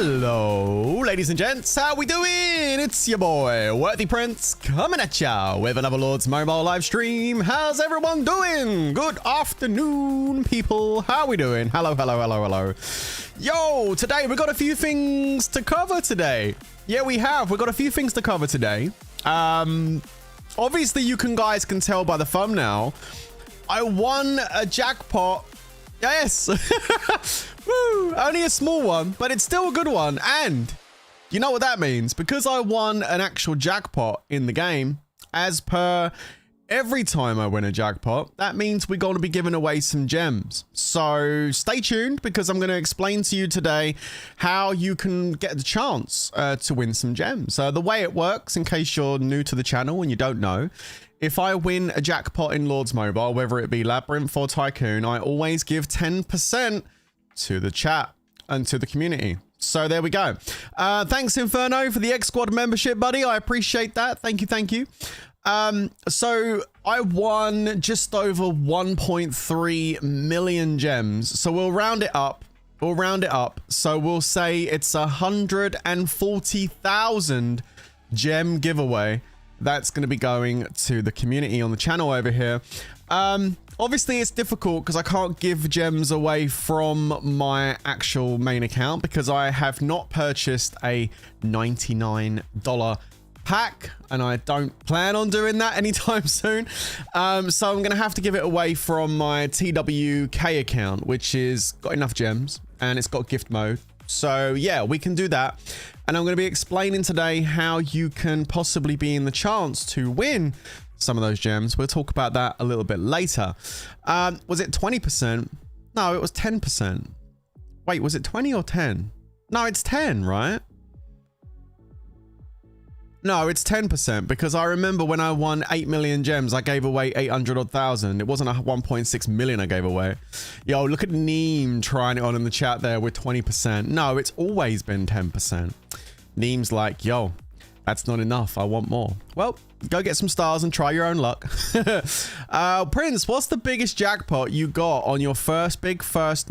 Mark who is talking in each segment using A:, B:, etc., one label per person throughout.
A: Hello, ladies and gents, how we doing? It's your boy, Worthy Prince, coming at ya with another Lord's Mobile live stream. How's everyone doing? Good afternoon, people. How we doing? Hello, hello, hello, hello. Yo, today we got a few things to cover today. Yeah, we have. We've got a few things to cover today. Obviously, you guys can tell by the thumbnail, I won a jackpot. Yes. Woo, only a small one, but it's still a good one. And you know what that means? Because I won an actual jackpot in the game, as per every time I win a jackpot, that means we're going to be giving away some gems. So stay tuned, because I'm going to explain to you today how you can get the chance to win some gems. The way it works, in case you're new to the channel and you don't know, if I win a jackpot in Lord's Mobile, whether it be Labyrinth or Tycoon, I always give 10% to the chat and to the community. So there we go. Thanks, Inferno, for the X Squad membership, buddy. I appreciate that. Thank you, thank you. So I won just over 1.3 million gems. So we'll round it up. We'll round it up. So we'll say it's 140,000 gem giveaway. That's going to be going to the community on the channel over here. Obviously, it's difficult because I can't give gems away from my actual main account because I have not purchased a $99 pack, and I don't plan on doing that anytime soon. So I'm going to have to give it away from my TWWZ account, which is got enough gems and it's got gift mode. So yeah, we can do that. And I'm going to be explaining today how you can possibly be in the chance to win some of those gems. We'll talk about that a little bit later. Was it 20%? No, it was 10%. Wait, was it 20 or 10? No, it's 10, right? No, it's 10%, because I remember when I won 8 million gems, I gave away 800 odd thousand. It wasn't a 1.6 million I gave away. Yo, look at Neem trying it on in the chat there with 20%. No, it's always been 10%. Neem's like, yo, that's not enough. I want more. Well, go get some stars and try your own luck. Prince, what's the biggest jackpot you got on your first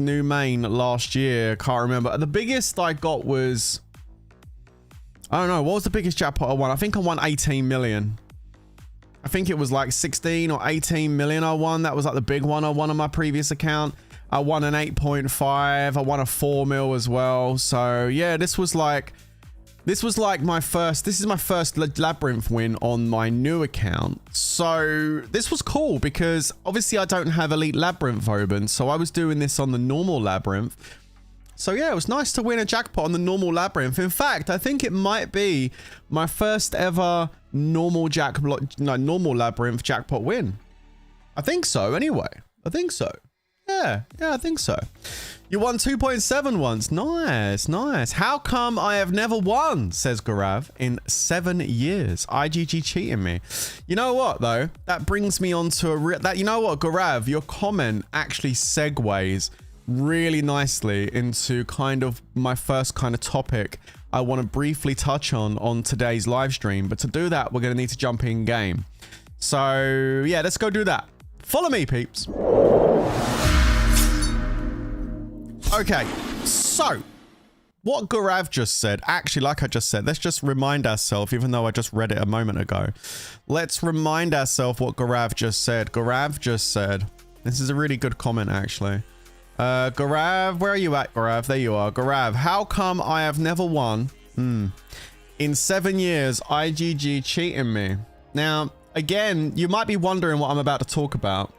A: new main last year? Can't remember. The biggest I got was, I don't know, what was the biggest jackpot I won? I think I won 18 million. I think it was like 16 or 18 million I won. That was like the big one I won on my previous account. I won an 8.5. I won a 4 mil as well. So yeah, this is my first Labyrinth win on my new account. So this was cool because obviously I don't have Elite Labyrinth open. So I was doing this on the normal Labyrinth. So yeah, it was nice to win a jackpot on the normal Labyrinth. In fact, I think it might be my first ever normal Labyrinth jackpot win. I think so anyway. I think so. Yeah, I think so. You won 2.7 once. Nice, nice. How come I have never won, says Garav, in 7 years? IGG cheating me. You know what, though? That brings me on to you know what, Garav, your comment actually segues really nicely into kind of my first kind of topic I want to briefly touch on today's live stream. But to do that, we're going to need to jump in game. So yeah, let's go do that. Follow me, peeps. Okay, so what Garav just said, actually, like I just said, let's just remind ourselves, even though I just read it a moment ago. Let's remind ourselves what Garav just said. Garav just said, this is a really good comment, actually. Garav, where are you at, Garav? There you are. Garav, how come I have never won? In 7 years, IGG cheating me. Now, again, you might be wondering what I'm about to talk about,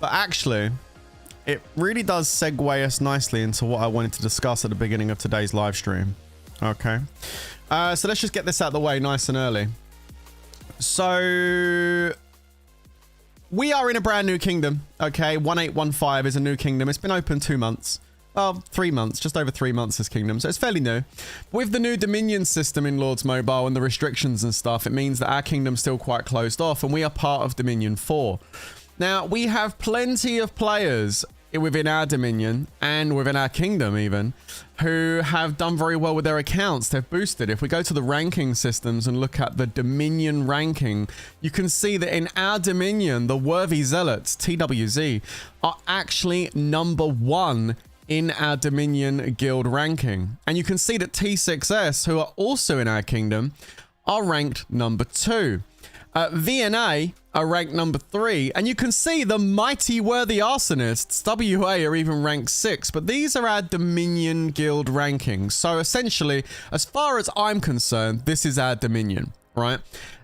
A: but actually, it really does segue us nicely into what I wanted to discuss at the beginning of today's live stream. Okay. So let's just get this out of the way nice and early. So we are in a brand new kingdom. Okay. 1815 is a new kingdom. It's been open 2 months. Well, 3 months, just over 3 months this kingdom. So it's fairly new. With the new Dominion system in Lord's Mobile and the restrictions and stuff, it means that our kingdom's still quite closed off and we are part of Dominion 4. Now, we have plenty of players within our Dominion and within our kingdom even who have done very well with their accounts. They've boosted. If we go to the ranking systems and look at the Dominion ranking, you can see that in our Dominion, the Worthy Zealots, TWWZ, are actually #1 in our Dominion guild ranking. And you can see that T6S, who are also in our kingdom, are ranked number 2. VNA are ranked number 3, and you can see the mighty worthy arsonists, WA, are even ranked 6, but these are our Dominion guild rankings. So essentially, as far as I'm concerned, this is our Dominion, right?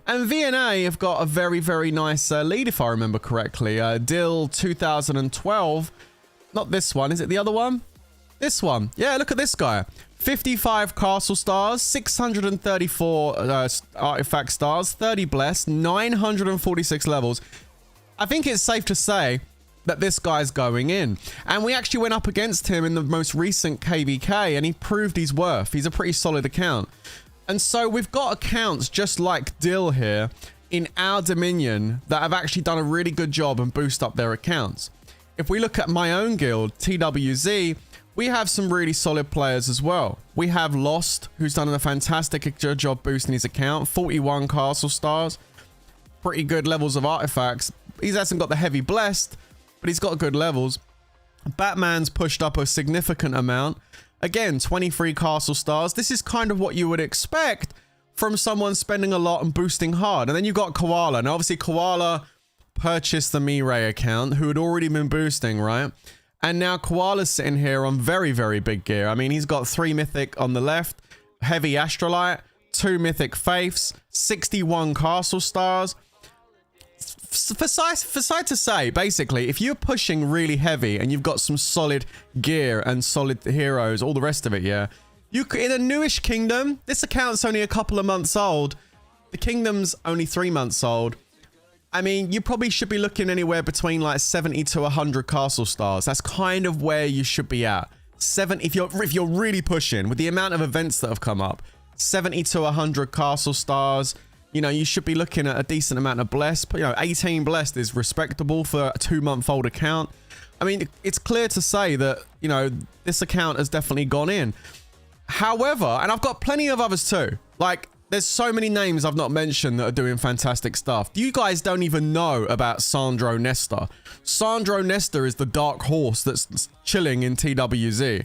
A: And VNA have got a very, very nice lead, if I remember correctly. Dill 2012, not this one, is it the other one? This one. Yeah, look at this guy. 55 castle stars, 634 artifact stars, 30 blessed, 946 levels. I think it's safe to say that this guy's going in. And we actually went up against him in the most recent KVK, and he proved his worth. He's a pretty solid account. And so we've got accounts just like Dill here in our Dominion that have actually done a really good job and boost up their accounts. If we look at my own guild, TWWZ, we have some really solid players as well. We have Lost, who's done a fantastic job boosting his account. 41 castle stars. Pretty good levels of artifacts. He hasn't got the heavy blessed, but he's got good levels. Batman's pushed up a significant amount. Again, 23 castle stars. This is kind of what you would expect from someone spending a lot and boosting hard. And then you've got Koala. Now, obviously, Koala purchased the Mirai account, who had already been boosting, right? And now Koala's sitting here on very, very big gear. I mean, he's got 3 mythic on the left, heavy astrolite, 2 mythic faiths, 61 castle stars. For side to say, basically, if you're pushing really heavy and you've got some solid gear and solid heroes, all the rest of it, yeah, you in a newish kingdom, this account's only a couple of months old. The kingdom's only 3 months old. I mean, you probably should be looking anywhere between like 70 to 100 castle stars. That's kind of where you should be at. If you're really pushing with the amount of events that have come up, 70 to 100 castle stars. You know, you should be looking at a decent amount of blessed. You know, 18 blessed is respectable for a 2-month-old account. I mean, it's clear to say that, you know, this account has definitely gone in. However, and I've got plenty of others too. Like, there's so many names I've not mentioned that are doing fantastic stuff. You guys don't even know about Sandro Nesta. Sandro Nesta is the dark horse that's chilling in TWWZ.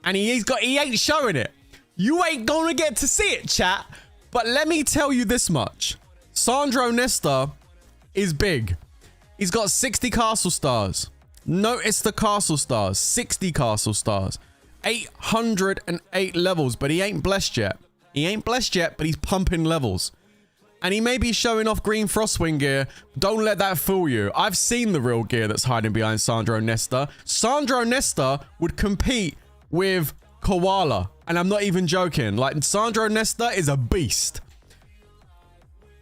A: And he ain't showing it. You ain't gonna get to see it, chat. But let me tell you this much. Sandro Nesta is big. He's got 60 castle stars. Notice the castle stars. 60 castle stars. 808 levels, but he ain't blessed yet. He ain't blessed yet, but he's pumping levels. And he may be showing off green Frostwing gear. Don't let that fool you. I've seen the real gear that's hiding behind Sandro Nesta. Sandro Nesta would compete with Koala. And I'm not even joking. Like, Sandro Nesta is a beast.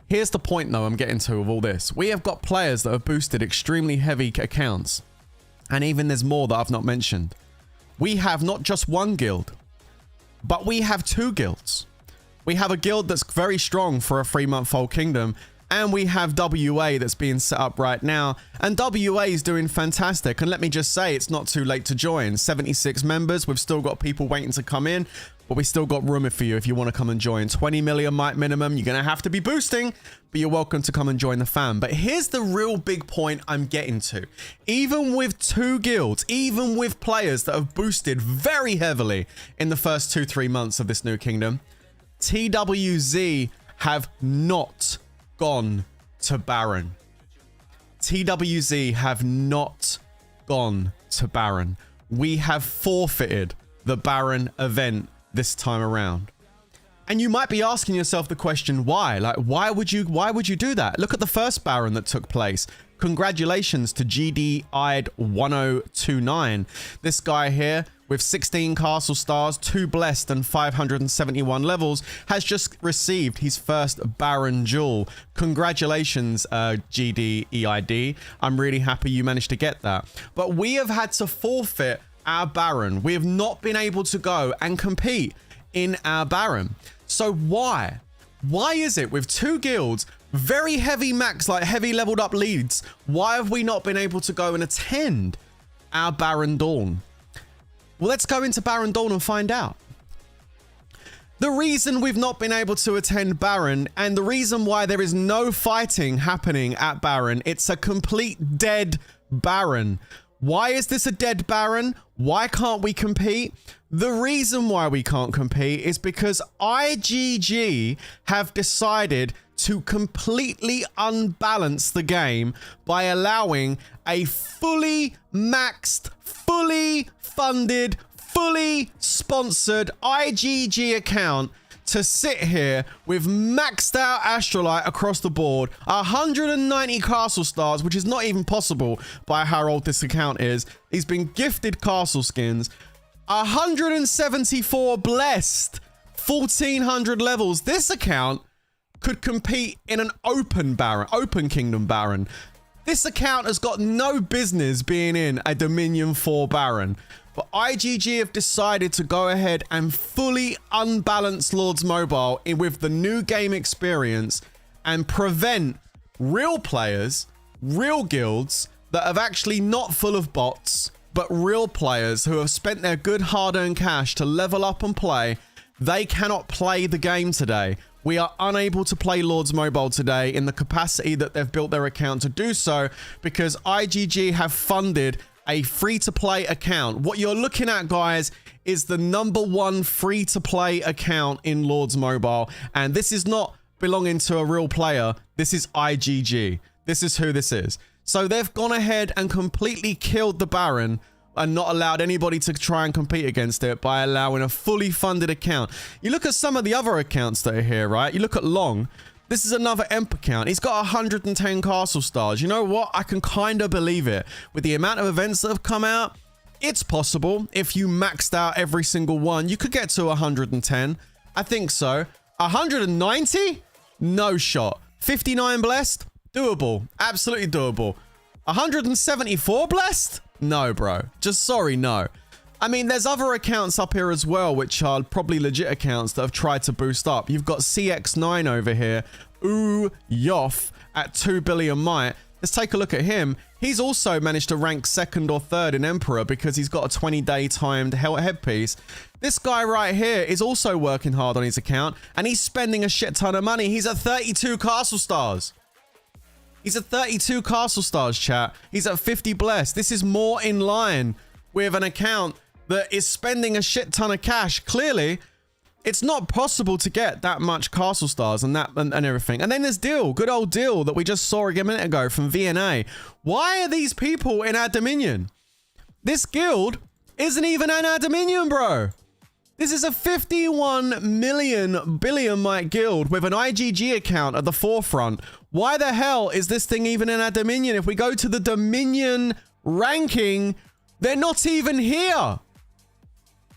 A: Here's the point, though, I'm getting to with all this. We have got players that have boosted extremely heavy accounts. And even there's more that I've not mentioned. We have not just one guild, but we have 2 guilds. We have a guild that's very strong for a 3-month-old kingdom, and we have WA that's being set up right now, and WA is doing fantastic. And let me just say, it's not too late to join. 76 members, we've still got people waiting to come in, but we still got room for you if you want to come and join. 20 million might minimum, you're going to have to be boosting, but you're welcome to come and join the fam. But here's the real big point I'm getting to. Even with 2 guilds, even with players that have boosted very heavily in the first 2-3 months of this new kingdom, TWWZ have not gone to Baron. TWWZ have not gone to Baron. We have forfeited the Baron event this time around. And you might be asking yourself the question, why? Like, why would you do that? Look at the first Baron that took place. Congratulations to GDI'd 1029. This guy here with 16 castle stars, 2 blessed and 571 levels has just received his first Baron jewel. Congratulations, GDEID. I'm really happy you managed to get that. But we have had to forfeit our Baron. We have not been able to go and compete in our Baron. So why? Why is it with 2 guilds, very heavy max, like heavy leveled up leads, why have we not been able to go and attend our Baron Dawn? Well, let's go into Baron Dawn and find out. The reason we've not been able to attend Baron, and the reason why there is no fighting happening at Baron, it's a complete dead Baron. Why is this a dead Baron? Why can't we compete? The reason why we can't compete is because IGG have decided to completely unbalance the game by allowing a fully maxed, fully funded, fully sponsored IGG account to sit here with maxed out Astrolite across the board, 190 castle stars, which is not even possible by how old this account is. He's been gifted castle skins, 174 blessed, 1400 levels. This account could compete in an open kingdom Baron. This account has got no business being in a Dominion 4 Baron. But IGG have decided to go ahead and fully unbalance Lords Mobile with the new game experience and prevent real players, real guilds that have actually not full of bots, but real players who have spent their good hard-earned cash to level up and play. They cannot play the game today. We are unable to play Lords Mobile today in the capacity that they've built their account to do so because IGG have funded a free-to-play account. What you're looking at, guys, is the #1 free-to-play account in Lords Mobile. And this is not belonging to a real player. This is IGG. This is who this is. So they've gone ahead and completely killed the Baron and not allowed anybody to try and compete against it by allowing a fully funded account. You look at some of the other accounts that are here, right? You look at Long. This is another Emp account. He's got 110 castle stars. You know what? I can kind of believe it. With the amount of events that have come out, it's possible. If you maxed out every single one, you could get to 110. I think so. 190? No shot. 59 blessed? Doable. Absolutely doable. 174 blessed? No, bro. Just sorry, no. I mean, there's other accounts up here as well, which are probably legit accounts that have tried to boost up. You've got CX9 over here. Ooh, Yoff at 2 billion might. Let's take a look at him. He's also managed to rank 2nd or 3rd in Emperor because he's got a 20-day timed headpiece. This guy right here is also working hard on his account, and he's spending a shit ton of money. He's at 32 castle stars. He's at 32 castle stars, chat. He's at 50 blessed. This is more in line with an account that is spending a shit ton of cash. Clearly, it's not possible to get that much castle stars and everything. And then there's Dill, good old Dill that we just saw a minute ago from VNA. Why are these people in our Dominion? This guild isn't even in our Dominion, bro. This is a 51 billion might guild with an IGG account at the forefront. Why the hell is this thing even in our Dominion? If we go to the Dominion ranking, they're not even here.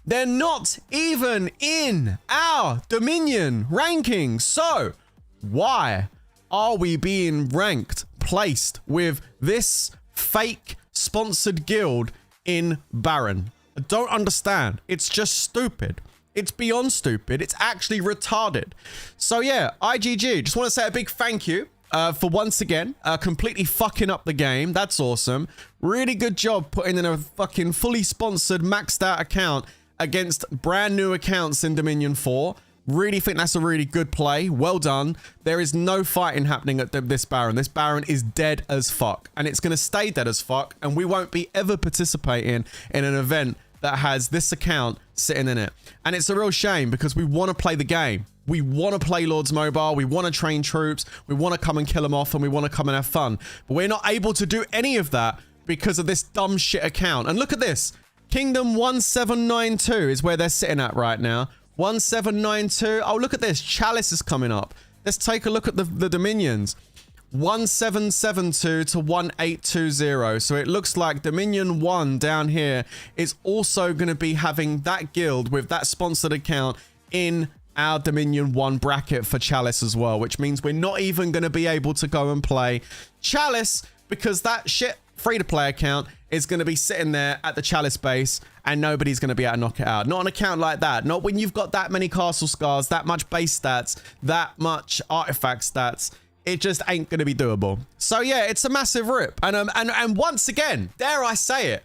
A: They're not even in our Dominion ranking. So why are we being placed with this fake sponsored guild in Baron? I don't understand. It's just stupid. It's beyond stupid. It's actually retarded. So yeah, IGG, just want to say a big thank you for once again completely fucking up the game. That's awesome. Really good job putting in a fucking fully sponsored maxed out account against brand new accounts in Dominion 4. Really think that's a really good play. Well done. There is no fighting happening at this Baron. This Baron is dead as fuck, and it's going to stay dead as fuck, and we won't be ever participating in an event that has this account sitting in it. And it's a real shame because we want to play the game. We want to play Lords Mobile. We want to train troops. We want to come and kill them off, and we want to come and have fun. But we're not able to do any of that because of this dumb shit account. And look at this. Kingdom 1792 is where they're sitting at right now. 1792. Oh, look at this. Chalice is coming up. Let's take a look at the Dominions. 1772 to 1820. So it looks like Dominion 1 down here is also going to be having that guild with that sponsored account in our Dominion 1 bracket for Chalice as well, which means we're not even going to be able to go and play Chalice because that shit free-to-play account is going to be sitting there at the Chalice base and nobody's going to be able to knock it out. Not an account like that. Not when you've got that many castle scars, that much base stats, that much artifact stats. It just ain't going to be doable. So yeah, it's a massive rip. And once again, dare I say it,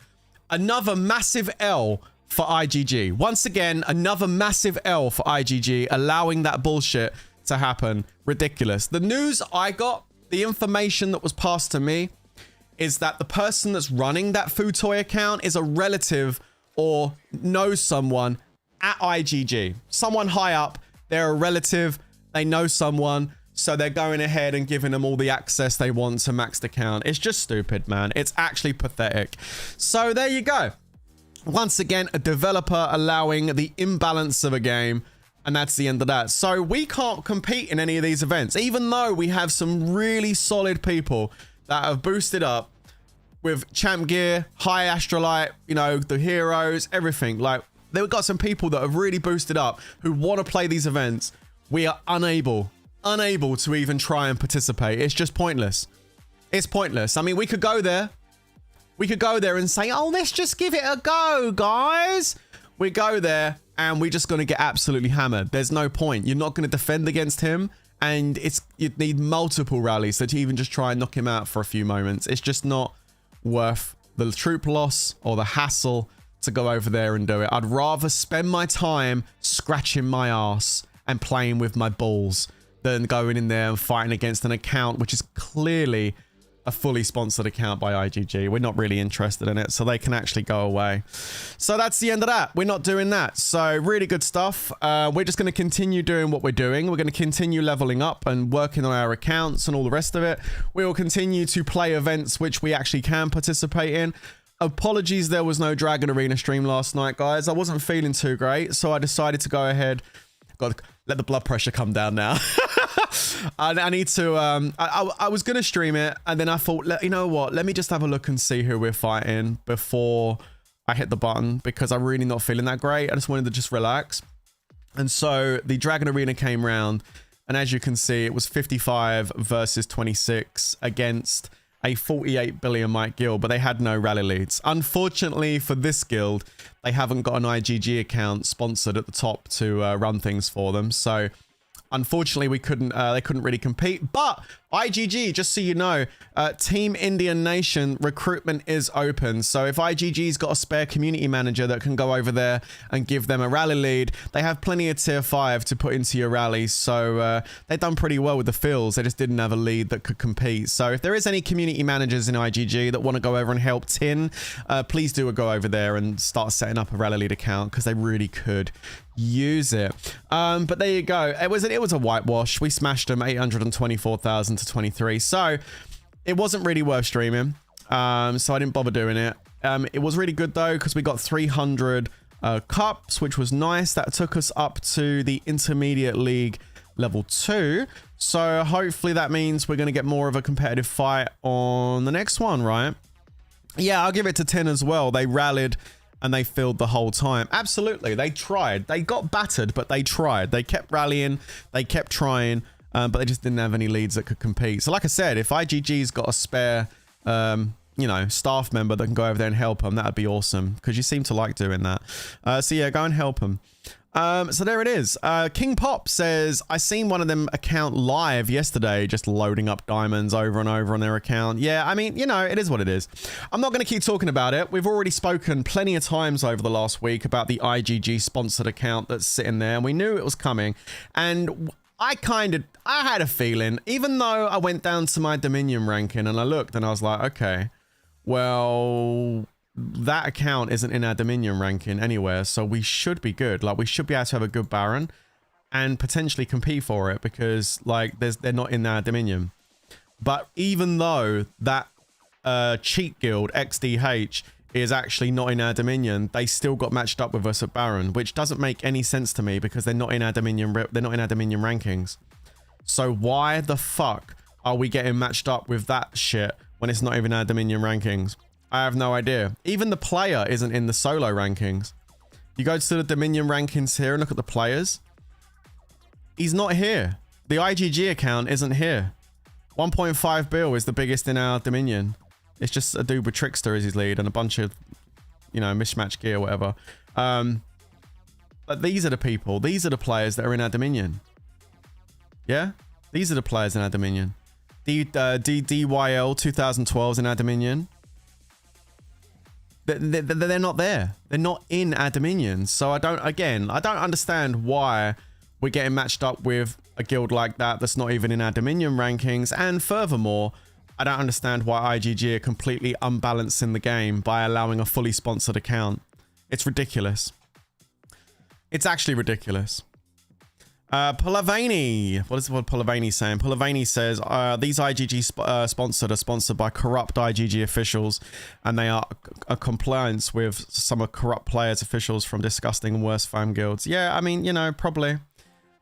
A: another massive L for IGG. Once again, another massive L for IGG, allowing that bullshit to happen. Ridiculous. The news I got, the information that was passed to me, is that the person that's running that food toy account is a relative or knows someone at IGG. Someone high up, they're a relative, they know someone, so they're going ahead and giving them all the access they want to maxed account. It's just stupid, man. It's actually pathetic. So there you go. Once again, a developer allowing the imbalance of a game, and that's the end of that. So we can't compete in any of these events, even though we have some really solid people that have boosted up with champ gear, high astrolite, you know, the heroes, everything. Like, they've got some people that have really boosted up who want to play these events. We are unable to even try and participate. It's just pointless. It's pointless. I mean, we could go there. We could go there and say, oh, let's just give it a go, guys. We go there and we're just going to get absolutely hammered. There's no point. You're not going to defend against him. And you'd need multiple rallies to even just try and knock him out for a few moments. It's just not worth the troop loss or the hassle to go over there and do it. I'd rather spend my time scratching my ass and playing with my balls than going in there and fighting against an account which is clearly a fully sponsored account by IGG. We're not really interested in it, so they can actually go away. So that's the end of that. We're not doing that. So really good stuff. We're just going to continue doing what we're doing. We're going to continue leveling up and working on our accounts and all the rest of it. We will continue to play events which we actually can participate in. Apologies, there was no Dragon Arena stream last night, guys. I wasn't feeling too great, so I decided to go ahead. Got to let the blood pressure come down now. I need to, I was going to stream it, and then I thought, you know what, let me just have a look and see who we're fighting before I hit the button, because I'm really not feeling that great. I just wanted to just relax. And so the Dragon Arena came round, and as you can see, it was 55 versus 26 against a 48 billion mic guild, but they had no rally leads. Unfortunately for this guild, they haven't got an IGG account sponsored at the top to run things for them. So unfortunately, they couldn't really compete. But IGG, just so you know, Team Indian Nation recruitment is open. So if IGG's got a spare community manager that can go over there and give them a rally lead, they have plenty of tier 5 to put into your rallies. So they've done pretty well with the fills. They just didn't have a lead that could compete. So if there is any community managers in IGG that want to go over and help Tin, please do go over there and start setting up a rally lead account, because they really could use it. But there you go. It was a whitewash. We smashed them 824,000 to 23. So it wasn't really worth streaming. So I didn't bother doing it. It was really good though, because we got 300 cups, which was nice. That took us up to the intermediate league level 2. So hopefully that means we're going to get more of a competitive fight on the next one, right? Yeah, I'll give it to Tin as well. They rallied and they filled the whole time. Absolutely. They tried. They got battered, but they tried. They kept rallying. They kept trying, but they just didn't have any leads that could compete. So like I said, if IGG's got a spare, you know, staff member that can go over there and help them, that'd be awesome, because you seem to like doing that. So yeah, go and help them. So there it is. King Pop says, I seen one of them account live yesterday, just loading up diamonds over and over on their account. Yeah, I mean, you know, it is what it is. I'm not going to keep talking about it. We've already spoken plenty of times over the last week about the IGG sponsored account that's sitting there, and we knew it was coming. And I had a feeling, even though I went down to my Dominion ranking and I looked and I was like, okay, well, that account isn't in our Dominion ranking anywhere, so we should be good. Like, we should be able to have a good Baron and potentially compete for it, because like they're not in our Dominion. But even though that cheat guild XDH is actually not in our Dominion, they still got matched up with us at Baron, which doesn't make any sense to me, because they're not in our Dominion. They're not in our Dominion rankings. So why the fuck are we getting matched up with that shit when it's not even our Dominion rankings? I have no idea. Even the player isn't in the solo rankings. You go to the Dominion rankings here and look at the players. He's not here. The IGG account isn't here. 1.5 bill is the biggest in our Dominion. It's just a dude with Trickster as his lead and a bunch of, you know, mismatch gear or whatever. But these are the people. These are the players that are in our Dominion. Yeah? These are the players in our Dominion. DYL 2012 is in our Dominion. They're not there. They're not in our Dominion. So I don't understand why we're getting matched up with a guild like that that's not even in our Dominion rankings. And furthermore, I don't understand why IGG are completely unbalancing the game by allowing a fully sponsored account. It's ridiculous. It's actually ridiculous. Pulavani, what is what Pulavani saying? Pulavani says these IGG sponsored are sponsored by corrupt IGG officials, and they are a compliance with some of corrupt players' officials from disgusting and worse fam guilds. Yeah, I mean, you know, probably,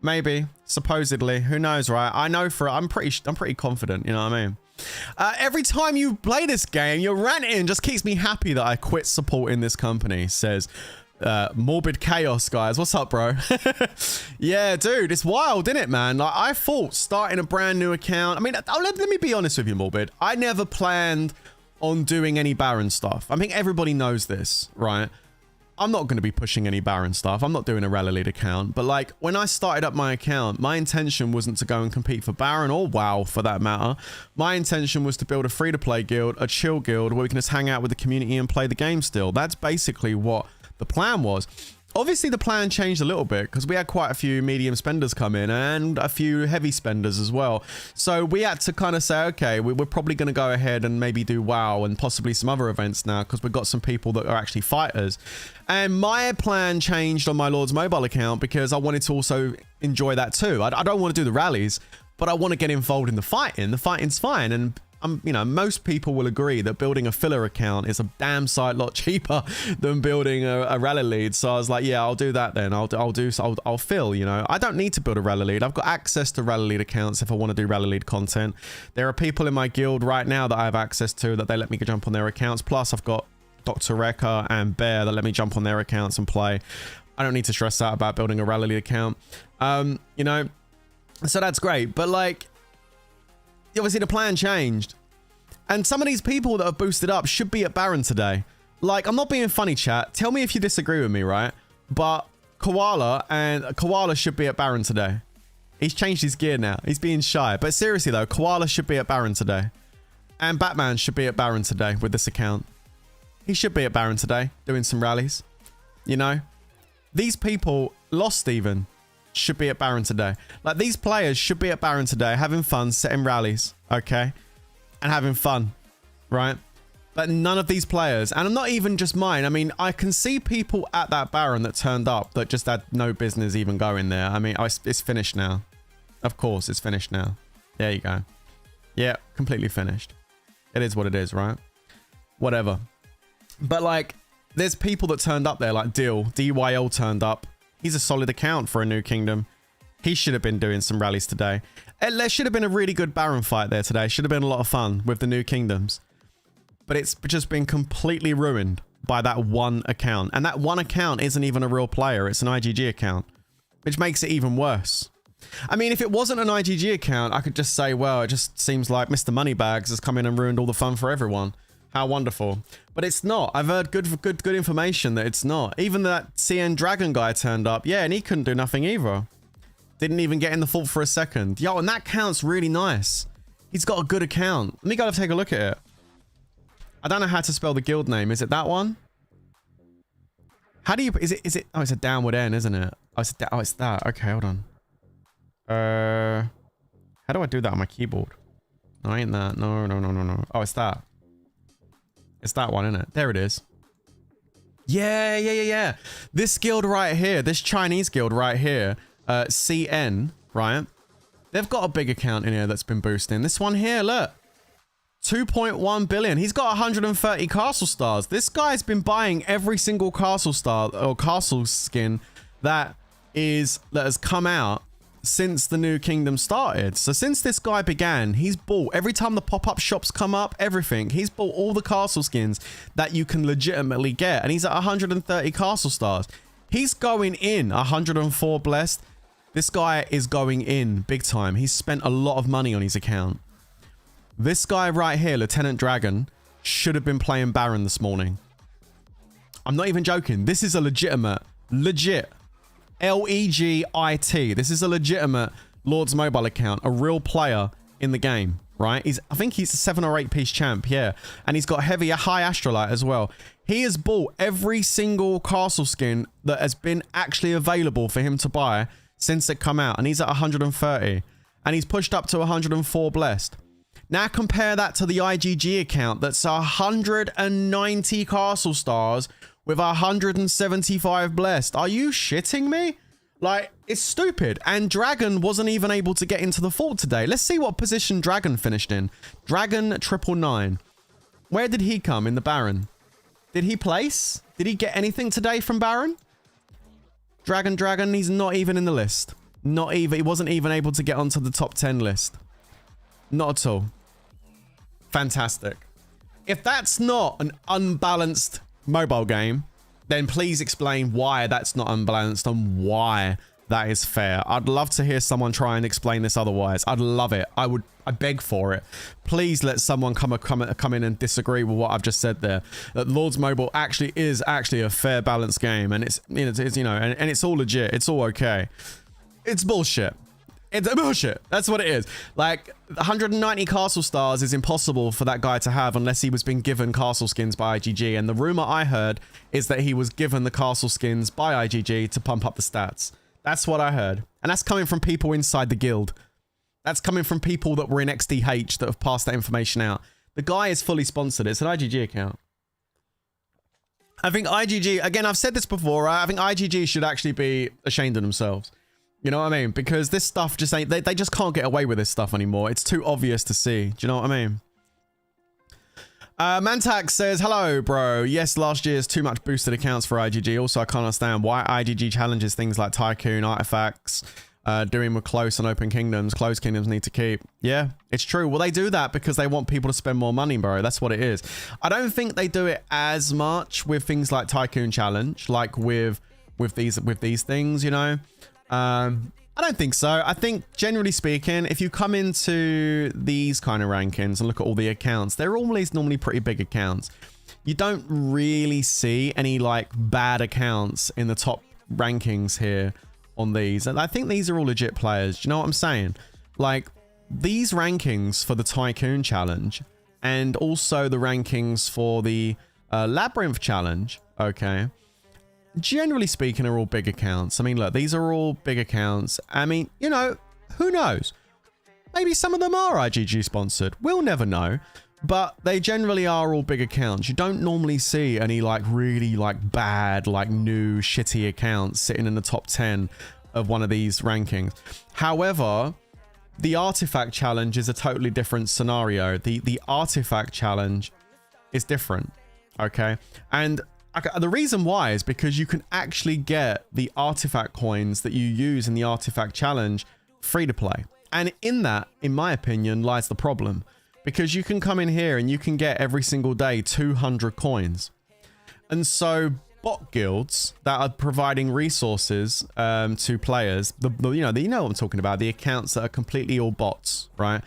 A: maybe, supposedly, who knows, right? I know for I'm pretty confident. You know what I mean? Every time you play this game, your ranting just keeps me happy that I quit supporting this company. Says. Morbid Chaos, guys. What's up, bro? Yeah, dude, it's wild, isn't it, man? Like, I thought starting a brand new account. I mean, let me be honest with you, Morbid. I never planned on doing any Baron stuff. I think everybody knows this, right? I'm not going to be pushing any Baron stuff. I'm not doing a Rally Lead account. But, like, when I started up my account, my intention wasn't to go and compete for Baron or WoW, for that matter. My intention was to build a free-to-play guild, a chill guild, where we can just hang out with the community and play the game still. That's basically what the plan was. Obviously, the plan changed a little bit because we had quite a few medium spenders come in and a few heavy spenders as well. So we had to kind of say, okay, we're probably going to go ahead and maybe do WoW and possibly some other events now because we've got some people that are actually fighters. And my plan changed on my Lord's mobile account because I wanted to also enjoy that too. I don't want to do the rallies, but I want to get involved in the fighting. The fighting's fine. And you know, most people will agree that building a filler account is a damn sight lot cheaper than building a rally lead. So I was like, yeah, I'll do that then. I'll fill, you know. I don't need to build a rally lead. I've got access to rally lead accounts if I want to do rally lead content. There are people in my guild right now that I have access to that they let me jump on their accounts. Plus, I've got Dr. Rekka and Bear that let me jump on their accounts and play. I don't need to stress out about building a rally lead account. You know, so that's great. But like, obviously the plan changed. And some of these people that have boosted up should be at Baron today. Like, I'm not being funny, chat. Tell me if you disagree with me, right? But Koala should be at Baron today. He's changed his gear now. He's being shy. But seriously though, Koala should be at Baron today. And Batman should be at Baron today with this account. He should be at Baron today doing some rallies. You know? These people, Lost even, should be at Baron today. Like, these players should be at Baron today having fun, setting rallies. Okay? And having fun, right? But none of these players, and I'm not even just mine. I mean, I can see people at that Baron that turned up that just had no business even going there. I mean, it's finished now. Of course, it's finished now. There you go. Yeah, completely finished. It is what it is, right? Whatever. But like, there's people that turned up there, like DYL turned up. He's a solid account for a new kingdom. He should have been doing some rallies today. There should have been a really good Baron fight there today. Should have been a lot of fun with the new kingdoms. But it's just been completely ruined by that one account. And that one account isn't even a real player. It's an IGG account, which makes it even worse. I mean, if it wasn't an IGG account, I could just say, well, it just seems like Mr. Moneybags has come in and ruined all the fun for everyone. How wonderful. But it's not. I've heard good information that it's not. Even that CN Dragon guy turned up. Yeah, and he couldn't do nothing either. Didn't even get in the fault for a second. Yo, and that count's really nice. He's got a good account. Let me go take a look at it. I don't know how to spell the guild name. Is it that one? How do you... Is it... Oh, it's a downward N, isn't it? Oh, it's that. Okay, hold on. How do I do that on my keyboard? No, ain't that. No. Oh, it's that. It's that one, isn't it? There it is. Yeah. This guild right here. This Chinese guild right here. CN, right? They've got a big account in here that's been boosting. This one here, look. 2.1 billion. He's got 130 castle stars. This guy's been buying every single castle star or castle skin that has come out since the new kingdom started. So since this guy began, he's bought, every time the pop-up shops come up, everything, he's bought all the castle skins that you can legitimately get. And he's at 130 castle stars. He's going in 104 blessed. This guy is going in big time. He's spent a lot of money on his account. This guy right here, Lieutenant Dragon, should have been playing Baron this morning. I'm not even joking. This is a legit Legit. This is a legitimate Lord's mobile account, a real player in the game, right? I think he's a 7 or 8 piece champ, yeah. And he's got high astrolite as well. He has bought every single castle skin that has been actually available for him to buy since it come out, and he's at 130, and he's pushed up to 104 blessed. Now compare that to the IGG account that's 190 castle stars with 175 blessed. Are you shitting me? Like, it's stupid. And Dragon wasn't even able to get into the fort today. Let's see what position Dragon finished in. Dragon 999. Where did he come in the Baron? Did he place? Did he get anything today from Baron? Dragon, he's not even in the list. Not even. He wasn't even able to get onto the top 10 list. Not at all. Fantastic. If that's not an unbalanced mobile game, then please explain why that's not unbalanced and why that is fair. I'd love to hear someone try and explain this otherwise. I'd love it. I beg for it. Please let someone come in and disagree with what I've just said there. That Lords Mobile is actually a fair balanced game, and it's you know, and it's all legit. It's all okay. It's bullshit. It's bullshit. That's what it is. Like, 190 castle stars is impossible for that guy to have unless he was being given castle skins by IGG. And the rumor I heard is that he was given the castle skins by IGG to pump up the stats. That's what I heard. And that's coming from people inside the guild. That's coming from people that were in XDH that have passed that information out. The guy is fully sponsored. It's an IGG account. I think IGG, again, I've said this before, I think IGG should actually be ashamed of themselves. You know what I mean? Because this stuff just ain't, they just can't get away with this stuff anymore. It's too obvious to see. Do you know what I mean? Mantax says, hello, bro. Yes, last year's too much boosted accounts for IGG. Also, I can't understand why IGG challenges things like Tycoon, artifacts, doing with close and open kingdoms. Closed kingdoms need to keep. Yeah, it's true. Well, they do that because they want people to spend more money, bro. That's what it is. I don't think they do it as much with things like Tycoon Challenge, like with these things, you know? I don't think so. I think, generally speaking, if you come into these kind of rankings and look at all the accounts, they're always normally pretty big accounts. You don't really see any, like, bad accounts in the top rankings here on these. And I think these are all legit players. Do you know what I'm saying? Like, these rankings for the Tycoon Challenge and also the rankings for the Labyrinth Challenge, okay, generally speaking, are all big accounts. I mean, look, these are all big accounts. I mean, you know, who knows? Maybe some of them are IGG sponsored. We'll never know. But they generally are all big accounts. You don't normally see any, like, really, like, bad, like, new, shitty accounts sitting in the top 10 of one of these rankings. However, the Artifact Challenge is a totally different scenario. The Artifact Challenge is different, okay? And the reason why is because you can actually get the artifact coins that you use in the Artifact Challenge free to play. And in that, in my opinion, lies the problem. Because you can come in here and you can get every single day 200 coins. And so bot guilds that are providing resources to players, you know what I'm talking about, the accounts that are completely all bots, right?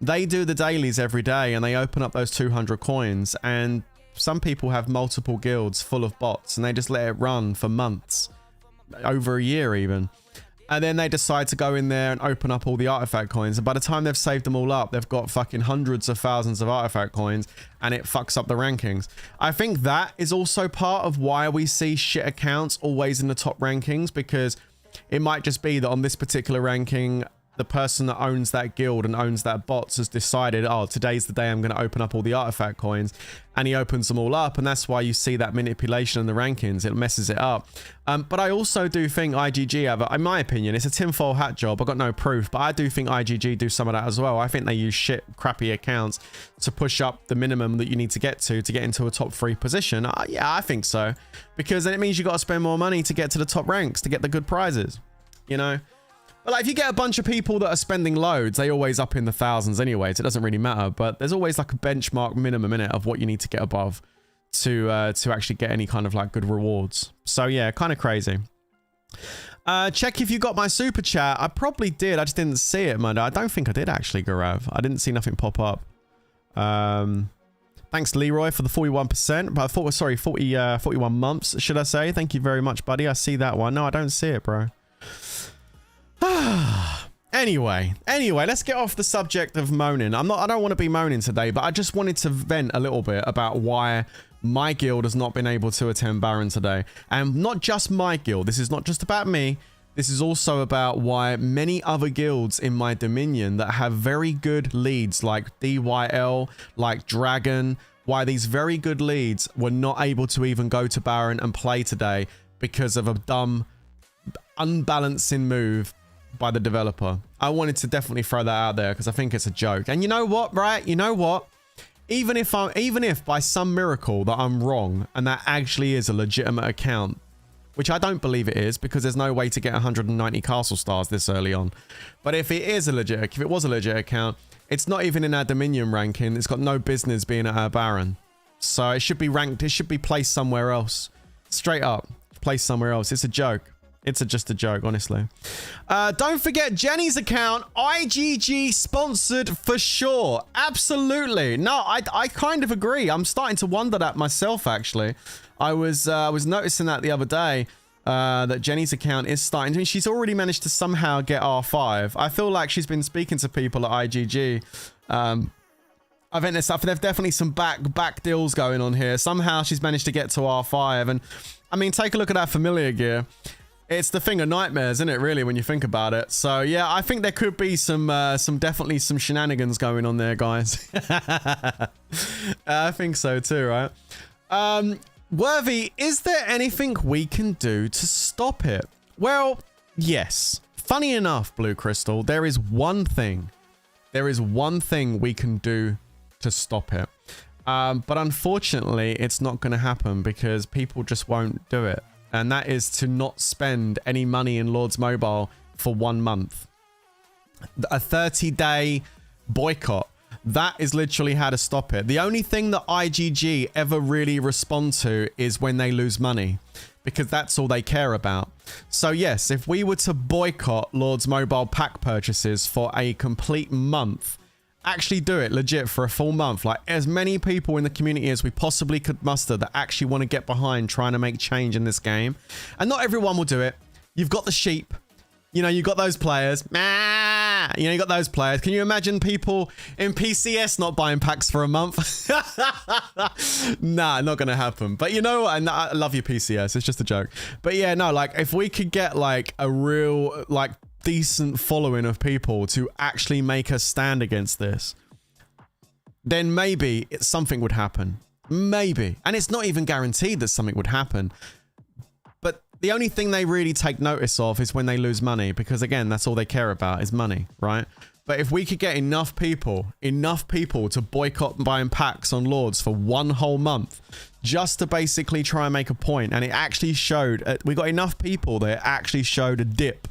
A: They do the dailies every day and they open up those 200 coins, and some people have multiple guilds full of bots and they just let it run for months, over a year even. And then they decide to go in there and open up all the artifact coins. And by the time they've saved them all up, they've got fucking hundreds of thousands of artifact coins, and it fucks up the rankings. I think that is also part of why we see shit accounts always in the top rankings, because it might just be that on this particular ranking, the person that owns that guild and owns that bots has decided, oh, today's the day I'm going to open up all the artifact coins, and he opens them all up, and that's why you see that manipulation in the rankings. It messes it up. But I also do think IGG have, in my opinion, it's a tinfoil hat job. I've got no proof, but I do think IGG do some of that as well. I think they use shit, crappy accounts to push up the minimum that you need to get into a top 3 position. Yeah, I think so, because then it means you got to spend more money to get to the top ranks, to get the good prizes, you know? But like, if you get a bunch of people that are spending loads, they always up in the thousands anyway, so it doesn't really matter. But there's always like a benchmark minimum in it of what you need to get above to actually get any kind of like good rewards. So yeah, kind of crazy. Check if you got my super chat. I probably did. I just didn't see it, man. I don't think I did actually, Garav. I didn't see nothing pop up. Thanks, Leroy, for the 41%. But 41 months, should I say? Thank you very much, buddy. I see that one. No, I don't see it, bro. Anyway, let's get off the subject of moaning. I don't want to be moaning today, but I just wanted to vent a little bit about why my guild has not been able to attend Baron today. And not just my guild. This is not just about me. This is also about why many other guilds in my Dominion that have very good leads like DYL, like Dragon, why these very good leads were not able to even go to Baron and play today because of a dumb, unbalancing move by the developer. I wanted to definitely throw that out there because I think it's a joke. And you know what, right? You know what? Even if by some miracle that I'm wrong and that actually is a legitimate account, which I don't believe it is because there's no way to get 190 castle stars this early on. But if it was a legit account, it's not even in our Dominion ranking. It's got no business being at our Baron. So it should be ranked. It should be placed somewhere else. Straight up, placed somewhere else. It's a joke. It's just a joke, honestly. Don't forget Jenny's account, IGG sponsored for sure. Absolutely. No, I kind of agree. I'm starting to wonder that myself, actually. I was noticing that the other day, that Jenny's account is starting to... She's already managed to somehow get R5. I feel like she's been speaking to people at IGG. I think there's definitely some back deals going on here. Somehow she's managed to get to R5. And, I mean, take a look at that familiar gear. It's the thing of nightmares, isn't it, really, when you think about it? So, yeah, I think there could be definitely some shenanigans going on there, guys. I think so too, right? Worthy, is there anything we can do to stop it? Well, yes. Funny enough, Blue Crystal, there is one thing. There is one thing we can do to stop it. But unfortunately, it's not going to happen because people just won't do it. And that is to not spend any money in Lords Mobile for 1 month. A 30-day boycott. That is literally how to stop it. The only thing that IGG ever really respond to is when they lose money, because that's all they care about. So yes, if we were to boycott Lords Mobile pack purchases for a complete month, actually do it legit for a full month, like as many people in the community as we possibly could muster that actually want to get behind trying to make change in this game. And not everyone will do it. You've got the sheep. You know, you've got those players. You know, you got those players. Can you imagine people in PCS not buying packs for a month? Nah, not going to happen. But you know what? I love your PCS. It's just a joke. But yeah, no, like if we could get like a real, like decent following of people to actually make a stand against this, then maybe something would happen. Maybe. And it's not even guaranteed that something would happen. The only thing they really take notice of is when they lose money, because again, that's all they care about is money, right? But if we could get enough people to boycott buying packs on Lords for 1 whole month, just to basically try and make a point, and it actually showed, we got enough people that actually showed a dip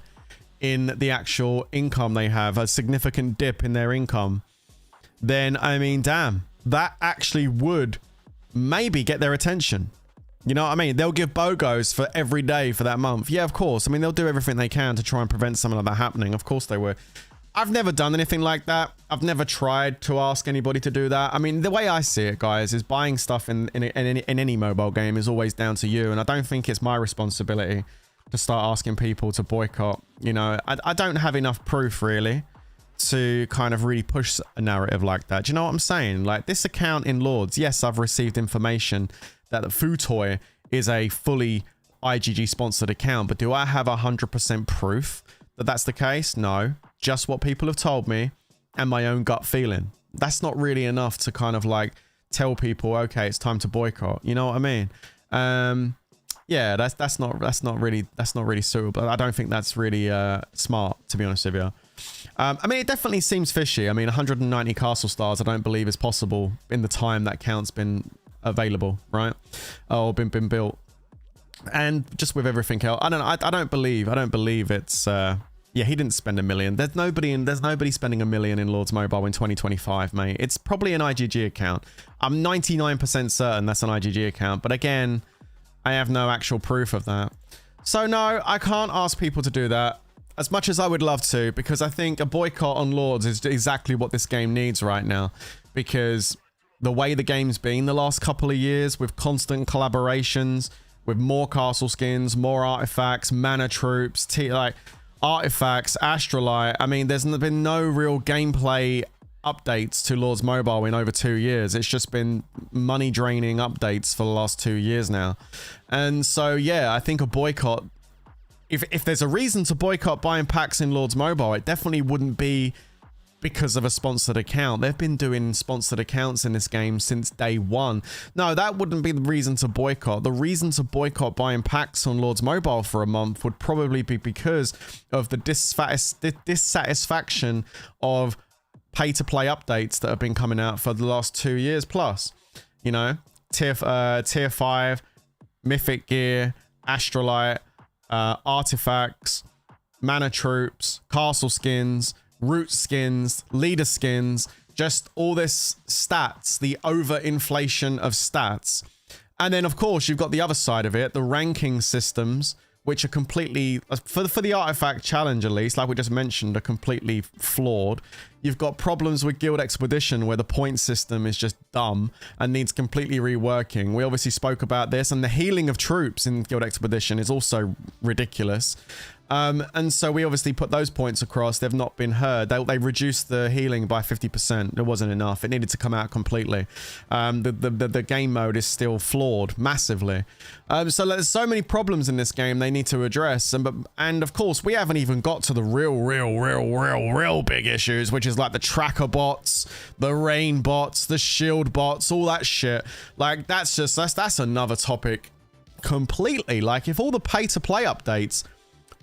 A: in the actual income they have, a significant dip in their income, then, I mean, damn, that actually would maybe get their attention. You know what I mean? They'll give BOGOs for every day for that month. Yeah, of course. I mean, they'll do everything they can to try and prevent something like that happening. Of course they would. I've never done anything like that. I've never tried to ask anybody to do that. I mean, the way I see it, guys, is buying stuff in any mobile game is always down to you. And I don't think it's my responsibility to start asking people to boycott. You know, I don't have enough proof, really, to kind of really push a narrative like that. Do you know what I'm saying? Like, this account in Lords, yes, I've received information that the Futoy is a fully IGG sponsored account, but do I have 100% proof that that's the case? No, just what people have told me and my own gut feeling. That's not really enough to kind of like tell people, okay, it's time to boycott. You know what I mean? Yeah, that's not really suitable. I don't think that's really smart, to be honest with you. I mean, it definitely seems fishy. I mean, 190 castle stars, I don't believe is possible in the time that count's been available, right? Or been built. And just with everything else, I don't believe it's yeah, he didn't spend $1 million. There's nobody spending $1 million in Lords Mobile in 2025, mate. It's probably an IGG account. I'm 99% certain that's an IGG account, but again, I have no actual proof of that. So no, I can't ask people to do that as much as I would love to, because I think a boycott on Lords is exactly what this game needs right now, because the way the game's been the last couple of years with constant collaborations, with more castle skins, more artifacts, mana troops, like artifacts, astrolite. I mean, there's been no real gameplay updates to Lords Mobile in over 2 years. It's just been money draining updates for the last 2 years now. And so, yeah, I think a boycott if there's a reason to boycott buying packs in Lords Mobile, it definitely wouldn't be because of a sponsored account. They've been doing sponsored accounts in this game since day one. No, that wouldn't be the reason to boycott. The reason to boycott buying packs on Lords Mobile for a month would probably be because of the dissatisfaction of pay-to-play updates that have been coming out for the last 2 years plus. You know, tier 5, mythic gear, astrolite, artifacts, mana troops, castle skins, root skins, leader skins, just all this stats, the overinflation of stats. And then of course you've got the other side of it, the ranking systems, which are completely, for the artifact challenge at least, like we just mentioned, are completely flawed. You've got problems with Guild Expedition where the point system is just dumb and needs completely reworking. We obviously spoke about this, and the healing of troops in Guild Expedition is also ridiculous. And so we obviously put those points across. They've not been heard. They reduced the healing by 50%. It wasn't enough. It needed to come out completely. The game mode is still flawed massively. So there's so many problems in this game they need to address. And of course, we haven't even got to the real big issues, which is like the tracker bots, the rain bots, the shield bots, all that shit. Like that's another topic completely. Like if all the pay-to-play updates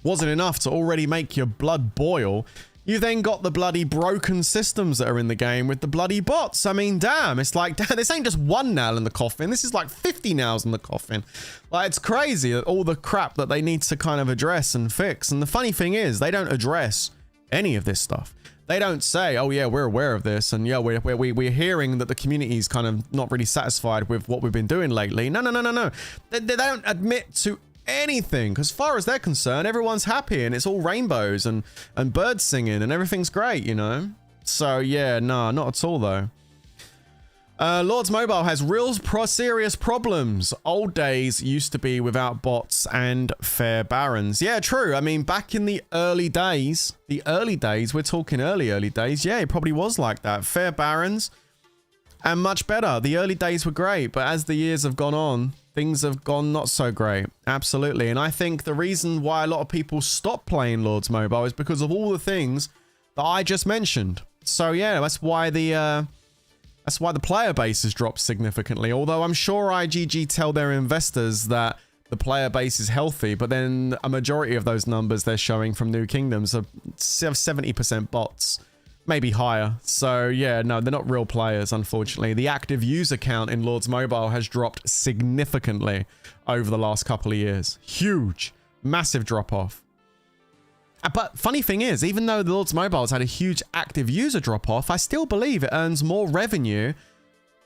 A: wasn't enough to already make your blood boil, you then got the bloody broken systems that are in the game with the bloody bots. I mean, damn, it's like, damn, this ain't just one nail in the coffin. This is like 50 nails in the coffin. Like, it's crazy that all the crap that they need to kind of address and fix. And the funny thing is, they don't address any of this stuff. They don't say, oh yeah, we're aware of this, and yeah, we're hearing that the community's kind of not really satisfied with what we've been doing lately. No. They don't admit to anything, because as far as they're concerned, everyone's happy and it's all rainbows and birds singing and everything's great, you know? So yeah, no, not at all though. Lords Mobile has real serious problems. Old days used to be without bots and fair barons. Yeah, true. I mean, back in the early days, we're talking early days, yeah, it probably was like that. Fair barons and much better. The early days were great, but as the years have gone on, things have gone not so great. Absolutely. And I think the reason why a lot of people stop playing Lords Mobile is because of all the things that I just mentioned. So yeah, that's why the player base has dropped significantly. Although I'm sure IGG tell their investors that the player base is healthy, but then a majority of those numbers they're showing from New Kingdoms are 70% bots. Maybe higher. So yeah, no, they're not real players, unfortunately. The active user count in Lords Mobile has dropped significantly over the last couple of years. Huge, massive drop off. But funny thing is, even though the Lords Mobile has had a huge active user drop off, I still believe it earns more revenue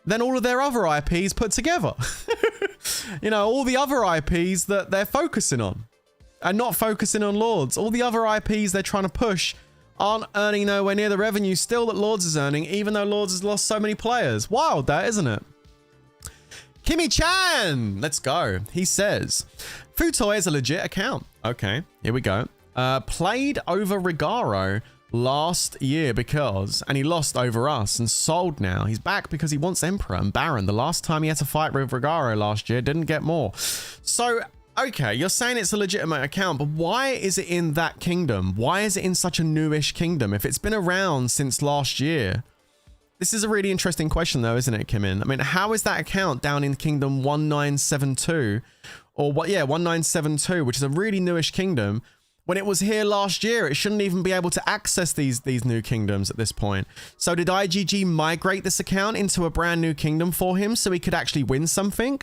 A: than all of their other IPs put together. You know, all the other IPs that they're focusing on and not focusing on Lords. All the other IPs they're trying to push aren't earning nowhere near the revenue still that Lords is earning, even though Lords has lost so many players. Wild that, isn't it? Kimmy Chan, let's go. He says, Futoy is a legit account. Okay, here we go. Played over Rigaro last year and he lost over us and sold now. He's back because he wants Emperor and Baron. The last time he had to fight with Rigaro last year, didn't get more. So, okay, you're saying it's a legitimate account, but why is it in that kingdom? Why is it in such a newish kingdom? If it's been around since last year, this is a really interesting question though, isn't it, Kimin? I mean, how is that account down in kingdom 1972 or what? Yeah, 1972, which is a really newish kingdom. When it was here last year, it shouldn't even be able to access these new kingdoms at this point. So did IGG migrate this account into a brand new kingdom for him so he could actually win something?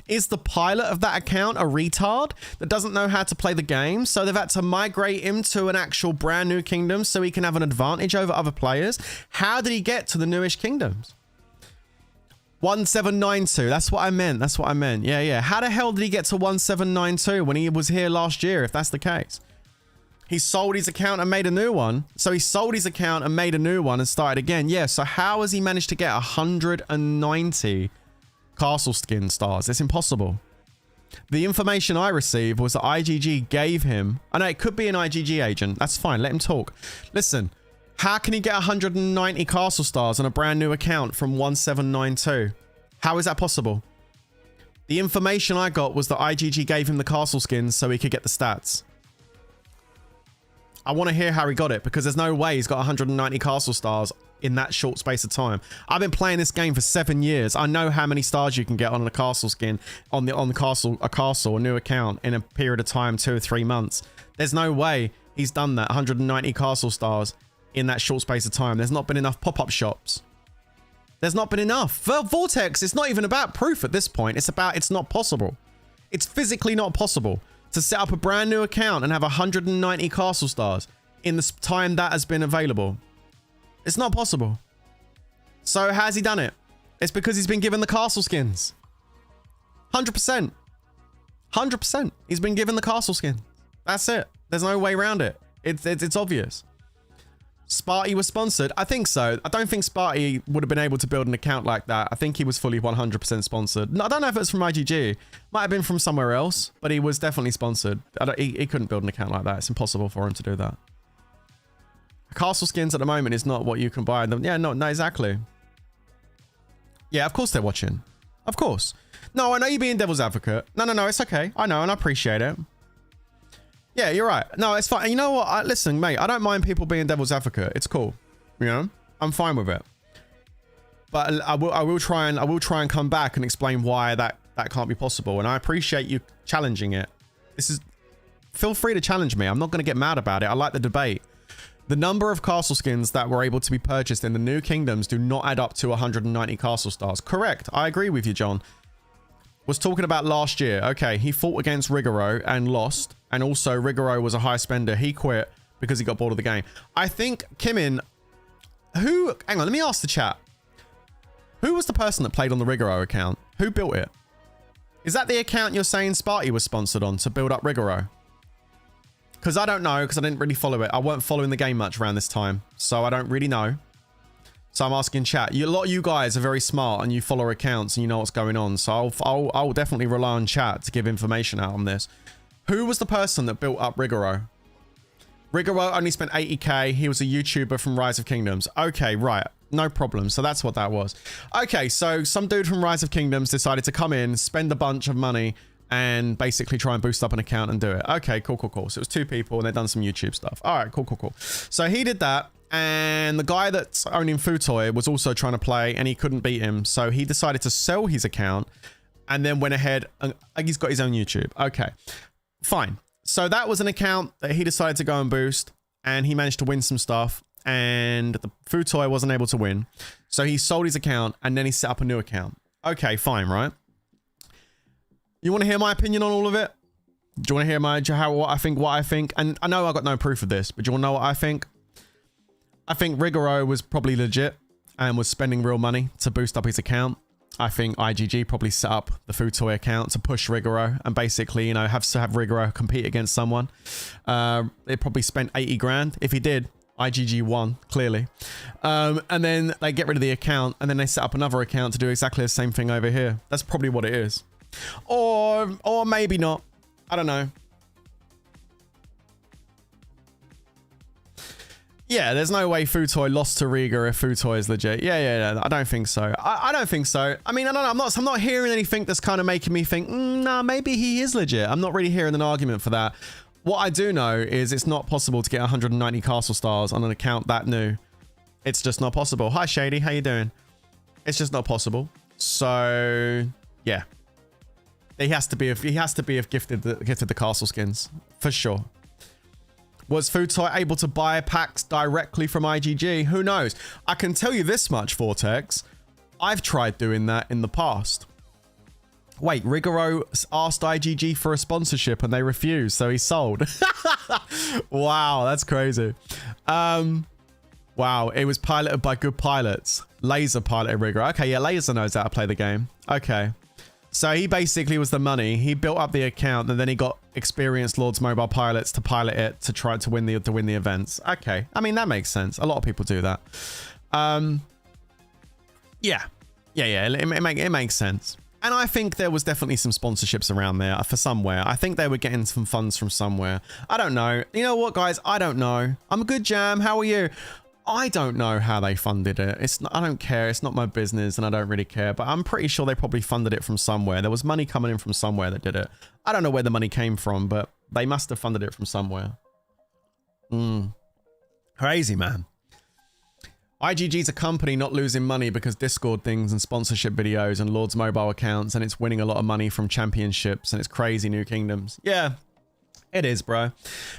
A: Is the pilot of that account a retard that doesn't know how to play the game? So they've had to migrate him to an actual brand new kingdom so he can have an advantage over other players. How did he get to the newish kingdoms? 1792. That's what I meant. That's what I meant. Yeah. How the hell did he get to 1792 when he was here last year, if that's the case? He sold his account and made a new one. So he sold his account and made a new one and started again. Yeah, so how has he managed to get 190 castle skin stars? It's impossible. The information I received was that IGG gave him... I know it could be an IGG agent. That's fine. Let him talk. Listen, how can he get 190 castle stars on a brand new account from 1792? How is that possible? The information I got was that IGG gave him the castle skins so he could get the stats. I want to hear how he got it, because there's no way he's got 190 castle stars in that short space of time. I've been playing this game for 7 years. I know how many stars you can get on a castle skin, on a new account in a period of time, 2 or 3 months. There's no way he's done that 190 castle stars in that short space of time. There's not been enough pop-up shops. There's not been enough. For Vortex, it's not even about proof at this point. It's about, it's not possible. It's physically not possible to set up a brand new account and have 190 castle stars in the time that has been available. It's not possible. So how's he done it? It's because he's been given the castle skins. 100%. 100%. He's been given the castle skin. That's it. There's no way around it. It's obvious. Sparty was sponsored. I think so. I don't think Sparty would have been able to build an account like that. I think he was fully 100% sponsored. No, I don't know if it's from IGG. Might have been from somewhere else, but he was definitely sponsored. He couldn't build an account like that. It's impossible for him to do that. Castle skins at the moment is not what you can buy them. Yeah, no, exactly. Yeah, of course they're watching. Of course. No, I know you're being devil's advocate. No, it's okay. I know, and I appreciate it. Yeah, you're right. No, it's fine. And you know what? Listen, mate, I don't mind people being devil's advocate. It's cool. You know, I'm fine with it. But I will try and come back and explain why that can't be possible. And I appreciate you challenging it. Feel free to challenge me. I'm not going to get mad about it. I like the debate. The number of castle skins that were able to be purchased in the new kingdoms do not add up to 190 castle stars. Correct. I agree with you, John. Was talking about last year. Okay, he fought against Rigoro and lost. And also, Rigoro was a high spender. He quit because he got bored of the game. I think Kimin... Hang on, let me ask the chat. Who was the person that played on the Rigoro account? Who built it? Is that the account you're saying Sparty was sponsored on to build up Rigoro? Because I don't know, because I didn't really follow it. I weren't following the game much around this time. So I don't really know. So I'm asking chat. A lot of you guys are very smart and you follow accounts and you know what's going on. So I'll definitely rely on chat to give information out on this. Who was the person that built up Rigoro? Rigoro only spent 80k. He was a YouTuber from Rise of Kingdoms. Okay, right. No problem. So that's what that was. Okay, so some dude from Rise of Kingdoms decided to come in, spend a bunch of money, and basically try and boost up an account and do it. Okay, cool. So it was 2 people and they'd done some YouTube stuff. All right, cool. So he did that. And the guy that's owning Futoy was also trying to play and he couldn't beat him. So he decided to sell his account and then went ahead and he's got his own YouTube. Okay, fine. So that was an account that he decided to go and boost and he managed to win some stuff and the Futoy wasn't able to win. So he sold his account and then he set up a new account. Okay, fine, right? You want to hear my opinion on all of it? Do you want to hear what I think? And I know I got no proof of this, but do you want to know what I think? I think Rigoro was probably legit and was spending real money to boost up his account. I think IGG probably set up the Futoy account to push Rigoro and basically, you know, have Rigoro compete against someone. They probably spent 80 grand. If he did, IGG won, clearly. And then they get rid of the account and then they set up another account to do exactly the same thing over here. That's probably what it is. Or maybe not. I don't know. Yeah, there's no way Futoy lost to Riga if Futoy is legit. Yeah, I don't think so. I don't think so. I mean, I don't know. I'm not hearing anything that's kind of making me think, nah, maybe he is legit. I'm not really hearing an argument for that. What I do know is it's not possible to get 190 castle stars on an account that new. It's just not possible. Hi, Shady. How you doing? It's just not possible. So, yeah. He has to be have gifted the castle skins for sure. Was Futoy able to buy packs directly from IGG? Who knows? I can tell you this much, Vortex. I've tried doing that in the past. Wait, Rigoro asked IGG for a sponsorship and they refused, so he sold. Wow, that's crazy. Wow, it was piloted by good pilots. Laser piloted Rigoro. Okay, yeah, Laser knows how to play the game. Okay. So he basically was the money. He built up the account and then he got experienced Lords Mobile pilots to pilot it to try to win the events. Okay. I mean, that makes sense. A lot of people do that. Yeah. It makes sense. And I think there was definitely some sponsorships around there for somewhere. I think they were getting some funds from somewhere. I don't know. You know what, guys? I don't know. I'm a good Jam. How are you? I don't know how they funded it. I don't care. It's not my business and I don't really care, but I'm pretty sure they probably funded it from somewhere. There was money coming in from somewhere that did it. I don't know where the money came from, but they must have funded it from somewhere. Crazy, man. IGG's a company not losing money because Discord things and sponsorship videos and Lord's mobile accounts, and it's winning a lot of money from championships, and it's crazy New Kingdoms. Yeah, it is, bro.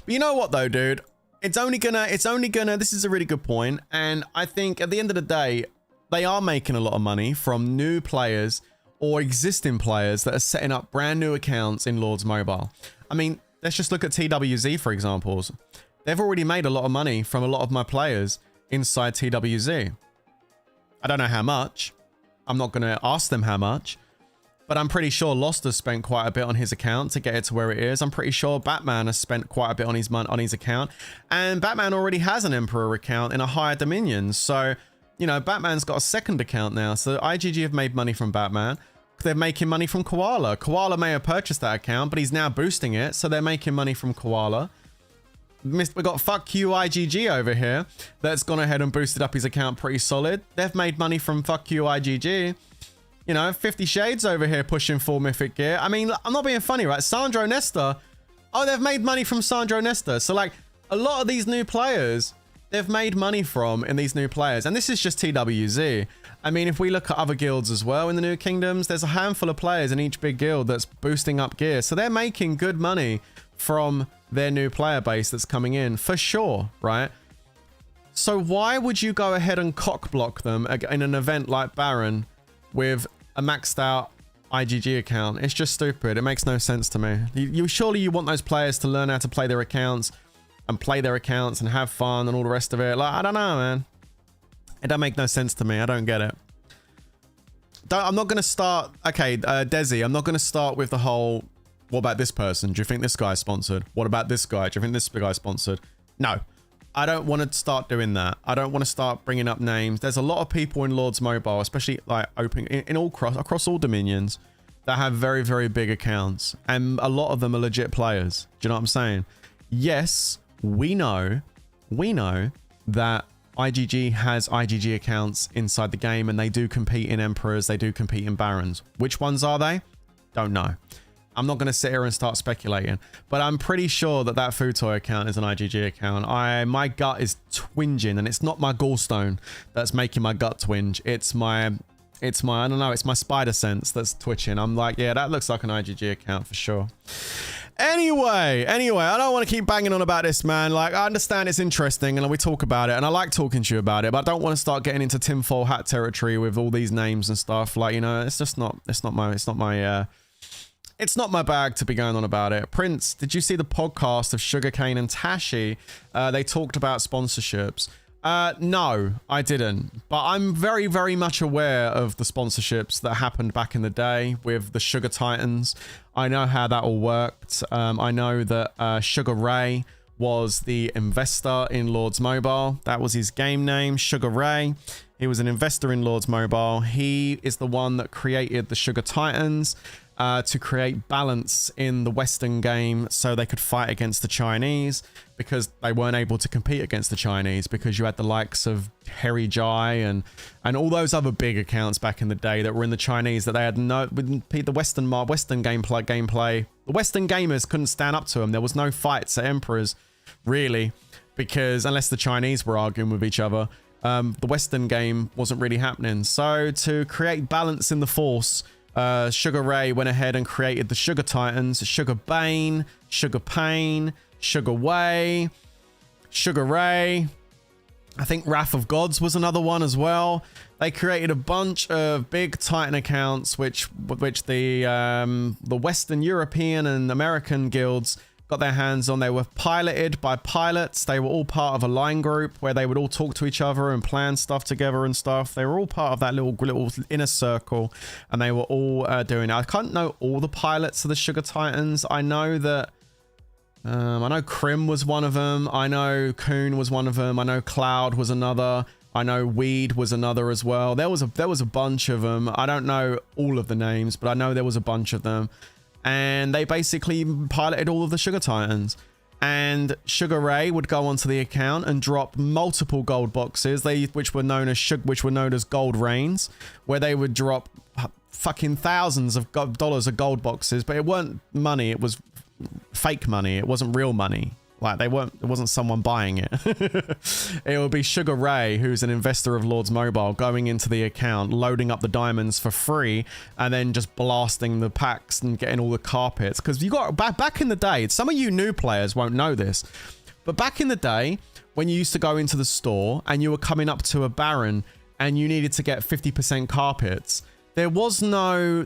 A: But you know what though, dude? It's only gonna, this is a really good point, and I think at the end of the day, they are making a lot of money from new players or existing players that are setting up brand new accounts in Lord's mobile. I mean, let's just look at TWWZ for examples. They've already made a lot of money from a lot of my players inside TWWZ. I don't know how much. I'm not going to ask them how much, but I'm pretty sure Lost has spent quite a bit on his account to get it to where it is. I'm pretty sure Batman has spent quite a bit on his account, and Batman already has an Emperor account in a higher Dominion. So, you know, Batman's got a second account now. So IGG have made money from Batman. They're making money from Koala. Koala may have purchased that account, but he's now boosting it. So they're making money from Koala. We got fuck you IGG over here that's gone ahead and boosted up his account pretty solid. They've made money from fuck you IGG. You know, 50 Shades over here pushing full mythic gear. I mean, I'm not being funny, right? Sandro Nesta. Oh, they've made money from Sandro Nesta. So like a lot of these new players, they've made money from in these new players. And this is just TWZ. I mean, if we look at other guilds as well in the New Kingdoms, there's a handful of players in each big guild that's boosting up gear. So they're making good money from their new player base that's coming in for sure, right? So why would you go ahead and cock block them in an event like Baron with a maxed out IGG account? It's just stupid. It makes no sense to me. Surely you want those players to learn how to play their accounts and have fun and all the rest of it. Like, I don't know, man. It don't make no sense to me. I don't get it. I'm not going to start... Okay, Desi, I'm not going to start with the whole... What about this person? Do you think this guy's sponsored? What about this guy? Do you think this guy's sponsored? No. I don't want to start doing that. I don't want to start bringing up names. There's a lot of people in Lord's Mobile, especially like open in all across all dominions, that have very, very big accounts. And a lot of them are legit players. Do you know what I'm saying? Yes, we know that IGG has IGG accounts inside the game, and they do compete in Emperors, they do compete in Barons. Which ones are they? Don't know. I'm not going to sit here and start speculating, but I'm pretty sure that that Food Toy account is an IGG account. My gut is twinging, and it's not my gallstone that's making my gut twinge. It's my, I don't know, it's my spider sense that's twitching. I'm like, yeah, that looks like an IGG account for sure. Anyway, I don't want to keep banging on about this, man. Like, I understand it's interesting and we talk about it, and I like talking to you about it, but I don't want to start getting into tinfoil hat territory with all these names and stuff. Like, you know, it's just not, it's not my bag to be going on about it. Prince, did you see the podcast of Sugarcane and Tashi? They talked about sponsorships. No, I didn't. But I'm very, very much aware of the sponsorships that happened back in the day with the Sugar Titans. I know how that all worked. I know that Sugar Ray was the investor in Lord's Mobile. That was his game name, Sugar Ray. He was an investor in Lord's Mobile. He is the one that created the Sugar Titans to create balance in the Western game so they could fight against the Chinese, because they weren't able to compete against the Chinese because you had the likes of Harry Jai and all those other big accounts back in the day that were in the Chinese that they had no, the Western gameplay. The Western gamers couldn't stand up to them. There was no fights at Emperors, really, because unless the Chinese were arguing with each other, the Western game wasn't really happening. So to create balance in the Force, Sugar Ray went ahead and created the Sugar Titans: Sugar Bane, Sugar Pain, Sugar Way, Sugar Ray. I think Wrath of Gods was another one as well. They created a bunch of big Titan accounts, which the Western European and American guilds got their hands on. They were piloted by pilots. They were all part of a line group where they would all talk to each other and plan stuff together and stuff. They were all part of that little inner circle, and they were all doing it. I can't know all the pilots of the Sugar Titans. I know that I know Krim was one of them. I know Coon was one of them. I know Cloud was another. I know Weed was another as well. There was a bunch of them. I don't know all of the names, but I know there was a bunch of them. And they basically piloted all of the Sugar Titans. And Sugar Ray would go onto the account and drop multiple gold boxes, which were known as gold rains, where they would drop fucking thousands of dollars of gold boxes, but it weren't money. It was fake money. It wasn't real money. Like it wasn't someone buying it. It would be Sugar Ray, who's an investor of Lords Mobile, going into the account, loading up the diamonds for free, and then just blasting the packs and getting all the carpets. Because you got back in the day, some of you new players won't know this, but back in the day when you used to go into the store and you were coming up to a Baron and you needed to get 50% carpets, there was no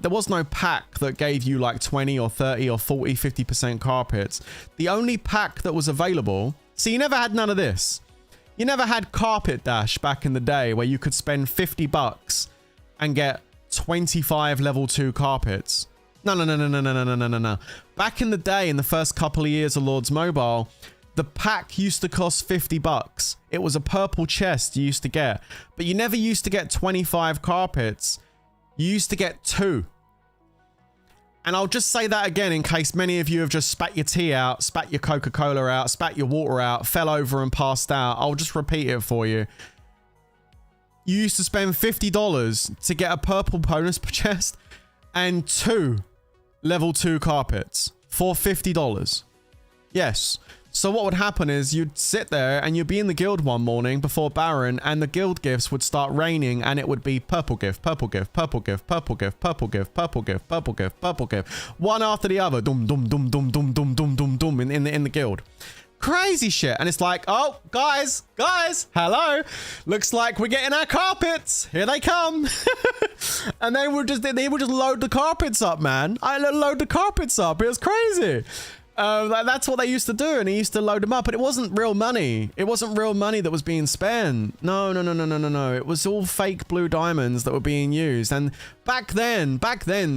A: pack that gave you like 20 or 30 or 40, 50% carpets. The only pack that was available, so you never had none of this. You never had Carpet Dash back in the day where you could spend 50 bucks and get 25 level 2 carpets. No. Back in the day, in the first couple of years of Lords Mobile, the pack used to cost 50 bucks. It was a purple chest you used to get, but you never used to get 25 carpets. You used to get 2. And I'll just say that again in case many of you have just spat your tea out, spat your Coca-Cola out, spat your water out, fell over and passed out. I'll just repeat it for you. You used to spend $50 to get a purple bonus chest and 2 level 2 carpets for $50. Yes. So what would happen is you'd sit there and you'd be in the guild one morning before Baron, and the guild gifts would start raining, and it would be purple gift, purple gift, purple gift, purple gift, purple gift, purple gift, purple gift, purple gift, one after the other, dum dum dum dum dum dum dum dum dum in the guild. Crazy shit. And it's like, oh, guys, hello. Looks like we're getting our carpets. Here they come. And they would just load the carpets up, man. I load the carpets up. It was crazy. That's what they used to do, and he used to load them up, but it wasn't real money. It wasn't real money that was being spent. No. It was all fake blue diamonds that were being used. And back then,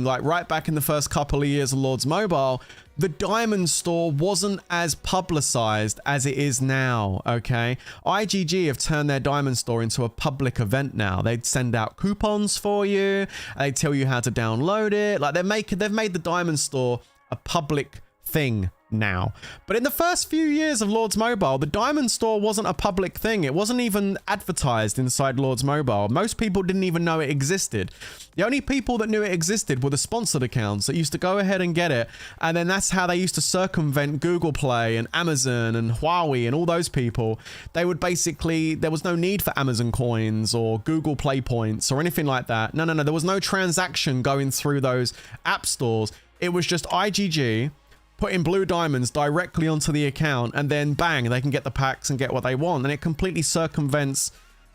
A: like right back in the first couple of years of Lords Mobile, the diamond store wasn't as publicized as it is now, okay? IGG have turned their diamond store into a public event now. They'd send out coupons for you. They tell you how to download it. Like they've made the diamond store a public thing now. But in the first few years of Lords Mobile, the diamond store wasn't a public thing. It wasn't even advertised inside Lords Mobile. Most people didn't even know it existed. The only people that knew it existed were the sponsored accounts that used to go ahead and get it, and then that's how they used to circumvent Google Play and Amazon and Huawei and all those people. They would basically, there was no need for Amazon coins or Google Play points or anything like that. No, there was no transaction going through those app stores. It was just IGG putting blue diamonds directly onto the account, and then bang, they can get the packs and get what they want, and it completely circumvents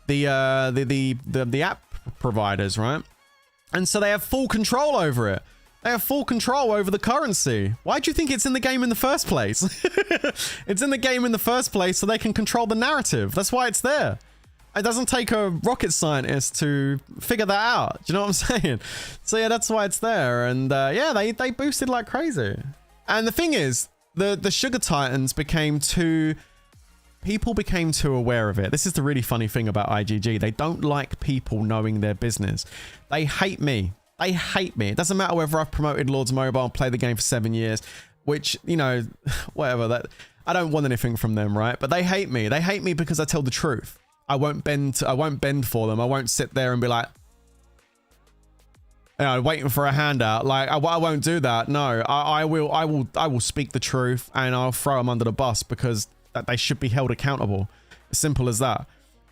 A: the app providers, right? And so they have full control over it. They have full control over the currency. Why do you think it's in the game in the first place? It's in the game in the first place so they can control the narrative. That's why it's there. It doesn't take a rocket scientist to figure that out. Do you know what I'm saying? So yeah, that's why it's there. And yeah, they boosted like crazy. And the thing is, the Sugar Titans became too aware of it. This is the really funny thing about IGG. They don't like people knowing their business. They hate me. They hate me. It doesn't matter whether I've promoted Lords Mobile and played the game for 7 years, which, you know, whatever. That I don't want anything from them, right? But they hate me. They hate me because I tell the truth. I won't bend for them. I won't sit there and be like, you know, waiting for a handout. Like I won't do that. No, I will speak the truth, and I'll throw them under the bus because they should be held accountable. Simple as that.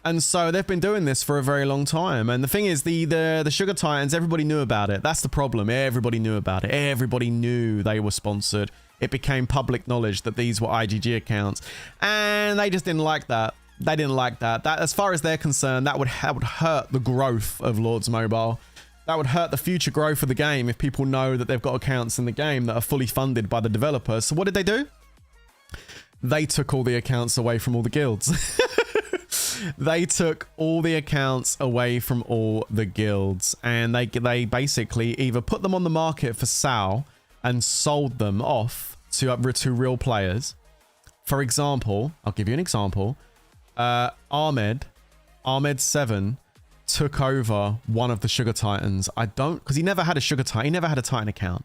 A: And so they've been doing this for a very long time. And the thing is, the Sugar Titans, everybody knew about it. That's the problem. Everybody knew about it. Everybody knew they were sponsored. It became public knowledge that these were IGG accounts, and they just didn't like that. They didn't like that. That, as far as they're concerned, that would hurt the growth of Lords Mobile. That would hurt the future growth of the game if people know that they've got accounts in the game that are fully funded by the developers. So what did they do? They took all the accounts away from all the guilds. They took all the accounts away from all the guilds, and they basically either put them on the market for sale and sold them off to real players. For example, I'll give you an example. Ahmed7 took over one of the Sugar Titans. Because he never had a Sugar Titan. He never had a Titan account.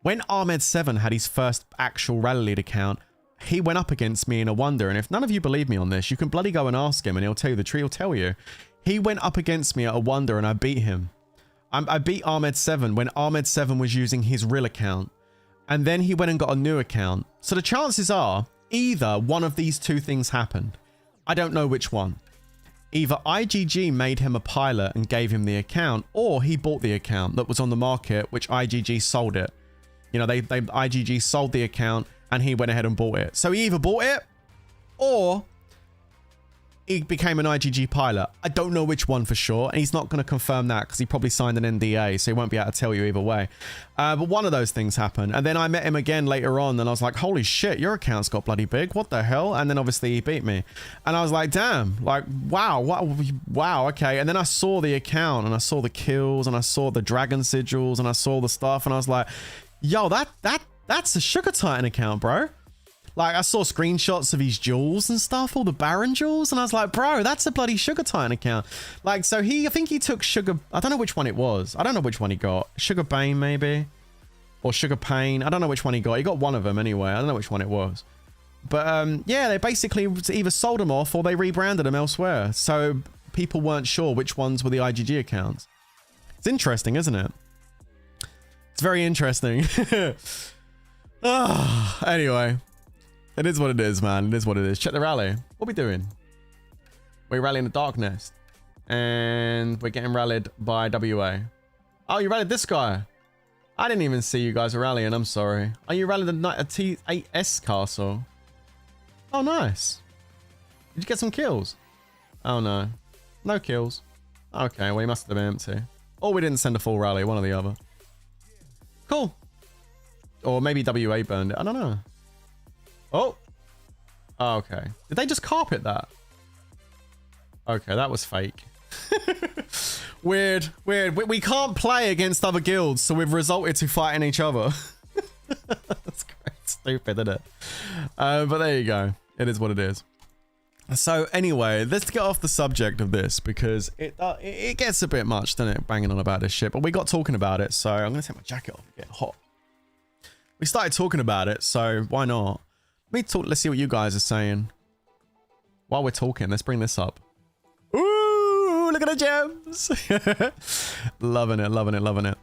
A: When Ahmed7 had his first actual Rally Lead account, he went up against me in a Wonder. And if none of you believe me on this, you can bloody go and ask him and he'll tell you the truth. He'll tell you. He went up against me at a Wonder and I beat him. I beat Ahmed7 when Ahmed7 was using his real account. And then he went and got a new account. So the chances are, Either one of these two things happened. I don't know which one. Either IGG made him a pilot and gave him the account, or he bought the account that was on the market, which IGG sold it. You know, IGG sold the account and he went ahead and bought it. So he either bought it or he became an IGG pilot. I don't know which one for sure, and he's not going to confirm that because he probably signed an NDA, so he won't be able to tell you either way. But one of those things happened, and then I met him again later on, and I was like, holy shit, your account's got bloody big. What the hell? And then obviously he beat me, and I was like, damn, like, wow, wow, okay. And then I saw the account, and I saw the kills, and I saw the dragon sigils, and I saw the stuff, and I was like, yo, that's a Sugar Titan account, bro. Like, I saw screenshots of his jewels and stuff, all the Baron jewels, and I was like, bro, that's a bloody Sugar Titan account. Like, so I think he took Sugar, I don't know which one it was. I don't know which one he got. Sugar Bane, maybe? Or Sugar Pain. I don't know which one he got. He got one of them anyway. I don't know which one it was. But, yeah, they basically either sold them off or they rebranded them elsewhere. So people weren't sure which ones were the IGG accounts. It's interesting, isn't it? It's very interesting. Anyway. It is what it is, man. It is what it is. Check the rally. What are we doing? We're rallying the Dark Nest. And we're getting rallied by WA. Oh, you rallied this guy. I didn't even see you guys rallying. I'm sorry. Oh, you rallied a T8S castle. Oh, nice. Did you get some kills? Oh, no. No kills. Okay, well, he must have been empty. Or we didn't send a full rally. One or the other. Cool. Or maybe WA burned it. I don't know. Oh. Oh, okay. Did they just carpet that? Okay, that was fake. Weird. We can't play against other guilds, so we've resulted to fighting each other. That's quite stupid, isn't it? But there you go. It is what it is. So anyway, let's get off the subject of this because it gets a bit much, doesn't it? Banging on about this shit. But we got talking about it, so I'm going to take my jacket off and get hot. We started talking about it, so why not? Let's see what you guys are saying. While we're talking, let's bring this up. Ooh, look at the gems. Loving it, loving it, loving it.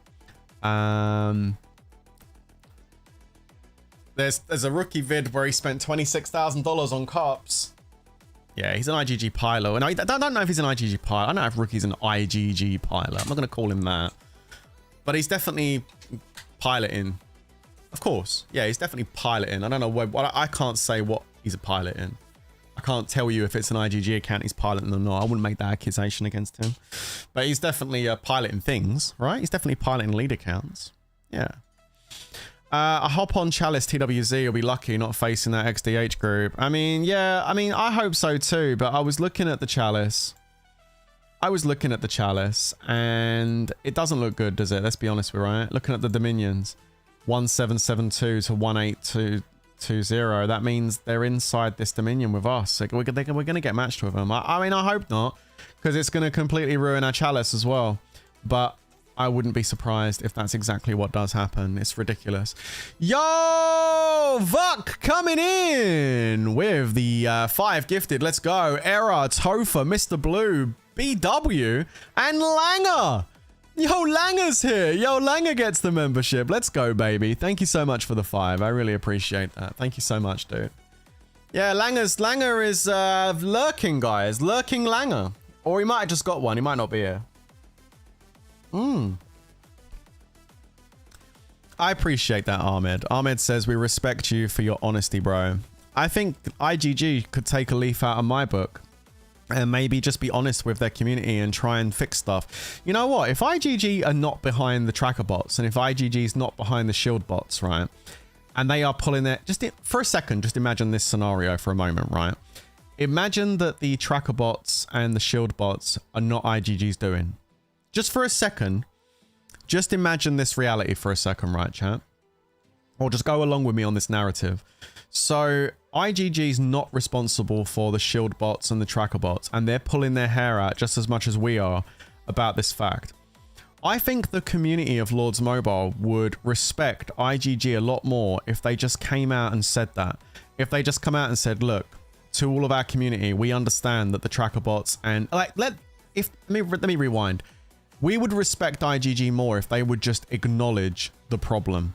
A: There's a rookie vid where he spent $26,000 on carps. Yeah, he's an IGG pilot. And I don't know if he's an IGG pilot. I don't know if rookie's an IGG pilot. I'm not going to call him that. But he's definitely piloting. Of course. Yeah, he's definitely piloting. I don't know what I can't say what he's a pilot in. I can't tell you if it's an IGG account he's piloting or not. I wouldn't make that accusation against him. But he's definitely piloting things, right? He's definitely piloting lead accounts. Yeah. A hop on Chalice TWZ will be lucky not facing that XDH group. I mean, yeah, I hope so too. But I was looking at the Chalice. And it doesn't look good, does it? Let's be honest, we're right. Looking at the Dominions. 1772 to 18220. That means they're inside this Dominion with us. Like, we're going to get matched with them. I mean, I hope not, because it's going to completely ruin our Chalice as well. But I wouldn't be surprised if that's exactly what does happen. It's ridiculous. Yo, Vuck coming in with the 5 gifted. Let's go. Era, Tofa, Mr. Blue, BW, and Langer. Yo, Langer's here. Yo, Langer gets the membership. Let's go, baby. Thank you so much for the 5. I really appreciate that. Thank you so much, dude. Yeah, Langer is lurking, guys. Lurking Langer. Or he might have just got one. He might not be here. I appreciate that, Ahmed. Ahmed says, we respect you for your honesty, bro. I think IGG could take a leaf out of my book. And maybe just be honest with their community and try and fix stuff. You know what? If IGG are not behind the tracker bots, and if IGG is not behind the shield bots, right? And they are pulling their... for a second, just imagine this scenario for a moment, right? Imagine that the tracker bots and the shield bots are not IGG's doing. Just for a second, just imagine this reality for a second, right, chat? Or just go along with me on this narrative. So IGG's not responsible for the shield bots and the tracker bots, and they're pulling their hair out just as much as we are about this fact. I think the community of Lords Mobile would respect IGG a lot more if they just came out and said that. If they just come out and said, look, to all of our community, we understand that the tracker bots and let me rewind. We would respect IGG more if they would just acknowledge the problem.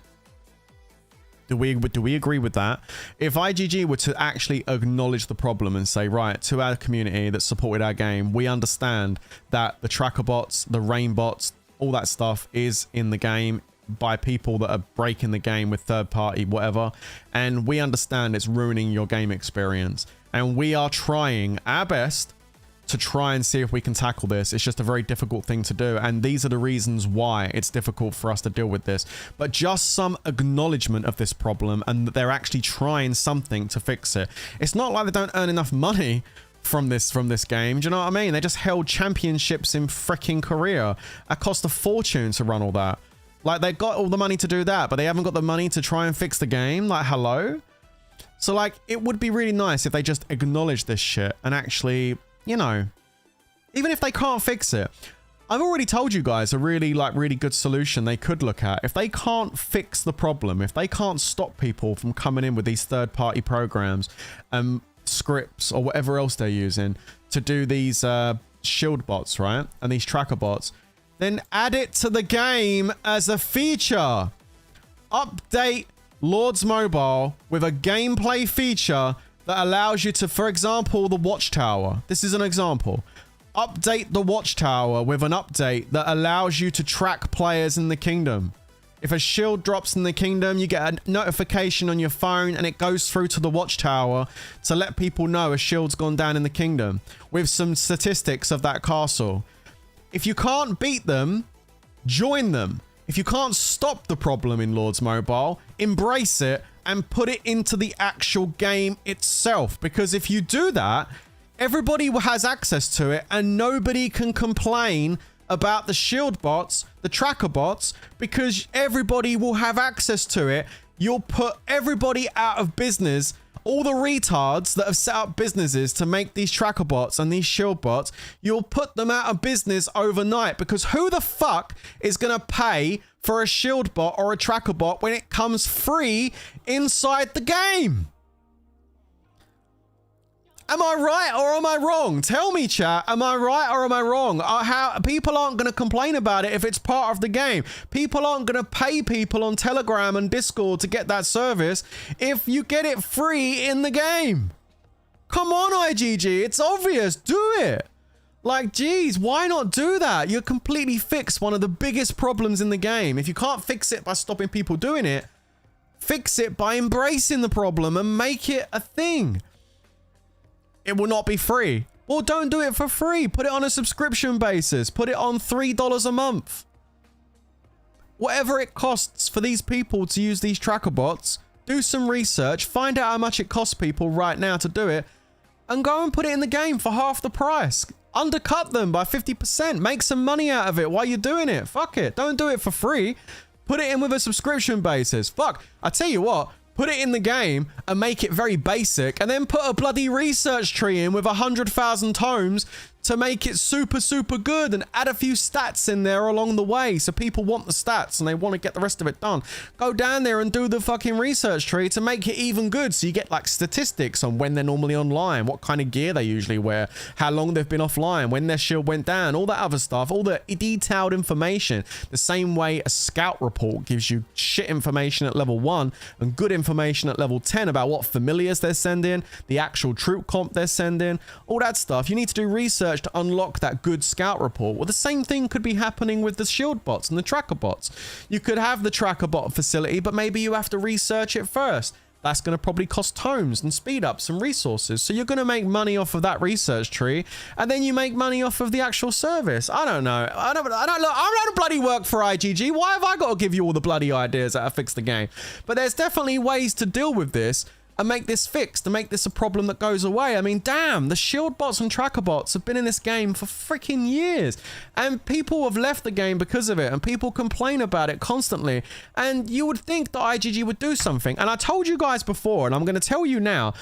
A: Do we agree with that? If IGG were to actually acknowledge the problem and say, right, to our community that supported our game, we understand that the tracker bots, the rain bots, all that stuff is in the game by people that are breaking the game with third party, whatever. And we understand it's ruining your game experience. And we are trying our best to try and see if we can tackle this. It's just a very difficult thing to do. And these are the reasons why it's difficult for us to deal with this. But just some acknowledgement of this problem and that they're actually trying something to fix it. It's not like they don't earn enough money from this game. Do you know what I mean? They just held championships in freaking Korea. It cost a fortune to run all that. Like, they got all the money to do that, but they haven't got the money to try and fix the game. Like, hello? So, like, it would be really nice if they just acknowledge this shit and actually, you know, even if they can't fix it, I've already told you guys a really good solution they could look at. If they can't fix the problem, if they can't stop people from coming in with these third-party programs, scripts or whatever else they're using to do these shield bots, right? And these tracker bots, then add it to the game as a feature. Update Lords Mobile with a gameplay feature that allows you to, for example, the Watchtower. This is an example. Update the Watchtower with an update that allows you to track players in the kingdom. If a shield drops in the kingdom, you get a notification on your phone and it goes through to the Watchtower to let people know a shield's gone down in the kingdom with some statistics of that castle. If you can't beat them, join them. If you can't stop the problem in Lords Mobile, embrace it and put it into the actual game itself. Because if you do that, everybody has access to it and nobody can complain about the shield bots, the tracker bots, because everybody will have access to it. You'll put everybody out of business. All the retards that have set up businesses to make these tracker bots and these shield bots, you'll put them out of business overnight, because who the fuck is going to pay for a shield bot or a tracker bot when it comes free inside the game? Am I right or am I wrong? Tell me, chat. Am I right or am I wrong? How people aren't going to complain about it if it's part of the game. People aren't going to pay people on Telegram and Discord to get that service if you get it free in the game. Come on, IGG. It's obvious. Do it. Like, geez, why not do that? You completely fix one of the biggest problems in the game. If you can't fix it by stopping people doing it, fix it by embracing the problem and make it a thing. It will not be free. Well, don't do it for free. Put it on a subscription basis. Put it on $3 a month. Whatever it costs for these people to use these tracker bots, do some research, find out how much it costs people right now to do it, and go and put it in the game for half the price. Undercut them by 50%. Make some money out of it while you're doing it. Fuck it. Don't do it for free. Put it in with a subscription basis. Fuck. I tell you what. Put it in the game and make it very basic, and then put a bloody research tree in with 100,000 tomes to make it super, super good, and add a few stats in there along the way so people want the stats and they want to get the rest of it done. Go down there and do the fucking research tree to make it even good, so you get like statistics on when they're normally online, what kind of gear they usually wear, how long they've been offline, when their shield went down, all that other stuff, all the detailed information. The same way a scout report gives you shit information at level 1 and good information at level 10 about what familiars they're sending, the actual troop comp they're sending, all that stuff. You need to do research to unlock that good scout report. Well, the same thing could be happening with the shield bots and the tracker bots. You could have the tracker bot facility, but maybe you have to research it first. That's going to probably cost tomes and speed ups and resources. So you're going to make money off of that research tree, and then you make money off of the actual service. I don't know. I don't bloody work for IGG. Why have I got to give you all the bloody ideas how to fix the game? But there's definitely ways to deal with this and make this fixed, to make this a problem that goes away. I mean, damn, the shield bots and tracker bots have been in this game for freaking years, and people have left the game because of it, and people complain about it constantly, and you would think that IGG would do something. And I told you guys before, and I'm going to tell you now,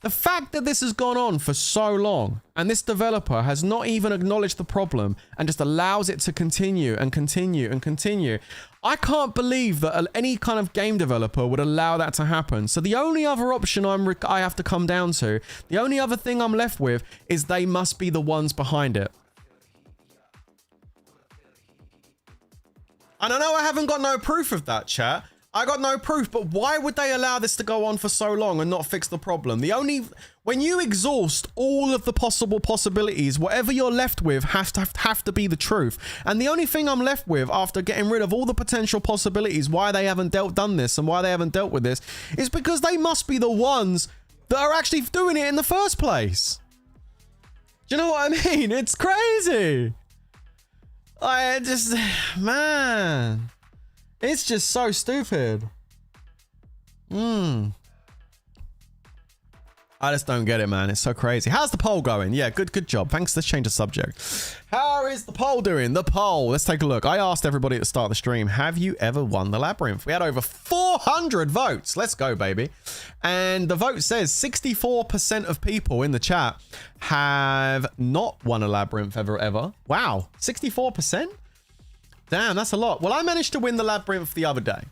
A: the fact that this has gone on for so long and this developer has not even acknowledged the problem and just allows it to continue and continue and continue, I can't believe that any kind of game developer would allow that to happen. So the only other option I have to come down to, the only other thing I'm left with, is they must be the ones behind it. And I know I haven't got no proof of that, chat. I got no proof, but why would they allow this to go on for so long and not fix the problem? When you exhaust all of the possibilities, whatever you're left with have to be the truth. And the only thing I'm left with after getting rid of all the potential possibilities, why they haven't done this and why they haven't dealt with this, is because they must be the ones that are actually doing it in the first place. Do you know what I mean? It's crazy. Man, it's just so stupid. I just don't get it, man. It's so crazy. How's the poll going? Yeah, good job. Thanks. Let's change the subject. How is the poll doing? The poll. Let's take a look. I asked everybody at the start of the stream, have you ever won the Labyrinth? We had over 400 votes. Let's go, baby. And the vote says 64% of people in the chat have not won a Labyrinth ever. Wow. 64%? Damn, that's a lot. Well, I managed to win the Labyrinth the other day.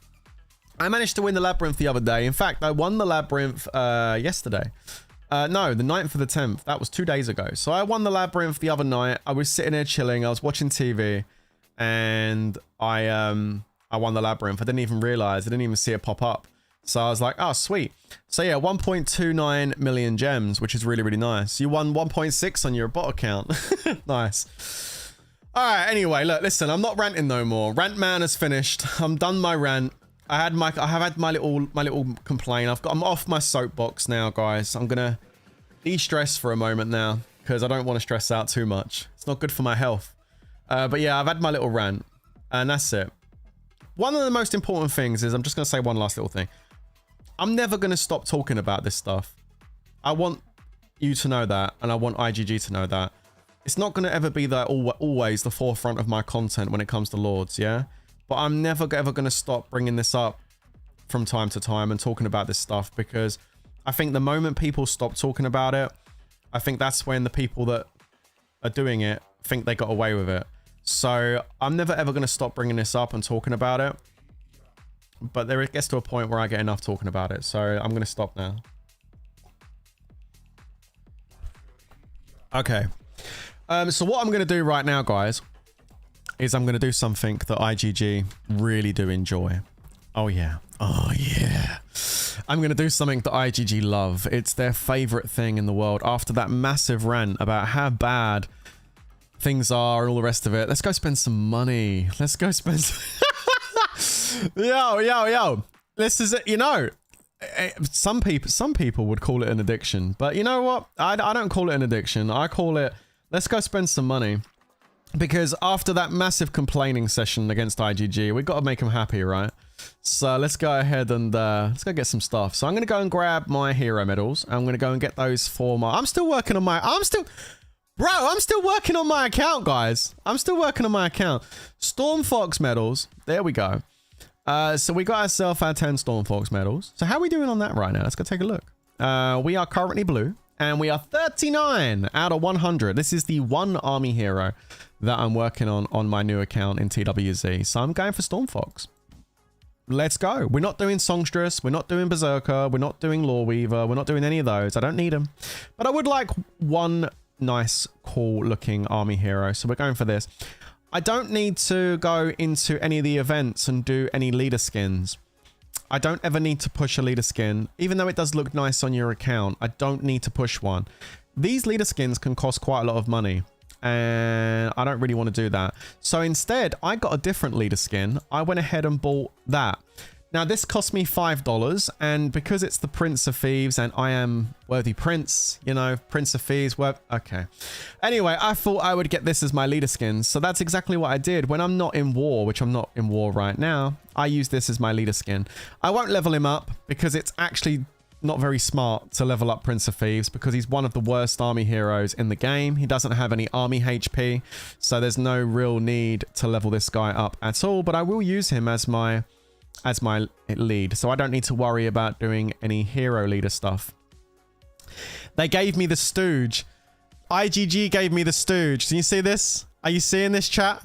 A: In fact, I won the Labyrinth yesterday. No, the 9th of the 10th. That was 2 days ago. So I won the Labyrinth the other night. I was sitting there chilling. I was watching TV. And I won the Labyrinth. I didn't even realize. I didn't even see it pop up. So I was like, oh, sweet. So yeah, 1.29 million gems, which is really, really nice. You won 1.6 on your bot account. Nice. All right, anyway, look, listen, I'm not ranting no more. Rant man has finished. I'm done my rant. I have had my little complaint. I'm off my soapbox now, guys. I'm gonna de-stress for a moment now because I don't want to stress out too much. It's not good for my health. But yeah, I've had my little rant, and that's it. One of the most important things is I'm just gonna say one last little thing. I'm never gonna stop talking about this stuff. I want you to know that, and I want IGG to know that. It's not gonna ever be that always the forefront of my content when it comes to Lords, yeah. But I'm never ever going to stop bringing this up from time to time and talking about this stuff, because I think the moment people stop talking about it, I think that's when the people that are doing it think they got away with it. So I'm never ever going to stop bringing this up and talking about it. But there it gets to a point where I get enough talking about it. So I'm going to stop now. Okay. So what I'm going to do right now, guys, is I'm going to do something that IGG really do enjoy. Oh yeah. Oh yeah. I'm going to do something that IGG love. It's their favorite thing in the world. After that massive rant about how bad things are and all the rest of it, let's go spend some money. Let's go spend some... Yo. This is it. You know, some people would call it an addiction, but you know what? I don't call it an addiction. I call it, let's go spend some money. Because after that massive complaining session against IGG, we've got to make them happy, right? So let's go ahead and let's go get some stuff. So I'm going to go and grab my hero medals. I'm going to go and get those for my... I'm still working on my account, guys. I'm still working on my account. Storm Fox medals. There we go. So we got ourselves our 10 Storm Fox medals. So how are we doing on that right now? Let's go take a look. We are currently blue. And we are 39 out of 100. This is the one army hero that I'm working on my new account in TWWZ. So I'm going for Storm Fox. Let's go. We're not doing Songstress. We're not doing Berserker. We're not doing Loreweaver. We're not doing any of those. I don't need them. But I would like one nice, cool looking army hero. So we're going for this. I don't need to go into any of the events and do any leader skins. I don't ever need to push a leader skin. Even though it does look nice on your account, I don't need to push one. These leader skins can cost quite a lot of money, and I don't really want to do that. So instead, I got a different leader skin. I went ahead and bought that. Now, this cost me $5, and because it's the Prince of Thieves, and I am worthy prince, you know, Prince of Thieves, okay. Anyway, I thought I would get this as my leader skin, so that's exactly what I did. When I'm not in war, which I'm not in war right now, I use this as my leader skin. I won't level him up, because it's actually not very smart to level up Prince of Thieves, because he's one of the worst army heroes in the game. He doesn't have any army HP, so there's no real need to level this guy up at all, but I will use him as my lead, so I don't need to worry about doing any hero leader stuff. They gave me the stooge. IGG gave me the stooge. Can you see this? Are you seeing this, chat?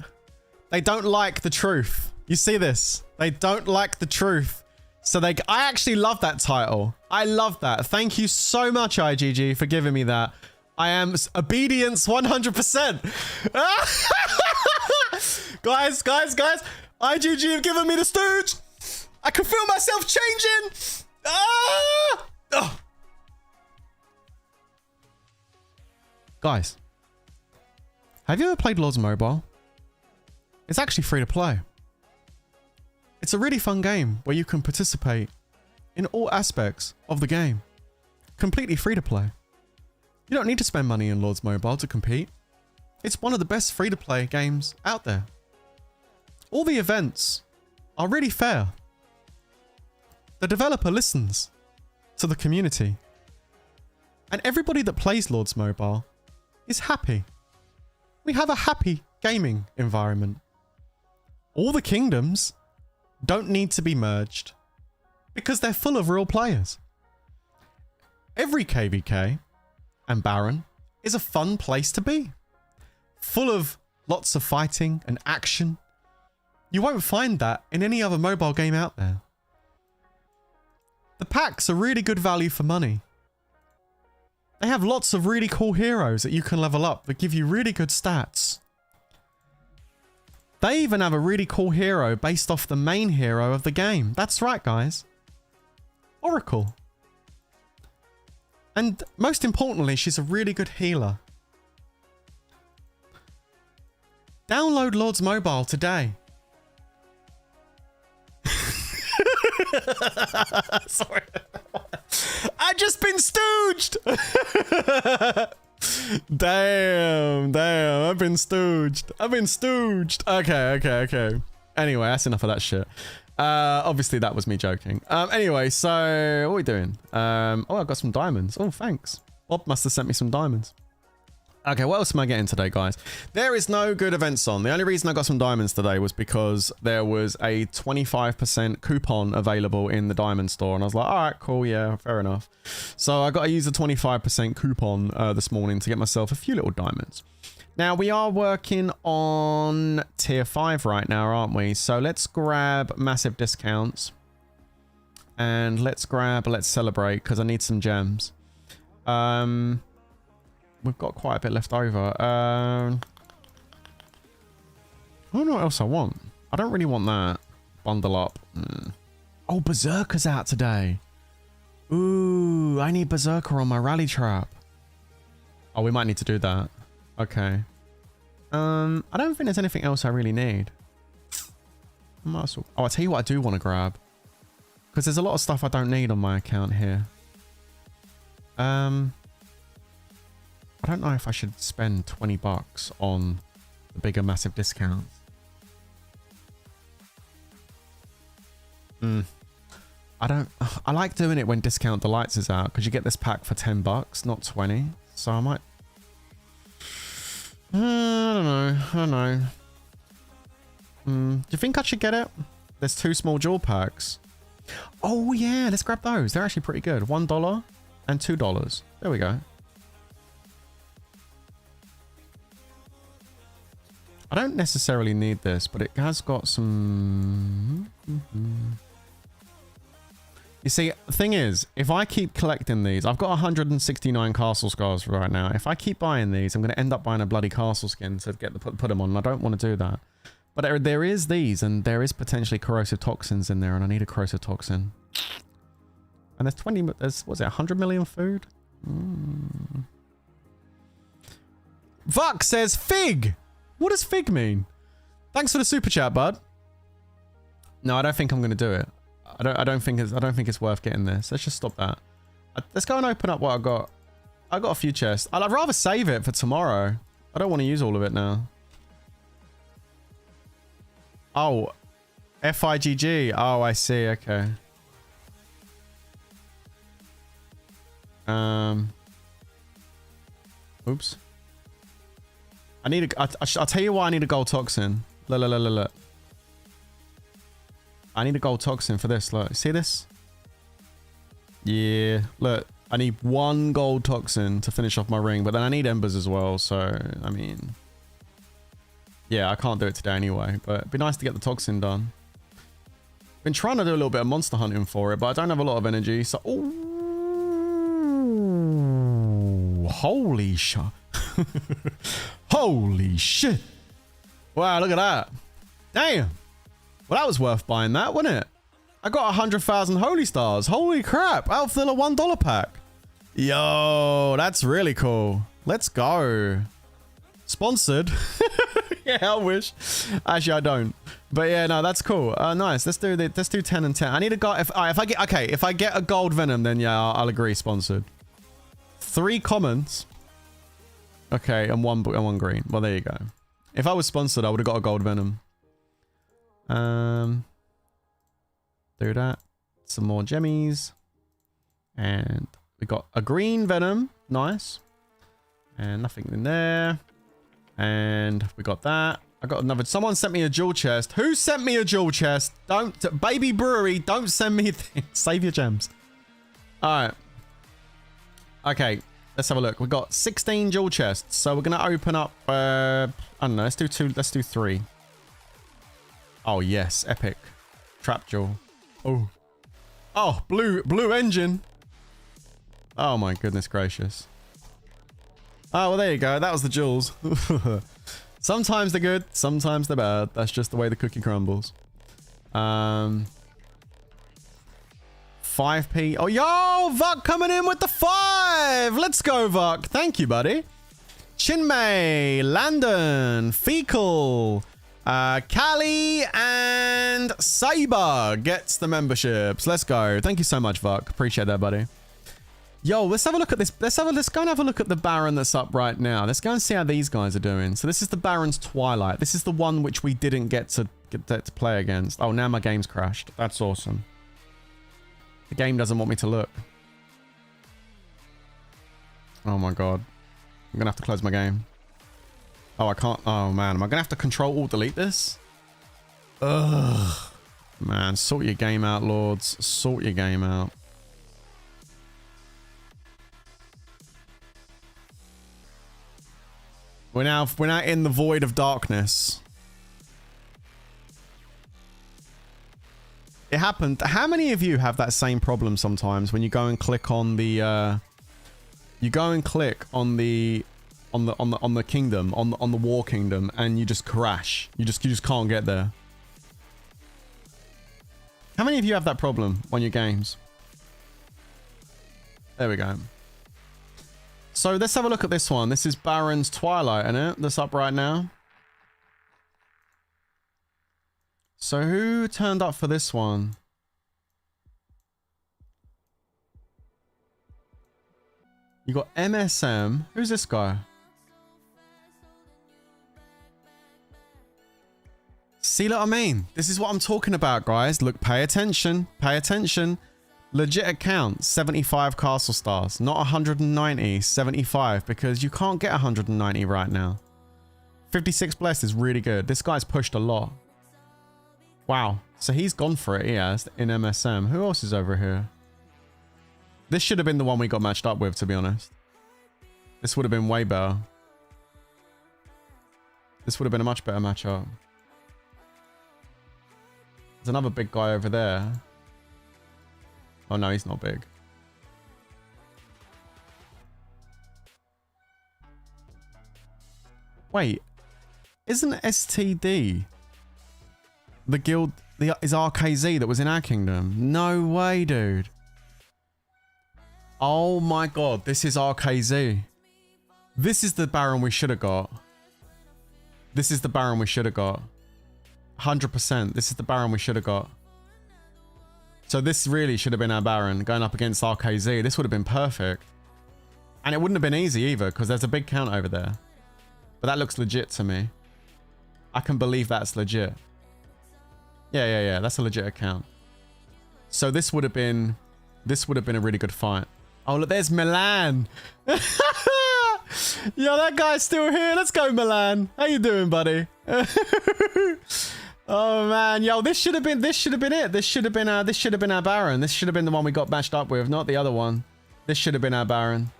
A: They don't like the truth. You see this? They don't like the truth. So I actually love that title. I love that. Thank you so much, IGG, for giving me that. I am obedience 100%. Guys. IGG have given me the stooge. I can feel myself changing. Ah! Oh. Guys, have you ever played Lords Mobile? It's actually free to play. It's a really fun game where you can participate in all aspects of the game. Completely free to play. You don't need to spend money in Lords Mobile to compete. It's one of the best free to play games out there. All the events are really fair. The developer listens to the community. And everybody that plays Lords Mobile is happy. We have a happy gaming environment. All the kingdoms don't need to be merged because they're full of real players. Every KVK and Baron is a fun place to be. Full of lots of fighting and action. You won't find that in any other mobile game out there. The packs are really good value for money. They have lots of really cool heroes that you can level up that give you really good stats. They even have a really cool hero based off the main hero of the game. That's right, guys. Oracle. And most importantly, she's a really good healer. Download Lords Mobile today. Sorry. I've just been stooged. Damn. I've been stooged. Okay. Anyway, that's enough of that shit. Obviously that was me joking. Anyway, so what are we doing? Oh, I got some diamonds. Oh, thanks. Bob must have sent me some diamonds. Okay, what else am I getting today, guys? There is no good events on. The only reason I got some diamonds today was because there was a 25% coupon available in the diamond store. And I was like, all right, cool. Yeah, fair enough. So I got to use the 25% coupon this morning to get myself a few little diamonds. Now, we are working on tier 5 right now, aren't we? So let's grab massive discounts. And let's celebrate because I need some gems. We've got quite a bit left over. I don't know what else I want. I don't really want that. Bundle up. Oh, Berserker's out today. Ooh, I need Berserker on my rally trap. Oh, we might need to do that. Okay. I don't think there's anything else I really need. Muscle. Oh, I'll tell you what I do want to grab. Because there's a lot of stuff I don't need on my account here. I don't know if I should spend 20 bucks on the bigger massive discounts. I like doing it when Discount Delights is out because you get this pack for 10 bucks, not 20. So I might... I don't know. Do you think I should get it? There's 2 small jewel packs. Oh yeah, let's grab those. They're actually pretty good. $1 and $2. There we go. I don't necessarily need this, but it has got some... You see, the thing is, if I keep collecting these, I've got 169 castle scars right now. If I keep buying these, I'm going to end up buying a bloody castle skin to get put them on. And I don't want to do that. But there is these, and there is potentially corrosive toxins in there, and I need a corrosive toxin. And there's what's it, 100 million food? Vuck says fig! What does fig mean? Thanks for the super chat, bud. No, I don't think I'm going to do it. I don't think it's worth getting this. Let's just stop that. Let's go and open up what I got. I got a few chests. I'd rather save it for tomorrow. I don't want to use all of it now. Oh, FIGG. Oh, I see. Okay. Oops. I need a... I'll tell you why I need a gold toxin. Look. I need a gold toxin for this. Look, see this? Yeah. Look, I need 1 gold toxin to finish off my ring, but then I need embers as well. So, I mean... Yeah, I can't do it today anyway, but it'd be nice to get the toxin done. Been trying to do a little bit of monster hunting for it, but I don't have a lot of energy, so... Ooh, holy shit. Holy shit. Wow, look at that. Damn. Well, that was worth buying that, wasn't it? I got 100,000 holy stars. Holy crap. Out of the $1 pack. Yo, that's really cool. Let's go. Sponsored. Yeah, I wish. Actually, I don't. But yeah, no, that's cool. Nice. Let's do 10 and 10. I need a gold. If I get a gold venom, then yeah, I'll agree. Sponsored. 3 commons. Okay, and one green. Well, there you go. If I was sponsored, I would have got a gold venom. Do that. Some more gemmies. And we got a green venom. Nice. And nothing in there. And we got that. I got another. Someone sent me a jewel chest. Who sent me a jewel chest? Don't. Baby Brewery, don't send me things. Save your gems. Alright. Okay. Let's have a look. We've got 16 jewel chests. So we're going to open up. I don't know. Let's do 2. Let's do 3. Oh, yes. Epic. Trap jewel. Oh. Oh, blue engine. Oh, my goodness gracious. Oh, well, there you go. That was the jewels. Sometimes they're good. Sometimes they're bad. That's just the way the cookie crumbles. 5p. Oh, yo! Vuck coming in with the 5! Let's go, Vuck. Thank you, buddy. Chinmay, Landon, Fecal, Callie, and Saber gets the memberships. Let's go. Thank you so much, Vuck. Appreciate that, buddy. Yo, let's have a look at this. Let's go and have a look at the Baron that's up right now. Let's go and see how these guys are doing. So this is the Baron's Twilight. This is the one which we didn't get to play against. Oh, now my game's crashed. That's awesome. The game doesn't want me to look. Oh my god. I'm gonna have to close my game. Oh, I can't. Oh man, am I gonna have to Control-Alt-Delete this? Ugh. Man, sort your game out, lords. Sort your game out. We're now in the void of darkness. It happened. How many of you have that same problem sometimes when you go and click on the on the kingdom, on the war kingdom, and you just crash. You just can't get there. How many of you have that problem on your games? There we go. So let's have a look at this one. This is Baron's Twilight, isn't it? That's up right now. So who turned up for this one? You got MSM. Who's this guy? See what I mean? This is what I'm talking about, guys. Look, pay attention. Pay attention. Legit account, 75 castle stars. Not 190, 75. Because you can't get 190 right now. 56 blessed is really good. This guy's pushed a lot. Wow. So he's gone for it, he has, in MSM. Who else is over here? This should have been the one we got matched up with, to be honest. This would have been way better. This would have been a much better matchup. There's another big guy over there. Oh no, he's not big. Wait. Isn't STD the guild is RKZ that was in our kingdom? No way, dude. Oh my god, this is RKZ. This is the Baron we should have got. This is the Baron we should have got. 100%. This is the Baron we should have got. So this really should have been our Baron going up against RKZ. This would have been perfect. And it wouldn't have been easy either because there's a big count over there. But that looks legit to me. I can believe that's legit. Yeah. That's a legit account. So this would have been a really good fight. Oh, look, there's Milan. Yo, that guy's still here. Let's go, Milan. How you doing, buddy? Oh man, yo, this should have been it. This should have been our Baron. This should have been the one we got matched up with, not the other one. This should have been our Baron.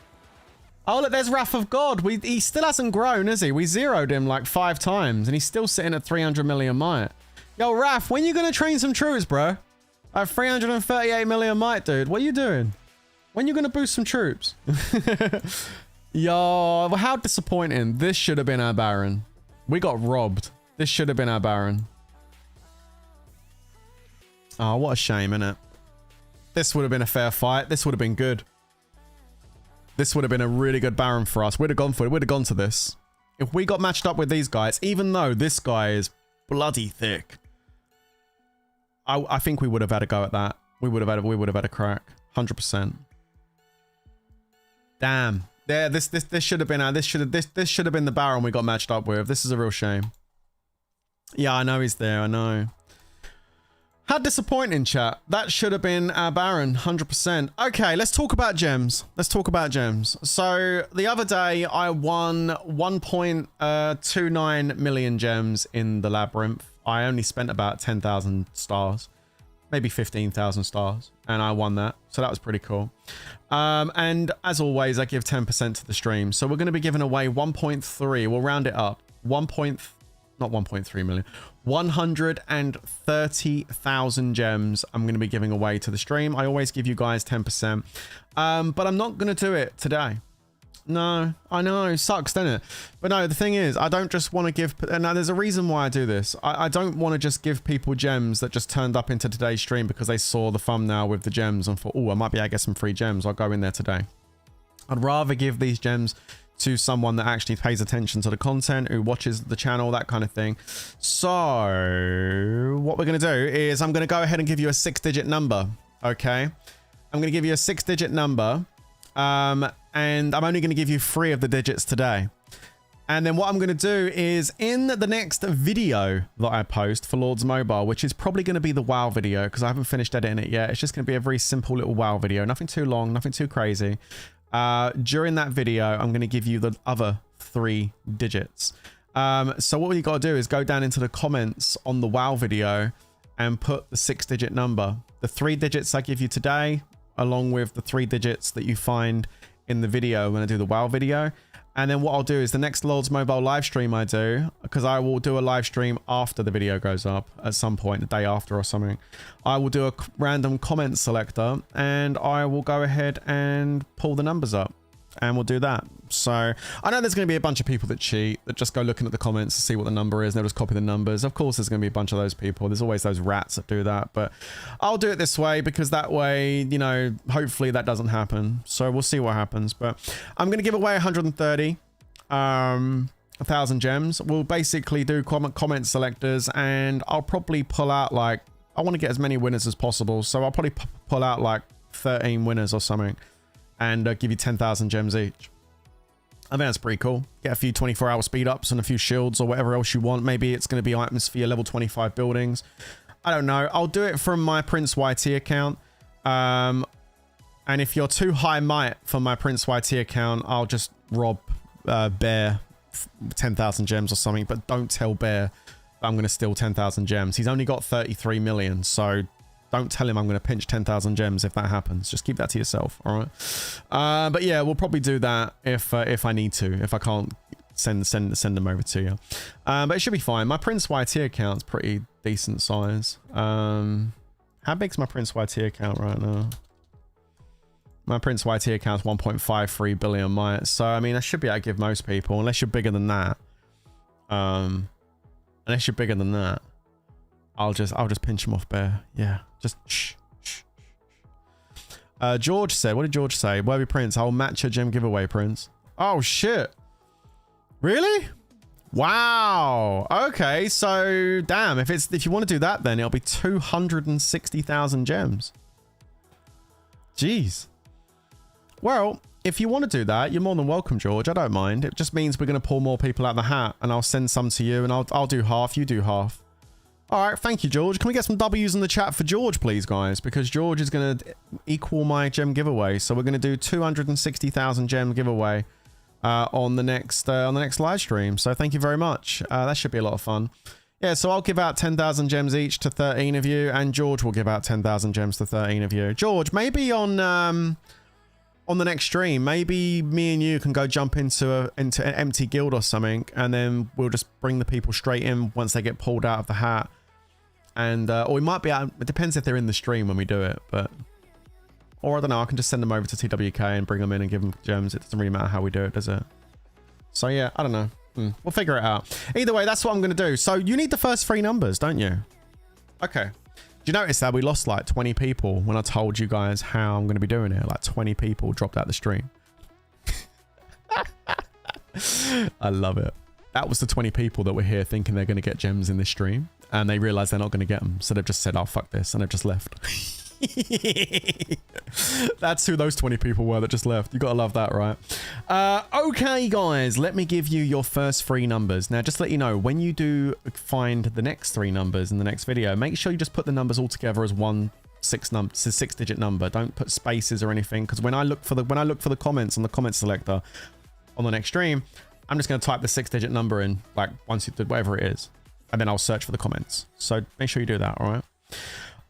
A: Oh look, there's Wrath of God. He still hasn't grown, is he? We zeroed him like 5 times, and he's still sitting at 300 million might. Yo, Wrath, when you gonna train some troops, bro? I have 338 million might, dude. What are you doing? When you gonna boost some troops? Yo, how disappointing. This should have been our Baron. We got robbed. This should have been our Baron. Oh, what a shame, innit? This would have been a fair fight. This would have been good. This would have been a really good Baron for us. We'd have gone for it. We'd have gone to this. If we got matched up with these guys, even though this guy is bloody thick, I think we would have had a go at that. We would have had a crack. 100%. Damn. Yeah, this should have been this should have been the Baron we got matched up with. This is a real shame. Yeah, I know he's there. I know. How disappointing, chat. That should have been our Baron, 100%. Okay, let's talk about gems. Let's talk about gems. So the other day, I won 1.29 million gems in the Labyrinth. I only spent about 10,000 stars, maybe 15,000 stars, and I won that. So that was pretty cool. And as always, I give 10% to the stream. So we're going to be giving away 1.3. We'll round it up. Not 1.3 million. 130,000 gems I'm going to be giving away to the stream. I always give you guys 10%. But I'm not going to do it today. No, I know, it sucks, doesn't it? But no, the thing is, I don't just want to give... And now there's a reason why I do this. I don't want to just give people gems that just turned up into today's stream because they saw the thumbnail with the gems and thought, oh, I might be able to get some free gems. I'll go in there today. I'd rather give these gems to someone that actually pays attention to the content, who watches the channel, that kind of thing. So what we're going to do is I'm going to go ahead and give you a 6-digit number. Okay. I'm going to give you a 6-digit number. And I'm only going to give you 3 of the digits today. And then what I'm going to do is in the next video that I post for Lords Mobile, which is probably going to be the WoW video because I haven't finished editing it yet. It's just going to be a very simple little WoW video. Nothing too long, nothing too crazy. During that video, I'm going to give you the other 3 digits. So what you got to do is go down into the comments on the WoW video and put the 6-digit number. The 3 digits I give you today, along with the 3 digits that you find in the video when I do the WoW video. And then what I'll do is the next Lords Mobile live stream I do, because I will do a live stream after the video goes up at some point, the day after or something. I will do a random comment selector and I will go ahead and pull the numbers up and we'll do that. So I know there's going to be a bunch of people that cheat, that just go looking at the comments to see what the number is and they'll just copy the numbers. Of course, there's going to be a bunch of those people. There's always those rats that do that, but I'll do it this way because that way, you know, hopefully that doesn't happen. So we'll see what happens, but I'm going to give away 130,000 gems. We'll basically do comment selectors and I'll probably pull out like, I want to get as many winners as possible. So I'll probably pull out like 13 winners or something and give you 10,000 gems each. I think that's pretty cool. Get a few 24-hour speed ups and a few shields or whatever else you want. Maybe it's going to be items for your level 25 buildings. I don't know. I'll do it from my Prince YT account. And if you're too high might for my Prince YT account, I'll just rob Bear 10,000 gems or something. But don't tell Bear I'm going to steal 10,000 gems. He's only got 33 million. So don't tell him I'm going to pinch 10,000 gems if that happens. Just keep that to yourself, all right? But yeah, we'll probably do that if I need to. If I can't send them over to you. But it should be fine. My Prince YT account's pretty decent size. How big's my Prince YT account right now? My Prince YT account's 1.53 billion mites. So I mean, I should be able to give most people, unless you're bigger than that. Unless you're bigger than that, I'll just pinch them off Bear. Yeah, just shh. George said, what did George say? Worthy Prince, I'll match your gem giveaway, Prince. Oh shit. Really? Wow. Okay, so damn, if you want to do that, then it'll be 260,000 gems. Jeez. Well, if you want to do that, you're more than welcome, George. I don't mind. It just means we're going to pull more people out of the hat and I'll send some to you and I'll do half, you do half. All right, thank you, George. Can we get some W's in the chat for George, please, guys? Because George is going to equal my gem giveaway. So we're going to do 260,000 gem giveaway on the next live stream. So thank you very much. That should be a lot of fun. Yeah, so I'll give out 10,000 gems each to 13 of you, and George will give out 10,000 gems to 13 of you. George, maybe on the next stream, maybe me and you can go jump into an empty guild or something, and then we'll just bring the people straight in once they get pulled out of the hat. And or we might be out, it depends if they're in the stream when we do it, but or I don't know, I can just send them over to TWK and bring them in and give them gems. It doesn't really matter how we do it, does it? So yeah, I don't know. We'll figure it out. Either way, that's what I'm going to do. So you need the first 3 numbers, don't you? Okay. you notice that we lost like 20 people when I told you guys how I'm going to be doing it? Like 20 people dropped out the stream. I love it. That was the 20 people that were here thinking they're going to get gems in this stream. And they realized they're not going to get them. So they've just said, oh, fuck this. And they've just left. That's who those 20 people were that just left. You gotta love that, right? Okay, guys, let me give you your first 3 numbers. Now, just to let you know, when you do find the next 3 numbers in the next video, make sure you just put the numbers all together as one 6-digit number. Don't put spaces or anything, because when I look for the comments on the comment selector on the next stream, I'm just going to type the 6-digit number in, like once you did whatever it is, and then I'll search for the comments. So make sure you do that, all right?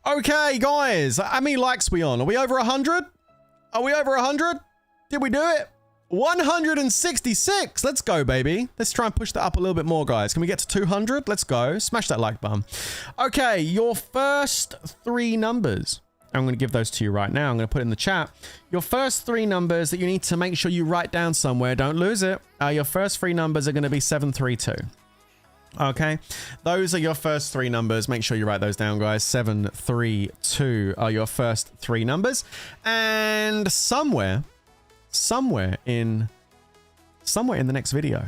A: Okay, guys, how many likes we on? Are we over 100? Are we over 100? Did we do it? 166. Let's go, baby. Let's try and push that up a little bit more, guys. Can we get to 200? Let's go. Smash that like button. Okay, your first 3 numbers. I'm going to give those to you right now. I'm going to put it in the chat. Your first 3 numbers that you need to make sure you write down somewhere. Don't lose it. Your first 3 numbers are going to be 732. Okay, those are your first 3 numbers. Make sure you write those down, guys. 732 are your first 3 numbers. And somewhere in the next video,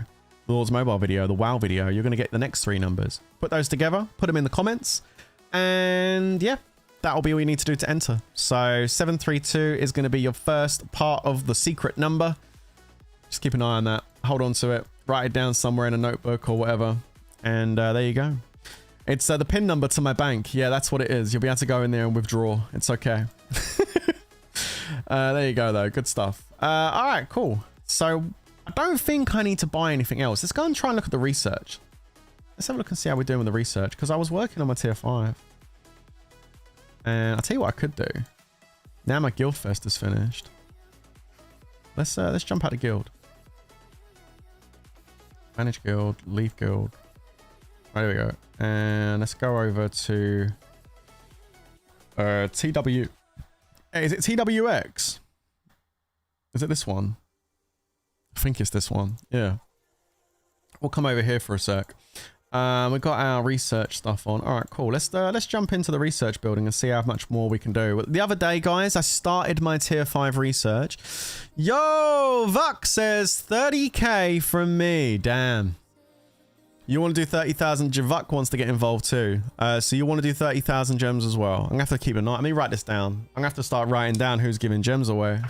A: the Lord's Mobile video, the WoW video, you're going to get the next 3 numbers. Put those together, put them in the comments, and yeah, that'll be all you need to do to enter. So 732 is going to be your first part of the secret number. Just keep an eye on that. Hold on to it. Write it down somewhere in a notebook or whatever. And there you go. It's the PIN number to my bank. Yeah, that's what it is. You'll be able to go in there and withdraw. It's okay. There you go, though. Good stuff. All right, cool. So I don't think I need to buy anything else. Let's go and try and look at the research. Let's have a look and see how we're doing with the research, because I was working on my tier 5. And I'll tell you what I could do. Now my guild fest is finished. Let's jump out of guild. Manage guild, leave guild. Right, there we go. And let's go over to TW. Is it TWX? Is it this one? I think it's this one. Yeah. We'll come over here for a sec. We've got our research stuff on. All right, cool. Let's jump into the research building and see how much more we can do. The other day, guys, I started my tier 5 research. Yo, Vuck says 30k from me. Damn. You want to do 30,000? Javuk wants to get involved too. So you want to do 30,000 gems as well. I'm going to have to keep an eye. Let me write this down. I'm going to have to start writing down who's giving gems away.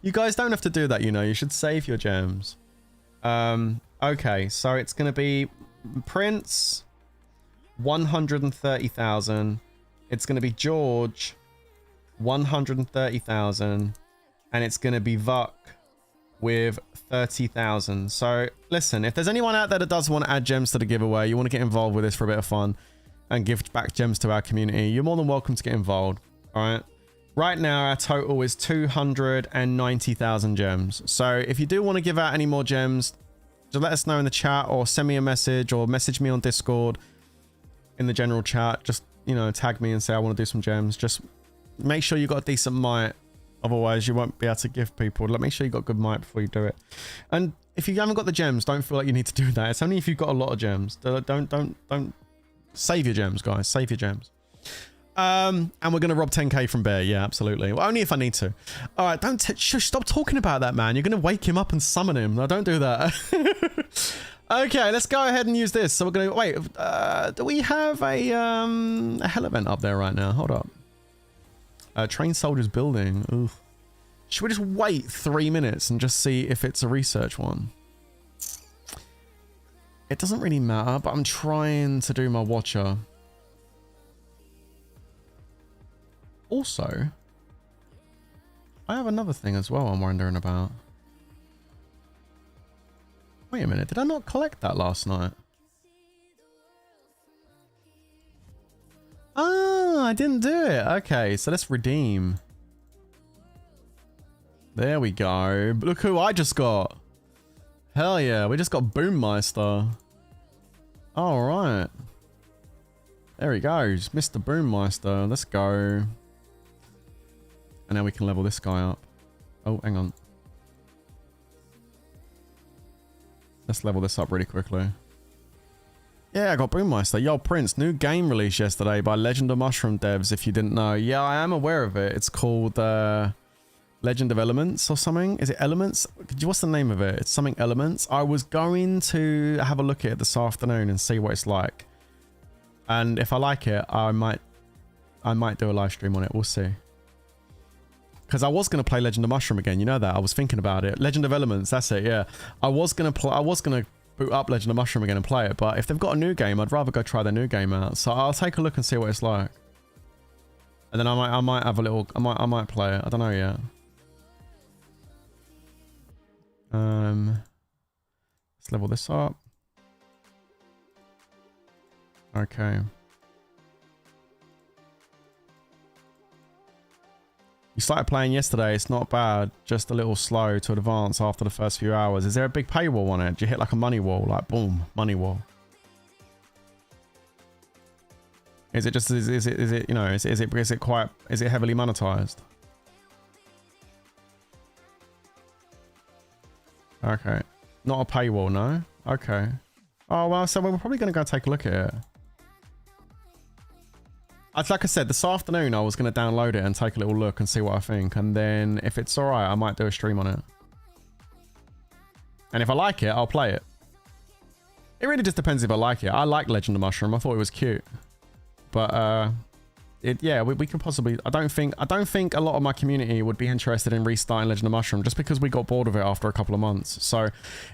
A: You guys don't have to do that, you know. You should save your gems. Okay, so it's going to be Prince, 130,000. It's going to be George, 130,000. And it's going to be Vuck with 30,000. So listen, if there's anyone out there that does want to add gems to the giveaway, you want to get involved with this for a bit of fun and give back gems to our community, you're more than welcome to get involved. All right. Right now, our total is 290,000 gems. So if you do want to give out any more gems, just let us know in the chat or send me a message or message me on Discord in the general chat. Just, you know, tag me and say I want to do some gems. Just make sure you got a decent might. Otherwise, you won't be able to give people. Make sure you got good might before you do it. And if you haven't got the gems, don't feel like you need to do that. It's only if you've got a lot of gems. Don't save your gems, guys. Save your gems. And we're gonna rob 10k from Bear. Yeah, absolutely. Well, only if I need to. All right, shush, stop talking about that, man. You're gonna wake him up and summon him. No, don't do that. Okay, let's go ahead and use this. So we're gonna wait. Do we have a hell event up there right now? Hold up. Train soldiers building. Ooh. Should we just wait 3 minutes and just see if it's a research one? It doesn't really matter, but I'm trying to do my watcher. Also, I have another thing as well I'm wondering about. Wait a minute, did I not collect that last night? Oh, I didn't do it. Okay, so let's redeem. There we go. Look who I just got. Hell yeah, we just got Boommeister. All right. There he goes, Mr. Boommeister. Let's go. And now we can level this guy up. Oh, hang on. Let's level this up really quickly. Yeah, I got Boommeister. Yo, Prince, new game released yesterday by Legend of Mushroom devs, if you didn't know. Yeah, I am aware of it. It's called Legend of Elements or something. Is it Elements? What's the name of it? It's something Elements. I was going to have a look at it this afternoon and see what it's like. And if I like it, I might do a live stream on it. We'll see. Because I was going to play Legend of Mushroom again. You know that. I was thinking about it. Legend of Elements, that's it, yeah. I was going to boot up Legend of Mushroom again and play it, but if they've got a new game, I'd rather go try their new game out. So I'll take a look and see what it's like. And then I might have a little, I might play it. I don't know yet. Let's level this up. Okay. You started playing yesterday. It's not bad. Just a little slow to advance after the first few hours. Is there a big paywall on it? Do you hit like a money wall? Like boom, money wall. Is it just is it you know is it heavily monetized? Okay, not a paywall, no. Okay. Oh well, so we're probably gonna go take a look at it. Like I said, this afternoon I was going to download it and take a little look and see what I think. And then if it's alright, I might do a stream on it. And if I like it, I'll play it. It really just depends if I like it. I like Legend of Mushroom. I thought it was cute. But, yeah, we could possibly... I don't think a lot of my community would be interested in restarting Legend of Mushroom just because we got bored of it after a couple of months. So,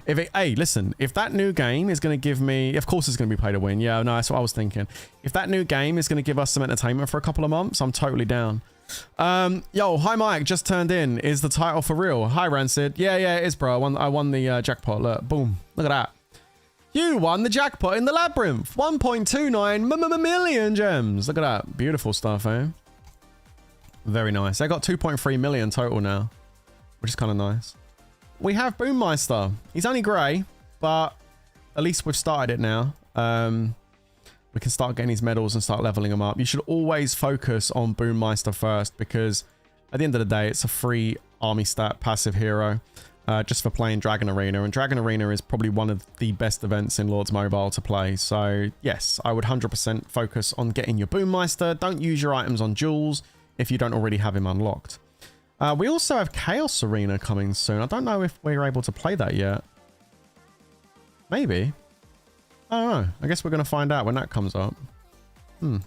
A: hey, listen, if that new game is going to give me... Of course it's going to be pay to win. Yeah, no, that's what I was thinking. If that new game is going to give us some entertainment for a couple of months, I'm totally down. Yo, hi Mike, just turned in. Is the title for real? Hi Rancid. Yeah, it is, bro. I won the jackpot. Look, boom. Look at that. You won the jackpot in the Labyrinth. 1.29 million gems. Look at that. Beautiful stuff, eh? Very nice. They got 2.3 million total now, which is kind of nice. We have Boommeister. He's only grey, but at least we've started it now. We can start getting his medals and start leveling them up. You should always focus on Boommeister first because at the end of the day, it's a free army stat passive hero. Just for playing Dragon Arena, and Dragon Arena is probably one of the best events in Lords Mobile to play. So yes, I would 100% focus on getting your Boommeister. Don't use your items on Jules if you don't already have him unlocked. We also have Chaos Arena coming soon. I don't know if we're able to play that yet. Maybe. I don't know. I guess we're going to find out when that comes up. Hell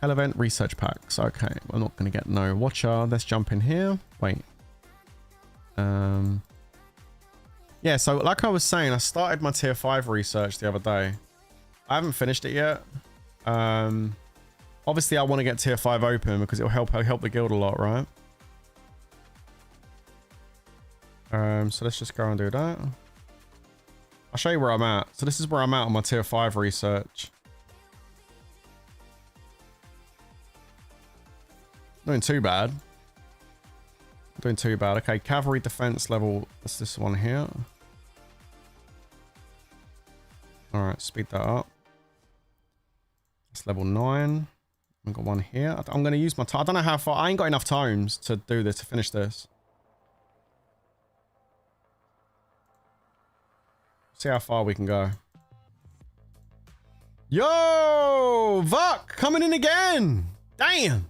A: event research packs. Okay, I'm not going to get no watcher. Let's jump in here. Wait. Yeah, so like I was saying, I started my tier 5 research the other day. I haven't finished it yet. Obviously I want to get tier 5 open because it'll help the guild a lot, right? So let's just go and do that. I'll show you where I'm at. So this is where I'm at on my tier 5 research. Not doing too bad. Doing too bad. Okay, cavalry defense level. That's this one here. All right, speed that up. It's level 9. I've got one here. I'm going to use my... I don't know how far... I ain't got enough tomes to do this, to finish this. See how far we can go. Yo! Vuck! Coming in again! Damn!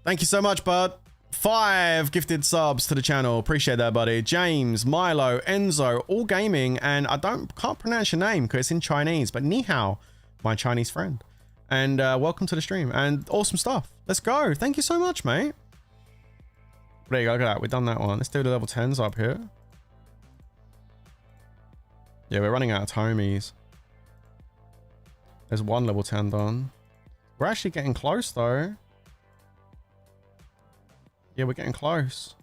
A: Thank you so much, bud. 5 gifted subs to the channel. Appreciate that, buddy. James, Milo, Enzo, all gaming, and I can't pronounce your name because it's in Chinese, but ni hao, my Chinese friend. And welcome to the stream and awesome stuff. Let's go. Thank you so much, mate. There you go. Look at that. We've done that one. Let's do the level 10s up here. Yeah, we're running out of tomies. There's one level 10 done. We're actually getting close though. Yeah, we're getting close.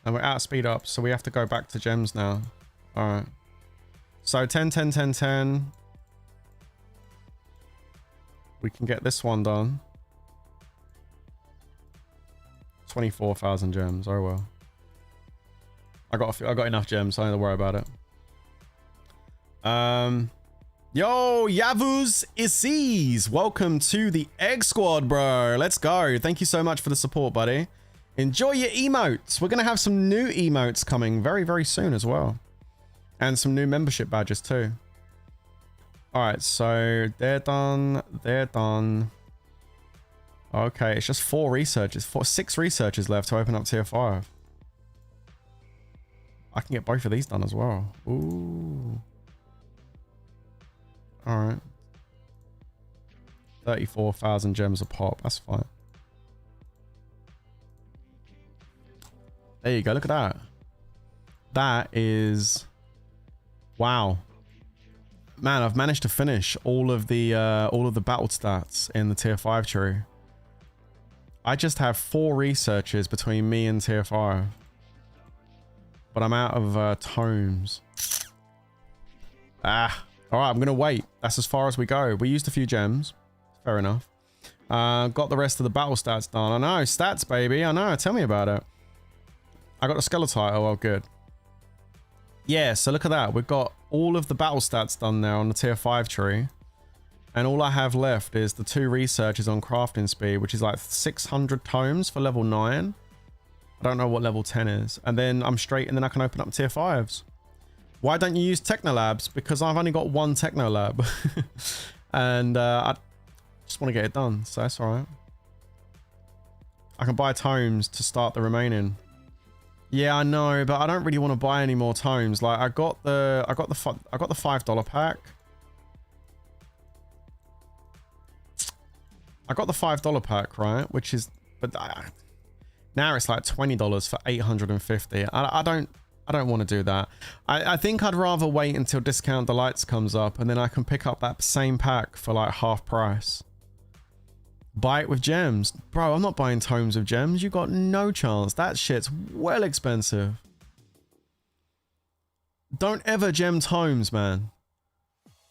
A: And we're out of speed up, so we have to go back to gems now. Alright. So 10, 10, 10, 10. We can get this one done. 24,000 gems. Oh well. I got enough gems, so I don't have to worry about it. Yo, Yavuz Isis, welcome to the Egg Squad, bro. Let's go. Thank you so much for the support, buddy. Enjoy your emotes. We're going to have some new emotes coming very, very soon as well. And some new membership badges too. All right, so they're done. They're done. Okay, it's just 6 researchers left to open up tier 5. I can get both of these done as well. Ooh. All right. 34,000 gems a pop. That's fine. There you go. Look at that. That is... Wow. Man, I've managed to finish all of the battle stats in the tier 5 tree. I just have 4 researchers between me and tier 5. But I'm out of tomes. Ah. Alright, I'm going to wait. That's as far as we go. We used a few gems. Fair enough. Got the rest of the battle stats done. I know. Stats, baby. I know. Tell me about it. I got the skeleton. Oh, well, good. Yeah, so look at that. We've got all of the battle stats done now on the tier 5 tree. And all I have left is the 2 researches on crafting speed, which is like 600 tomes for level 9. I don't know what level 10 is. And then I'm straight, and then I can open up tier 5s. Why don't you use Technolabs? Because I've only got 1 Technolab. And I just want to get it done, so that's alright. I can buy tomes to start the remaining. Yeah, I know, but I don't really want to buy any more tomes. Like I got the $5 pack. I got the $5 pack, right? Which is, but now it's like $20 for 850. I don't want to do that. I think I'd rather wait until Discount Delights comes up, and then I can pick up that same pack for like half price. Buy it with gems. Bro, I'm not buying tomes with gems. You got no chance. That shit's well expensive. Don't ever gem tomes, man.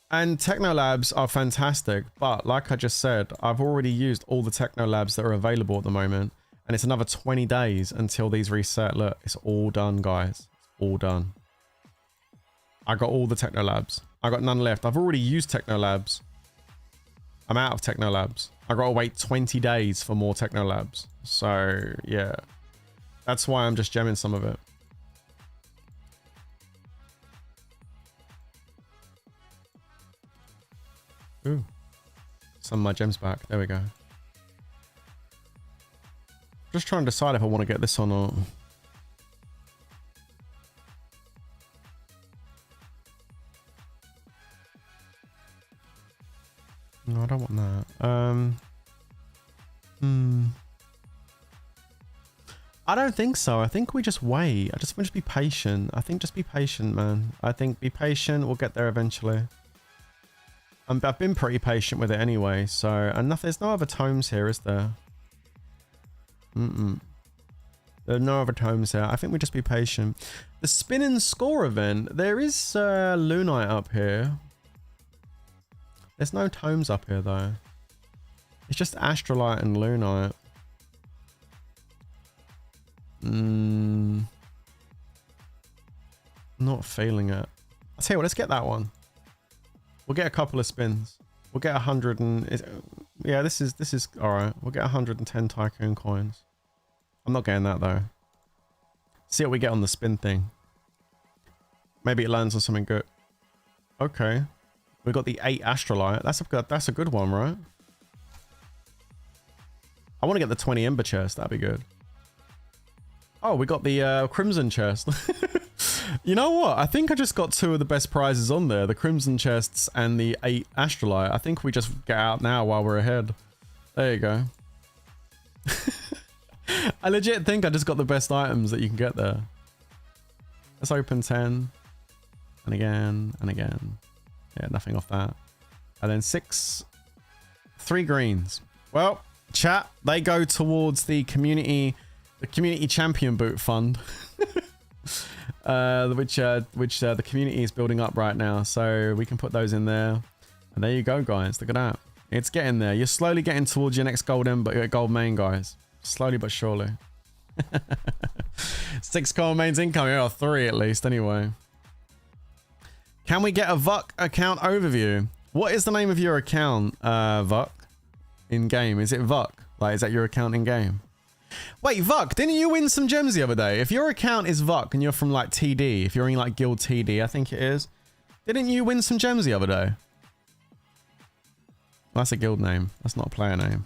A: And Technolabs are fantastic, but like I just said, I've already used all the Technolabs that are available at the moment, and it's another 20 days until these reset. Look, it's all done, guys. It's all done. I got all the Technolabs. I got none left. I've already used Technolabs. I'm out of Technolabs. I gotta wait 20 days for more Technolabs. So, yeah. That's why I'm just gemming some of it. Ooh. Some of my gems back. There we go. Just trying to decide if I want to get this or not. No, I don't want that. I don't think so. I think we just wait. I just want to be patient. I think just be patient, man. I think be patient. We'll get there eventually. I've been pretty patient with it anyway. So, and there's no other tomes here, is there? There are no other tomes here. I think we just be patient. The spin and score event. There is Lunite up here. There's no tomes up here though. It's just Astrolite and Lunite. Not feeling it. I'll tell you what, let's get that one. We'll get a couple of spins. We'll get 100 and... yeah, this is alright. We'll get 110 Tycoon coins. I'm not getting that though. See what we get on the spin thing. Maybe it lands on something good. Okay. We got the 8 Astrolite. That's a good one, right? I want to get the 20 Ember chest. That'd be good. Oh, we got the Crimson chest. You know what? I think I just got 2 of the best prizes on there. The Crimson chests and the 8 Astrolite. I think we just get out now while we're ahead. There you go. I legit think I just got the best items that you can get there. Let's open 10. And again, and again. Yeah, nothing off that. And then 3 greens. Well, chat, they go towards the community champion boot fund. which the community is building up right now. So we can put those in there. And there you go, guys. Look at that. It's getting there. You're slowly getting towards your next gold main, guys. Slowly but surely. 6 gold mains incoming, or 3 at least, anyway. Can we get a VUC account overview? What is the name of your account, VUC? In game? Is it VUC? Like, is that your account in game? Wait, Vuck, didn't you win some gems the other day? If your account is Vuck and you're from like TD, if you're in like Guild TD, I think it is. Didn't you win some gems the other day? Well, that's a guild name. That's not a player name.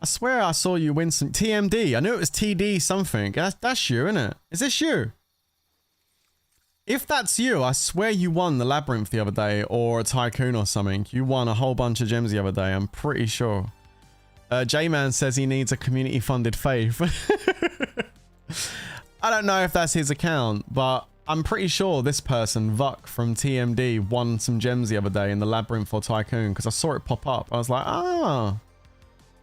A: I swear I saw you win some TMD. I knew it was TD something. That's you, isn't it? Is this you? If that's you, I swear you won the Labyrinth the other day or a Tycoon or something. You won a whole bunch of gems the other day. I'm pretty sure. J-Man says he needs a community-funded faith. I don't know if that's his account, but I'm pretty sure this person, Vuck from TMD, won some gems the other day in the Labyrinth or Tycoon because I saw it pop up. I was like, ah.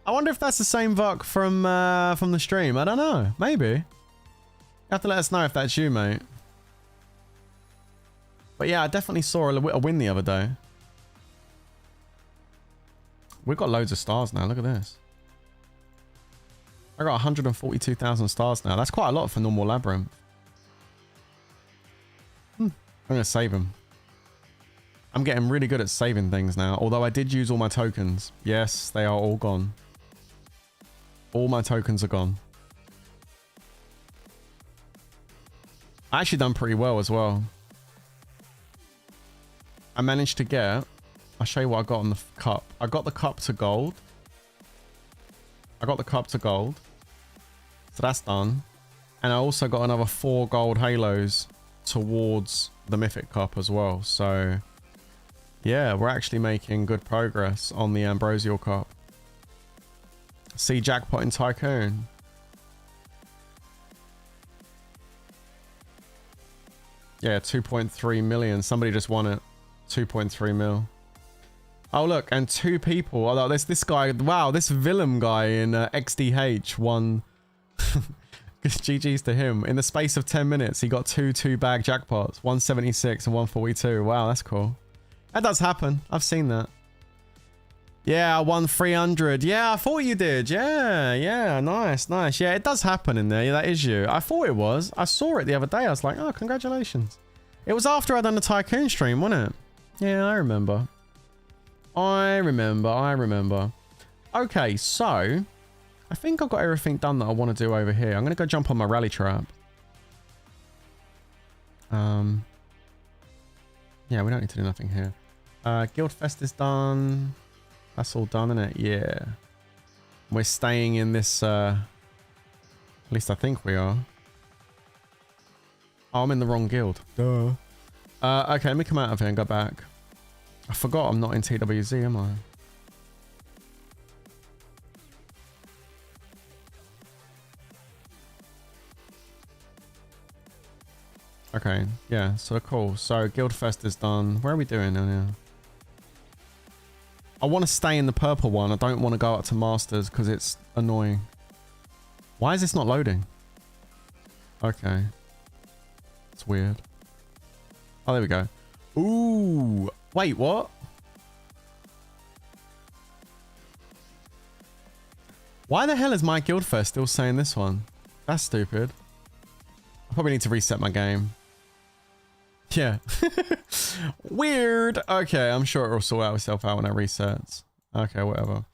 A: I wonder if that's the same Vuck from the stream. I don't know. Maybe. You have to let us know if that's you, mate. But yeah, I definitely saw a win the other day. We've got loads of stars now. Look at this. I got 142,000 stars now. That's quite a lot for normal Labyrinth. I'm going to save them. I'm getting really good at saving things now. Although I did use all my tokens. Yes, they are all gone. All my tokens are gone. I actually done pretty well as well. I managed to get... I'll show you what I got on the cup. I got the cup to gold. I got the cup to gold. So that's done. And I also got another 4 gold halos towards the mythic cup as well. So yeah, we're actually making good progress on the ambrosial cup. See jackpot in Tycoon. Yeah, 2.3 million. Somebody just won it. 2.3 mil. Oh look, and 2 people. Oh, this guy. Wow, this villain guy in XDH won. GG's to him. In the space of 10 minutes, he got 2 bag jackpots, 176 and 142. Wow, that's cool. That does happen. I've seen that. Yeah, I won 300. Yeah, I thought you did. Yeah, nice. Yeah, it does happen in there. Yeah, that is you. I thought it was. I saw it the other day. I was like, oh, congratulations. It was after I'd done the Tycoon stream, wasn't it? Yeah, I remember. Okay, so I think I've got everything done that I want to do over here. I'm going to go jump on my rally trap. Yeah, we don't need to do nothing here. Guildfest is done. That's all done, isn't it? Yeah. We're staying in this, at least I think we are. Oh, I'm in the wrong guild. Duh. Okay, let me come out of here and go back. I forgot I'm not in TWWZ, am I? Okay, yeah, so cool. So Guildfest is done. Where are we doing now? I want to stay in the purple one. I don't want to go up to Masters because it's annoying. Why is this not loading? Okay. It's weird. Oh, there we go. Ooh. Wait, what? Why the hell is my Guildfest still saying this one? That's stupid. I probably need to reset my game. Yeah. Weird. Okay, I'm sure it will sort itself out when it resets. Okay, whatever.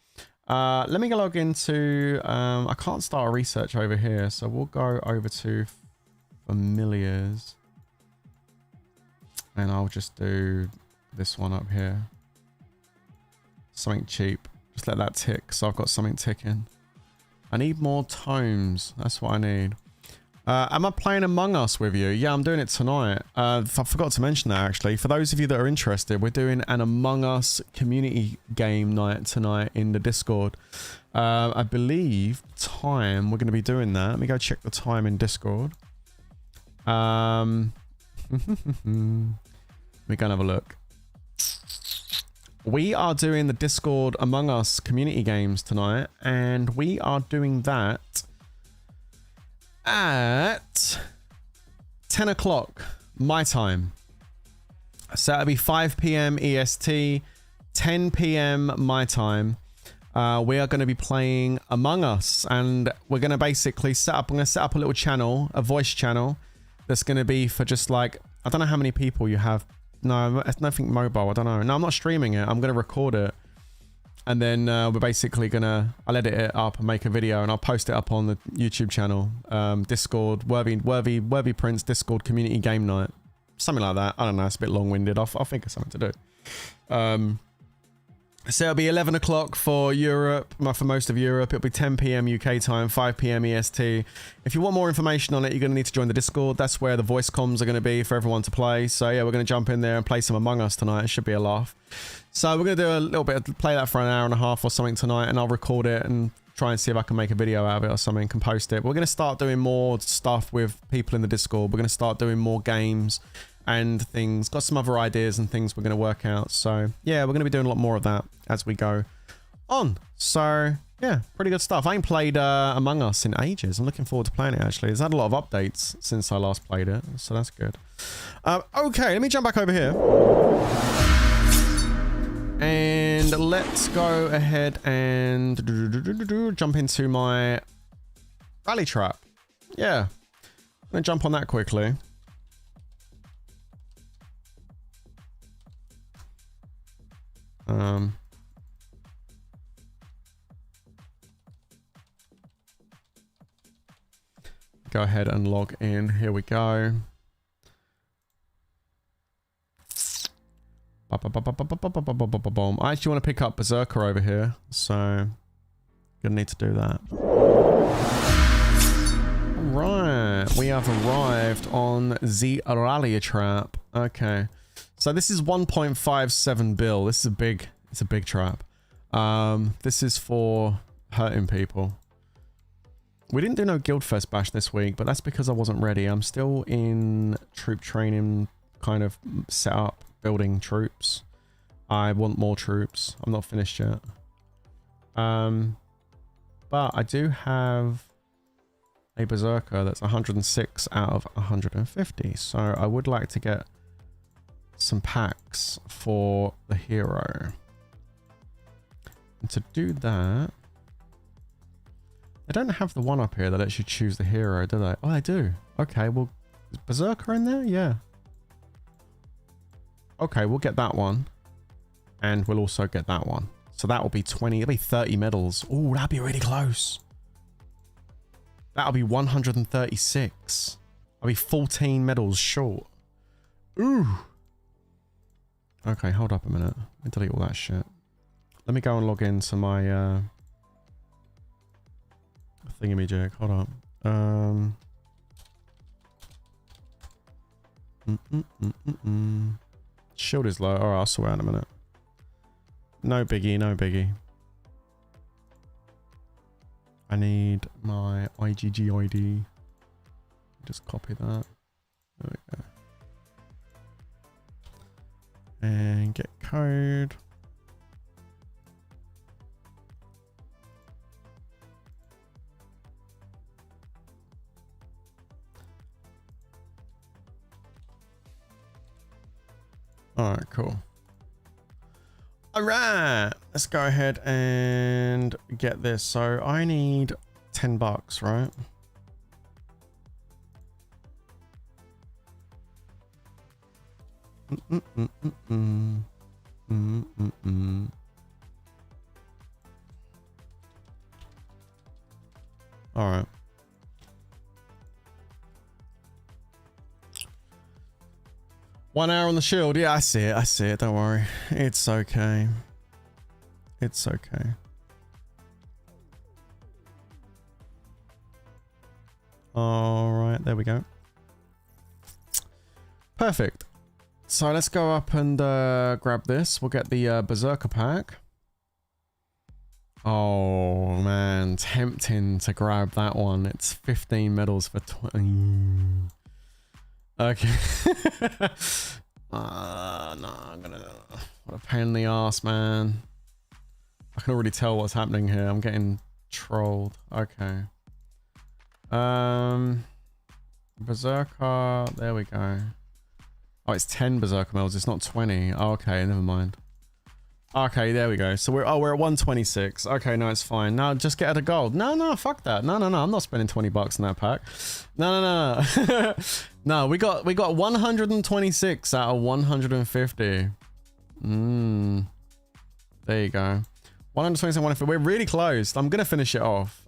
A: Let me go log into... I can't start a research over here, so we'll go over to familiars. And I'll just do this one up here. Something cheap. Just let that tick, so I've got something ticking. I need more tomes. That's what I need. Am I playing Among Us with you? Yeah, I'm doing it tonight. I forgot to mention that, actually. For those of you that are interested, we're doing an Among Us community game night tonight in the Discord. I believe time we're going to be doing that. Let me go check the time in Discord. Let me go and have a look. We are doing the Discord Among Us community games tonight, and we are doing that at 10 o'clock my time. So it'll be 5 p.m. EST, 10 p.m. my time. We are going to be playing Among Us, and we're going to basically set up, I'm going to set up a little channel, a voice channel, that's going to be for just like, I don't know how many people you have. No, it's nothing mobile. I don't know. No, I'm not streaming it. I'm going to record it. And then we're basically gonna, I'll edit it up and make a video and I'll post it up on the YouTube channel. Discord, Worthy Prince, Discord community game night. Something like that. I don't know, it's a bit long-winded. I'll think of something to do. So it'll be 11 o'clock for Europe, for most of Europe. It'll be 10 PM UK time, 5 PM EST. If you want more information on it, you're going to need to join the Discord. That's where the voice comms are going to be for everyone to play. So yeah, we're going to jump in there and play some Among Us tonight. It should be a laugh. So we're going to do a little bit of play that for an hour and a half or something tonight, and I'll record it and try and see if I can make a video out of it or something and post it. We're going to start doing more stuff with people in the Discord. We're going to start doing more games and things. Got some other ideas and things we're going to work out. So yeah, we're going to be doing a lot more of that as we go on. So yeah, pretty good stuff. I ain't played Among Us in ages. I'm looking forward to playing it actually. It's had a lot of updates since I last played it, so that's good. Okay, let me jump back over here. And let's go ahead and jump into my rally trap. Yeah, I'm going to jump on that quickly. Go ahead and log in. Here we go. I actually want to pick up Berserker over here, so gonna need to do that. Alright, we have arrived on the rally trap. Okay. So this is 1.57 bill. This is it's a big trap. This is for hurting people. We didn't do no Guildfest bash this week, but that's because I wasn't ready. I'm still in troop training, kind of set up, building troops. I want more troops. I'm not finished yet. But I do have a Berserker that's 106 out of 150. So I would like to get some packs for the hero. And to do that, I don't have the one up here that lets you choose the hero, do they? Oh, I do. Okay, well, is Berserker in there? Yeah. Okay, we'll get that one. And we'll also get that one. So that will be 20, it'll be 30 medals. Oh, that'd be really close. That'll be 136. I'll be 14 medals short. Ooh. Okay, hold up a minute. Let me delete all that shit. Let me go and log into my thingamajig. Hold on. Shield is low. Alright, I'll sort out in a minute. No biggie, no biggie. I need my IGG ID. Just copy that. There we go. And get code. Alright, cool. Alright, let's go ahead and get this. So I need $10, right? Alright. One hour on the shield. Yeah, I see it. I see it. Don't worry. It's okay. It's okay. All right. There we go. Perfect. So let's go up and grab this. We'll get the Berserker pack. Oh, man. Tempting to grab that one. It's 15 medals for 20. Okay. No, I'm gonna... What a pain in the ass, man. I can already tell what's happening here. I'm getting trolled. Okay. Berserker. There we go. Oh, it's 10 Berserker medals. It's not 20. Oh, okay, never mind. Okay, there we go. So we're at 126. Okay, no, it's fine. Now just get out of gold. No, fuck that. No. I'm not spending 20 bucks in that pack. No. No, we got 126 out of 150. There you go. 127, 150. We're really close. I'm going to finish it off.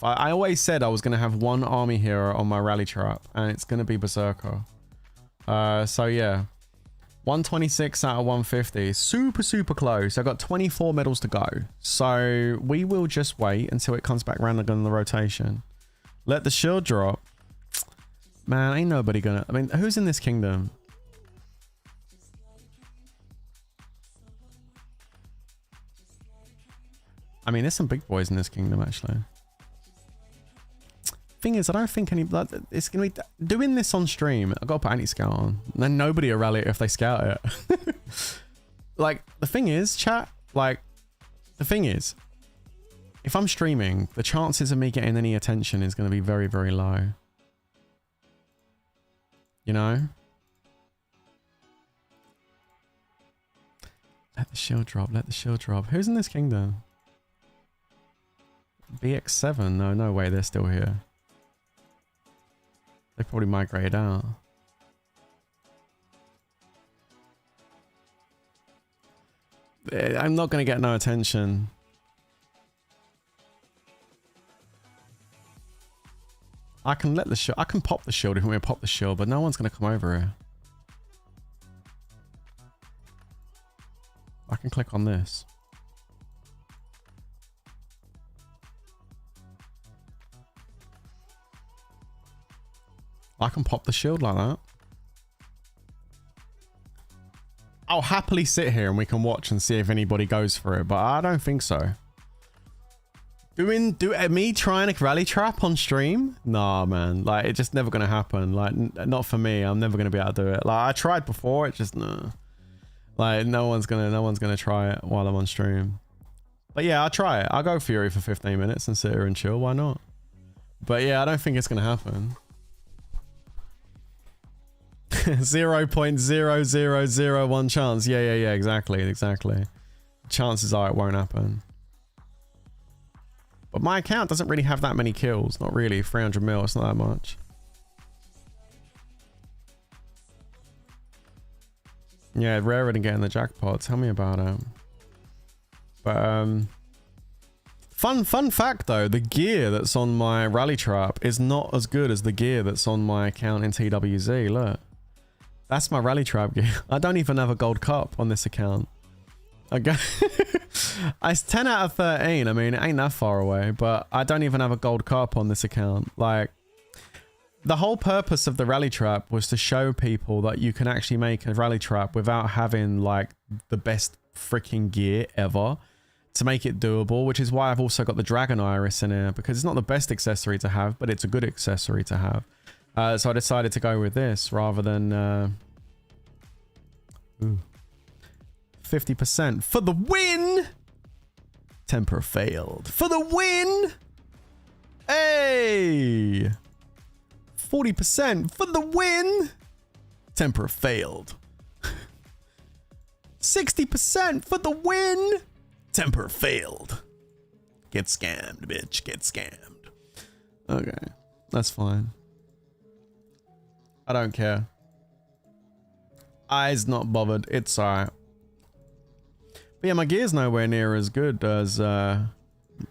A: I always said I was going to have one army hero on my rally trap, and it's going to be Berserker. So yeah. 126 out of 150. Super, super close. I've got 24 medals to go. So we will just wait until it comes back round again in the rotation. Let the shield drop. Man, ain't nobody gonna... I mean, who's in this kingdom? I mean, there's some big boys in this kingdom, actually. Thing is, I don't think any... It's gonna be... Doing this on stream, I've got to put anti-scout on. And then nobody will rally it if they scout it. Like, the thing is, chat, like... The thing is, if I'm streaming, the chances of me getting any attention is going to be very, very low. You know? Let the shield drop, let the shield drop. Who's in this kingdom? BX7? No, no way, they're still here. They probably migrated out. I'm not going to get no attention. I can let the shield... I can pop the shield if we want to pop the shield, but no one's going to come over here. I can click on this. I can pop the shield like that. I'll happily sit here and we can watch and see if anybody goes for it, but I don't think so. Me trying to rally trap on stream? Nah, man. Like, it's just never gonna happen. Like, not for me. I'm never gonna be able to do it. Like, I tried before. It's just nah. Like, no one's gonna try it while I'm on stream. But yeah, I'll try it. I'll go Fury for 15 minutes and sit here and chill. Why not? But yeah, I don't think it's gonna happen. 0.0001 chance. Yeah, exactly. Chances are it won't happen. But my account doesn't really have that many kills. Not really. 300 mil, it's not that much. Yeah, rarer than getting the jackpot. Tell me about it. But fun fact though, the gear that's on my rally trap is not as good as the gear that's on my account in TWWZ. Look. That's my rally trap gear. I don't even have a gold cup on this account. Okay. It's 10 out of 13. I mean, it ain't that far away, but I don't even have a gold cup on this account. Like, the whole purpose of the rally trap was to show people that you can actually make a rally trap without having like the best freaking gear ever, to make it doable, which is why I've also got the dragon iris in here, because it's not the best accessory to have, but it's a good accessory to have. So I decided to go with this rather than 50% for the win. Temper failed for the win. Hey, 40% for the win. Temper failed. 60% for the win. Temper failed. Get scammed, bitch. Get scammed. Okay, that's fine. I don't care. Eyes not bothered. It's alright. But yeah, my gear's nowhere near as good as my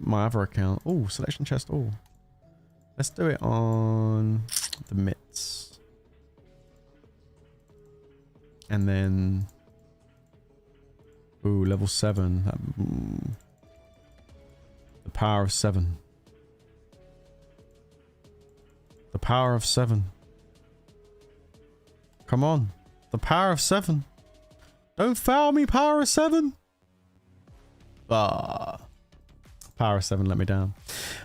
A: other account. Oh, selection chest. Oh, let's do it on the mitts. And then... Ooh, level 7. The power of 7. The power of 7. Come on. The power of 7. Don't foul me, power of 7. Ah. Power of 7 let me down.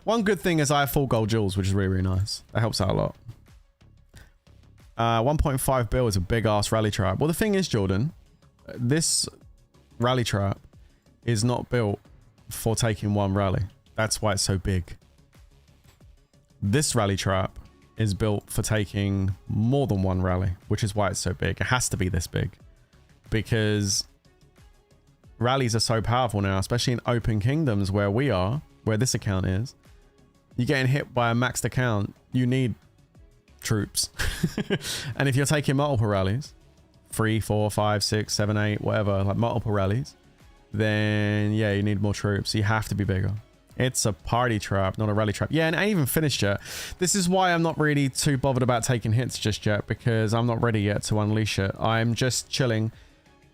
A: One good thing is I have full gold jewels, which is really, really nice. That helps out a lot. 1.5 bill is a big ass rally trap. Well, the thing is, Jordan, this rally trap is not built for taking one rally. That's why it's so big. This rally trap is built for taking more than one rally, which is why it's so big. It has to be this big because rallies are so powerful now, especially in open kingdoms where we are, where this account is. You're getting hit by a maxed account, you need troops. And if you're taking multiple rallies, 3, 4, 5, 6, 7, 8, whatever, like multiple rallies, then yeah, you need more troops. You have to be bigger. It's a party trap, not a rally trap. Yeah, and I ain't even finished yet. This is why I'm not really too bothered about taking hits just yet, because I'm not ready yet to unleash it. I'm just chilling,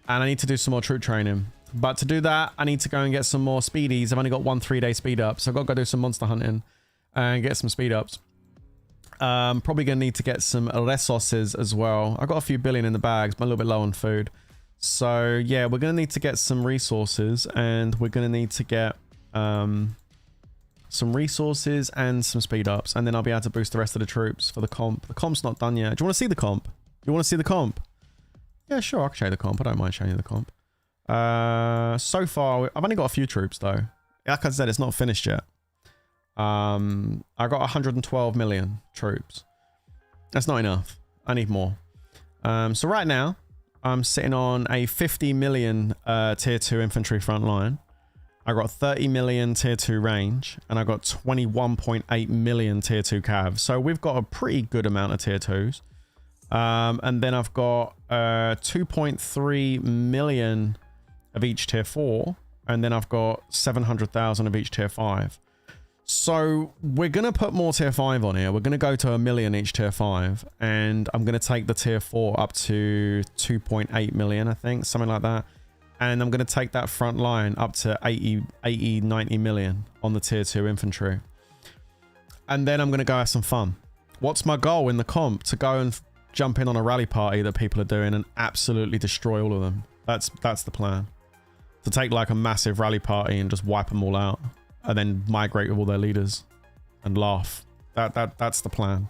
A: and I need to do some more troop training. But to do that, I need to go and get some more speedies. I've only got 1 3-day speed up, so I've got to go do some monster hunting and get some speed ups. Probably going to need to get some resources as well. I've got a few billion in the bags, but I'm a little bit low on food. So yeah, we're going to need to get some resources, and we're going to need to get some resources and some speed ups, and then I'll be able to boost the rest of the troops for the comp. The comp's not done yet. Do you want to see the comp? You want to see the comp? Yeah, sure, I can show you the comp. I don't mind showing you the comp. So far, I've only got a few troops though. Like I said, it's not finished yet. I got 112 million troops. That's not enough. I need more. So right now, I'm sitting on a 50 million tier 2 infantry front line. I got 30 million tier 2 range, and I got 21.8 million tier 2 cav. So we've got a pretty good amount of tier 2s. And then I've got 2.3 million of each tier 4, and then I've got 700,000 of each tier 5. So we're going to put more tier 5 on here. We're going to go to 1 million each tier 5, and I'm going to take the tier 4 up to 2.8 million, I think, something like that. And I'm going to take that front line up to 90 million on the tier 2 infantry. And then I'm going to go have some fun. What's my goal in the comp? To go and jump in on a rally party that people are doing and absolutely destroy all of them. That's the plan. To take like a massive rally party and just wipe them all out, and then migrate with all their leaders and laugh. That's the plan.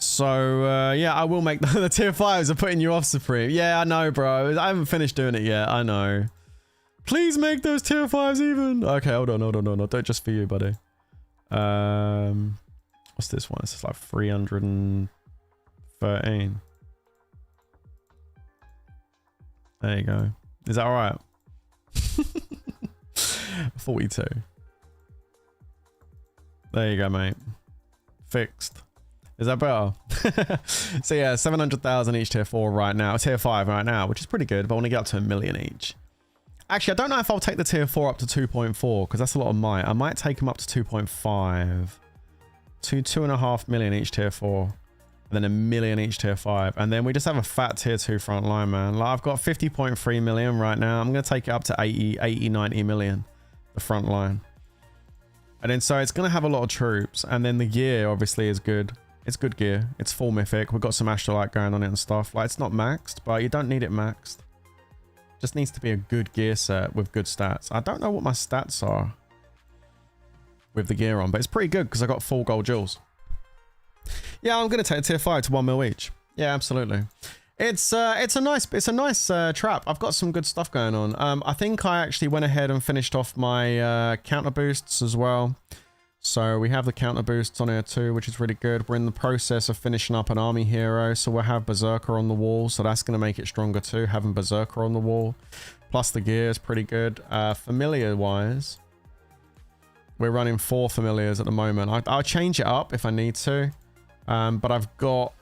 A: So yeah, I will make the tier 5s are putting you off, Supreme. Yeah, I know, bro. I haven't finished doing it yet. I know. Please make those tier 5s even. Okay, hold on. Do it just for you, buddy. What's this one? It's just like 313. There you go. Is that all right? 42. There you go, mate. Fixed. Is that better? So yeah, 700,000 each tier 4 right now. Tier 5 right now, which is pretty good, but I want to get up to 1 million each. Actually, I don't know if I'll take the tier 4 up to 2.4, because that's a lot of might. I might take them up to 2.5. To 2.5 million each tier 4. And then 1 million each tier 5. And then we just have a fat tier 2 front line, man. Like, I've got 50.3 million right now. I'm going to take it up to 90 million. The front line. And then so it's going to have a lot of troops. And then the gear obviously is good. It's good gear. It's full mythic. We've got some astrolite going on it and stuff. Like, it's not maxed, but you don't need it maxed. Just needs to be a good gear set with good stats. I don't know what my stats are with the gear on, but it's pretty good because I got full gold jewels. Yeah, I'm going to take tier 5 to 1 mil each. Yeah, absolutely. It's a nice trap. I've got some good stuff going on. I think I actually went ahead and finished off my counter boosts as well. So we have the counter boosts on here too, which is really good. We're in the process of finishing up an army hero, so we'll have Berserker on the wall, so that's going to make it stronger too, having Berserker on the wall. Plus the gear is pretty good. Familiar wise, we're running 4 familiars at the moment. I'll change it up if I need to, but I've got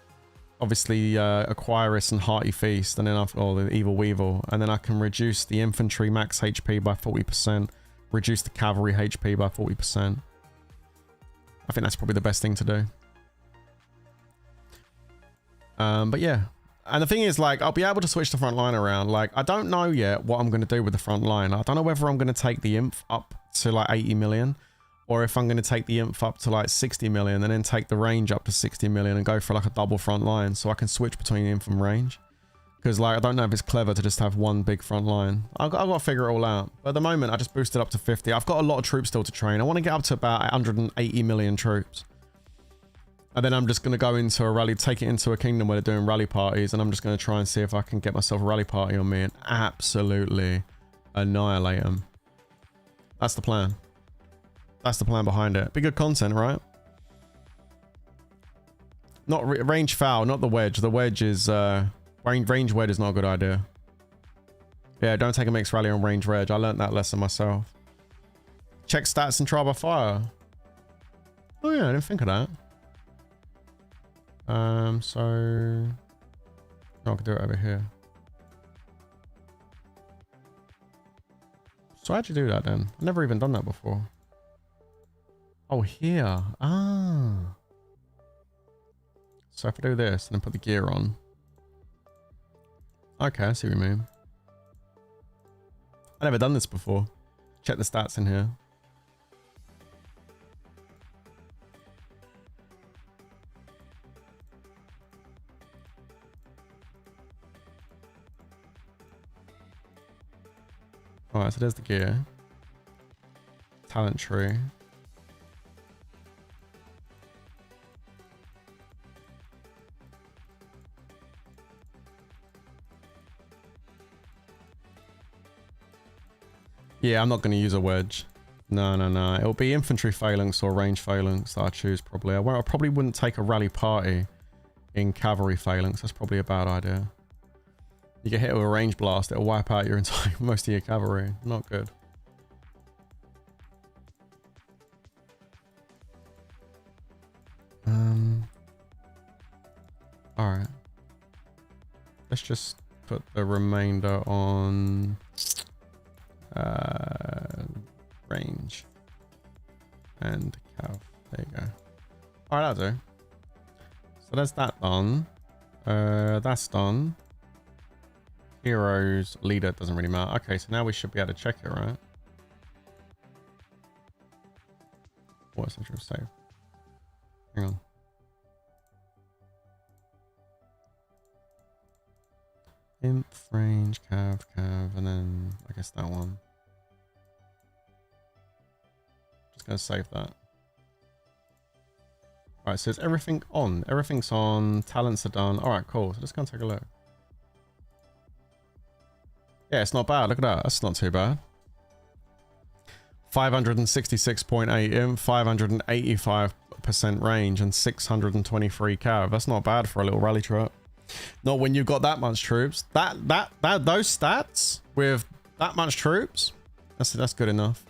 A: obviously Aquarius and Hearty Feast, and then I've got the Evil Weevil, and then I can reduce the infantry max HP by 40%, reduce the cavalry HP by 40%. I think that's probably the best thing to do. But yeah. And the thing is, like, I'll be able to switch the front line around. Like, I don't know yet what I'm going to do with the front line. I don't know whether I'm going to take the Imp up to like 80 million. Or if I'm going to take the Imp up to like 60 million and then take the range up to 60 million and go for like a double front line. So I can switch between Imp and range. Because like, I don't know if it's clever to just have one big front line. I've got to figure it all out. But at the moment, I just boosted up to 50. I've got a lot of troops still to train. I want to get up to about 180 million troops. And then I'm just going to go into a rally, take it into a kingdom where they're doing rally parties. And I'm just going to try and see if I can get myself a rally party on me and absolutely annihilate them. That's the plan. That's the plan behind it. Be good content, right? Not range foul, not the wedge. The wedge is... range wedge is not a good idea. Yeah, don't take a mixed rally on range wedge. I learned that lesson myself. Check stats and trial by fire. Oh yeah, I didn't think of that. So... No, I can do it over here. So how'd you do that then? I've never even done that before. Oh, here. Ah. So if I do this and then put the gear on. Okay, I see what you mean. I've never done this before. Check the stats in here. Alright, so there's the gear. Talent tree. Yeah, I'm not going to use a wedge. No. It'll be infantry phalanx or range phalanx that I choose probably. I probably wouldn't take a rally party in cavalry phalanx. That's probably a bad idea. You get hit with a range blast, it'll wipe out your entire most of your cavalry. Not good. Alright. Let's just put the remainder on range and cav. There you go. Alright, that'll do. So that's that done. That's done. Heroes, leader, doesn't really matter. Okay, so now we should be able to check it, right? What's the truth save? Hang on. Imp, range, cav, and then I guess that one. Just gonna save that. Alright, so is everything on? Everything's on. Talents are done. Alright, cool. So just gonna take a look. Yeah, it's not bad. Look at that. That's not too bad. 566.8 imp, 585% range, and 623 cav. That's not bad for a little rally trap. Not when you've got that much troops. Those stats with that much troops, that's good enough.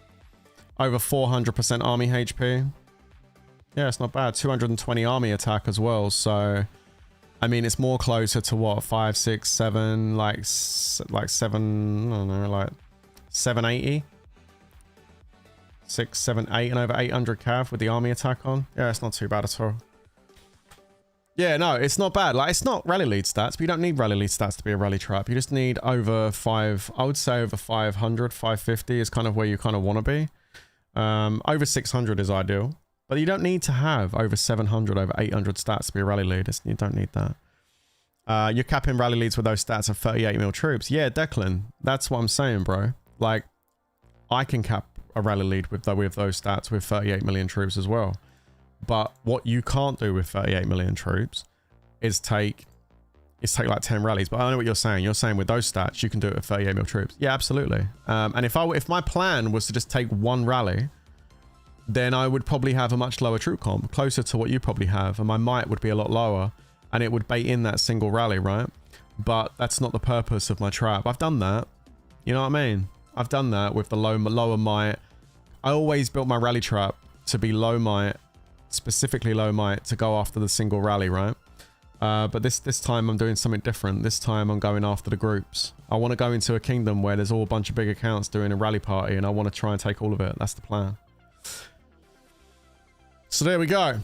A: Over 400% army HP. Yeah, it's not bad. 220 army attack as well. So, I mean, it's more closer to what, 5, 6, 7, like 7, I don't know, like 780, 6, 7, 8, and over 800 cav with the army attack on. Yeah, it's not too bad at all. Yeah, no, it's not bad. Like, it's not rally lead stats, but you don't need rally lead stats to be a rally trap. You just need over 5, I would say over 500, 550 is kind of where you kind of want to be. Over 600 is ideal. But you don't need to have over 700, over 800 stats to be a rally lead. You don't need that. You're capping rally leads with those stats of 38 mil troops. Yeah, Declan, that's what I'm saying, bro. Like, I can cap a rally lead with those stats with 38 million troops as well. But what you can't do with 38 million troops is take like 10 rallies. But I know what you're saying. You're saying with those stats, you can do it with 38 mil troops. Yeah, absolutely. And if my plan was to just take one rally, then I would probably have a much lower troop comp, closer to what you probably have, and my might would be a lot lower, and it would bait in that single rally, right? But that's not the purpose of my trap. I've done that. You know what I mean? I've done that with the lower might. I always built my rally trap to be low might, specifically low might, to go after the single rally, right? But this time I'm doing something different. This time I'm going after the groups. I want to go into a kingdom where there's all a bunch of big accounts doing a rally party, and I want to try and take all of it. That's the plan. So there we go.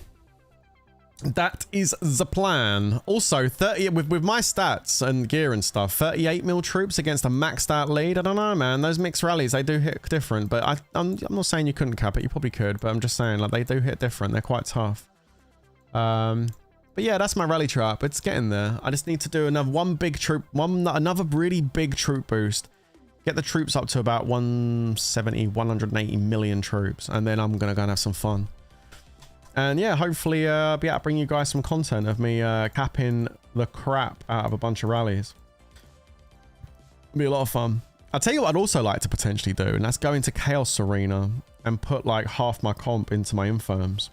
A: That is the plan. Also, 30 with my stats and gear and stuff, 38 mil troops against a maxed out lead. I don't know, man. Those mixed rallies, they do hit different. But I'm not saying you couldn't cap it. You probably could, but I'm just saying, like, they do hit different. They're quite tough. But yeah, that's my rally trap. It's getting there. I just need to do another really big troop boost. Get the troops up to about 170, 180 million troops, and then I'm gonna go and have some fun. And yeah, hopefully be able to bring you guys some content of me capping the crap out of a bunch of rallies. It'll be a lot of fun. I'll tell you what I'd also like to potentially do, and that's go into Chaos Arena and put like half my comp into my infirms.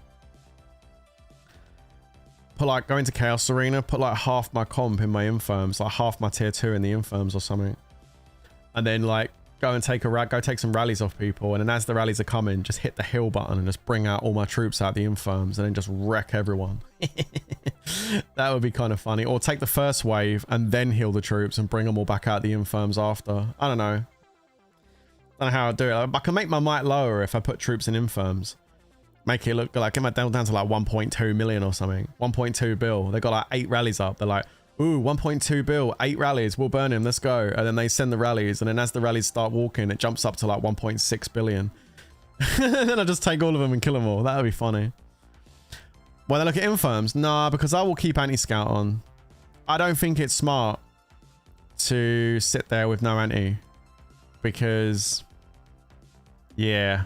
A: Go into Chaos Arena, put like half my comp in my infirms, like half my tier 2 in the infirms or something. And then like go take some rallies off people, and then as the rallies are coming, just hit the heal button and just bring out all my troops out the infirms and then just wreck everyone. That would be kind of funny. Or take the first wave and then heal the troops and bring them all back out the infirms after. I don't know. Don't know how I'll do it. I can make my might lower if I put troops in infirms. Make it look like, get my down to like 1.2 million or something. 1.2 bill. They got like 8 rallies up. They're like, ooh, 1.2 bill, 8 rallies. We'll burn him. Let's go. And then they send the rallies. And then as the rallies start walking, it jumps up to like 1.6 billion. Then I just take all of them and kill them all. That would be funny. When I look at infirms, nah, because I will keep anti-scout on. I don't think it's smart to sit there with no anti. Because, yeah.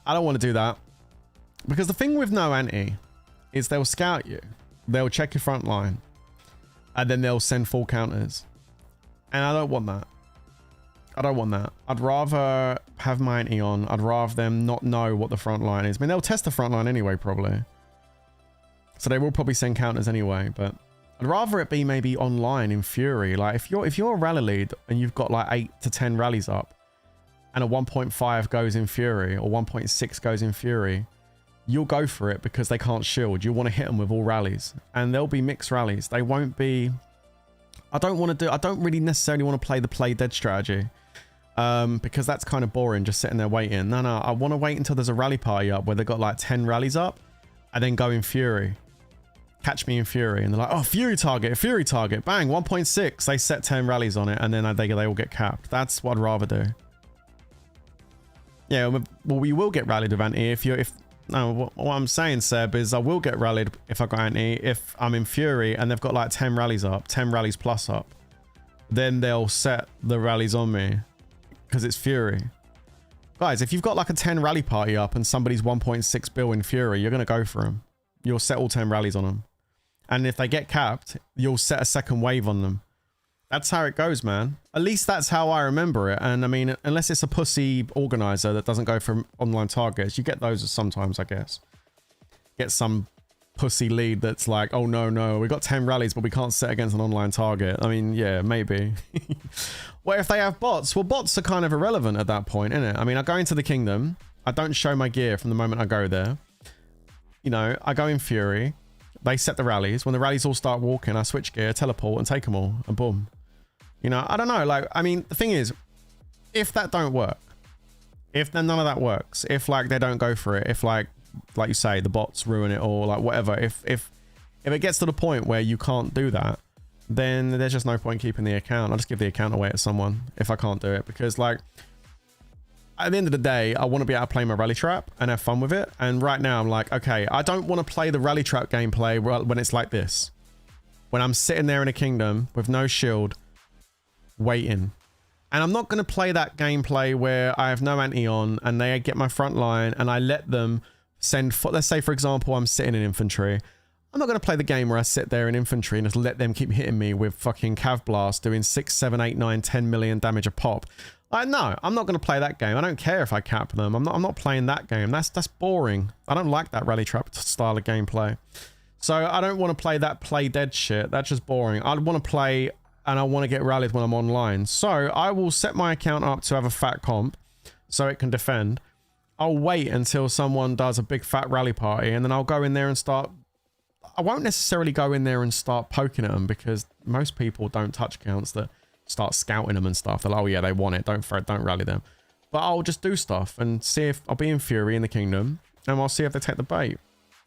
A: I don't want to do that. Because the thing with no anti is they'll scout you. They'll check your front line. And then they'll send full counters. And I don't want that. I don't want that. I'd rather have my anti on. I'd rather them not know what the front line is. I mean, they'll test the front line anyway, probably. So they will probably send counters anyway, but I'd rather it be maybe online in Fury. Like if you're a rally lead and you've got like 8 to 10 rallies up and a 1.5 goes in Fury or 1.6 goes in Fury, you'll go for it because they can't shield. You want to hit them with all rallies, and they'll be mixed rallies. They won't be. I don't really necessarily want to play the play dead strategy. Because that's kind of boring, just sitting there waiting. No, I want to wait until there's a rally party up where they've got like 10 rallies up and then go in Fury. Catch me in Fury. And they're like, oh, Fury target. Bang, 1.6. They set 10 rallies on it and then they all get capped. That's what I'd rather do. Yeah, well, we will get rallied with anti what I'm saying, Seb, is I will get rallied if I got anti if I'm in Fury and they've got like 10 rallies up, 10 rallies plus up. Then they'll set the rallies on me. Because it's Fury. Guys, if you've got like a 10 rally party up and somebody's 1.6 bill in Fury, you're going to go for them. You'll set all 10 rallies on them. And if they get capped, you'll set a second wave on them. That's how it goes, man. At least that's how I remember it. And I mean, unless it's a pussy organizer that doesn't go for online targets, you get those sometimes, I guess. Get some pussy lead that's like, oh no, we got 10 rallies, but we can't set against an online target. I mean, yeah, maybe. Well, if they have bots, well, bots are kind of irrelevant at that point, isn't it? I mean, I go into the kingdom. I don't show my gear from the moment I go there. You know, I go in Fury. They set the rallies. When the rallies all start walking, I switch gear, teleport, and take them all, and boom. You know, I don't know. Like, I mean, the thing is, if that don't work, if then none of that works, if like they don't go for it, if like you say, the bots ruin it or like whatever, if it gets to the point where you can't do that, then there's just no point keeping the account. I'll just give the account away to someone if I can't do it, because like at the end of the day, I want to be able to play my rally trap and have fun with it. And right now I'm like, okay, I don't want to play the rally trap gameplay when it's like this, when I'm sitting there in a kingdom with no shield waiting. And I'm not going to play that gameplay where I have no anti on and they get my front line and I let them send, let's say for example, I'm sitting in infantry. I'm not going to play the game where I sit there in infantry and just let them keep hitting me with fucking Cav Blast doing 6, 7, 8, 9, 10 million damage a pop. No, I'm not going to play that game. I don't care if I cap them. I'm not playing that game. That's boring. I don't like that rally trap style of gameplay. So I don't want to play that play dead shit. That's just boring. I want to play and I want to get rallied when I'm online. So I will set my account up to have a fat comp so it can defend. I'll wait until someone does a big fat rally party and then I'll go in there and start. I won't necessarily go in there and start poking at them because most people don't touch accounts that start scouting them and stuff. They're like, oh yeah, they want it. Don't rally them. But I'll just do stuff and see if I'll be in Fury in the kingdom and I'll see if they take the bait.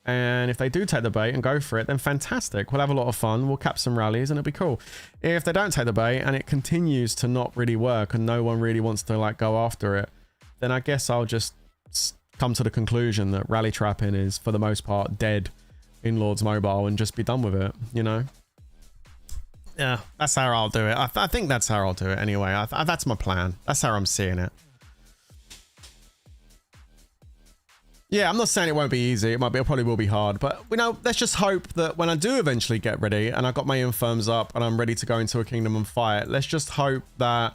A: And if they do take the bait and go for it, then fantastic. We'll have a lot of fun. We'll cap some rallies and it'll be cool. If they don't take the bait and it continues to not really work and no one really wants to like go after it, then I guess I'll just come to the conclusion that rally trapping is for the most part dead in Lords Mobile and just be done with it, you know? Yeah, that's how I'll do it. I think that's how I'll do it anyway. That's my plan. That's how I'm seeing it. Yeah, I'm not saying it won't be easy. It probably will be hard, but you know, let's just hope that when I do eventually get ready and I've got my infirms up and I'm ready to go into a kingdom and fight, let's just hope that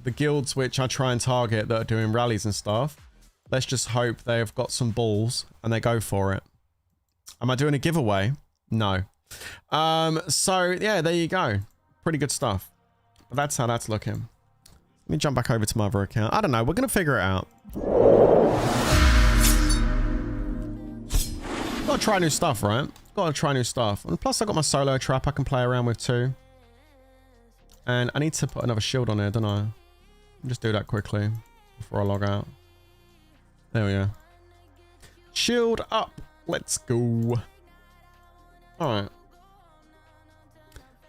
A: the guilds which I try and target that are doing rallies and stuff, let's just hope they've got some balls and they go for it. Am I doing a giveaway? No. So yeah, there you go. Pretty good stuff. But that's how that's looking. Let me jump back over to my other account. I don't know. We're going to figure it out. Gotta try new stuff, right? Gotta try new stuff. And plus I got my solo trap I can play around with too. And I need to put another shield on there, don't I? Just do that quickly before I log out. There we go. Shield up. Let's go. All right.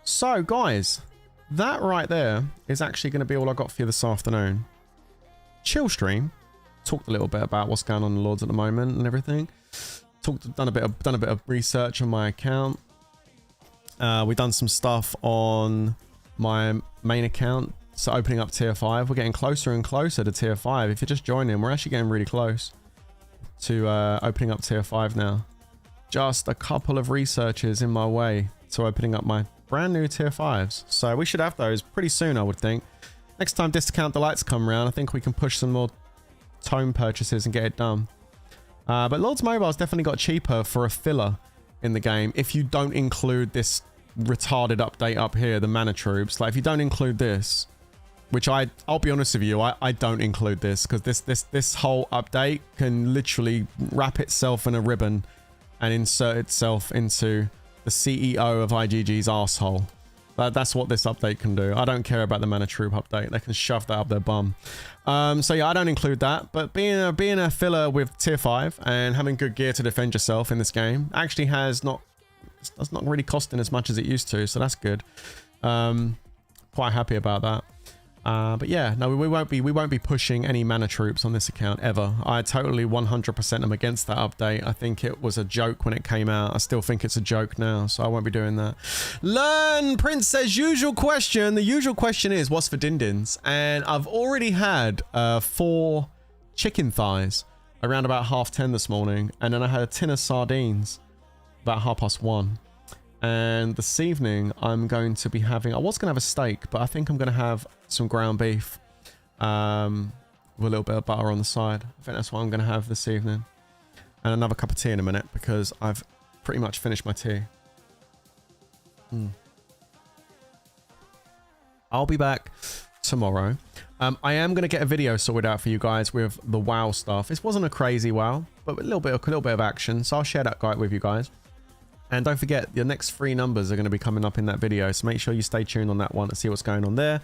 A: So, guys, that right there is actually going to be all I got for you this afternoon. Chill stream. Talked a little bit about what's going on in Lords at the moment and everything. Done a bit of research on my account. We've done some stuff on my main account. So opening up tier 5. We're getting closer and closer to tier 5. If you're just joining, we're actually getting really close to opening up tier 5 now. Just a couple of researches in my way to opening up my brand new tier 5s. So we should have those pretty soon, I would think. Next time Discount Delights come around, I think we can push some more tome purchases and get it done. But Lords Mobile's definitely got cheaper for a filler in the game if you don't include this retarded update up here, the mana troops. Like if you don't include this, which I'll be honest with you, I don't include this because this whole update can literally wrap itself in a ribbon and insert itself into the CEO of IGG's arsehole. That's what this update can do. I don't care about the mana troop update. They can shove that up their bum. So yeah, I don't include that. But being a filler with tier 5 and having good gear to defend yourself in this game actually it's not really costing as much as it used to. So that's good. Quite happy about that. But yeah, no, we won't be pushing any mana troops on this account ever. I totally 100% am against that update. I think it was a joke when it came out. I still think it's a joke now, so I won't be doing that. Learn Prince says usual question. The usual question is what's for din-dins? And I've already had 4 chicken thighs around about 10:30 this morning, and then I had a tin of sardines about 1:30. And this evening I'm going to be having, I was going to have a steak, but I think I'm going to have some ground beef with a little bit of butter on the side. I think that's what I'm going to have this evening. And another cup of tea in a minute because I've pretty much finished my tea. I'll be back tomorrow. I am going to get a video sorted out for you guys with the WoW stuff. This wasn't a crazy WoW, but a little bit of action. So I'll share that guide with you guys. And don't forget, your next 3 numbers are going to be coming up in that video. So make sure you stay tuned on that one to see what's going on there.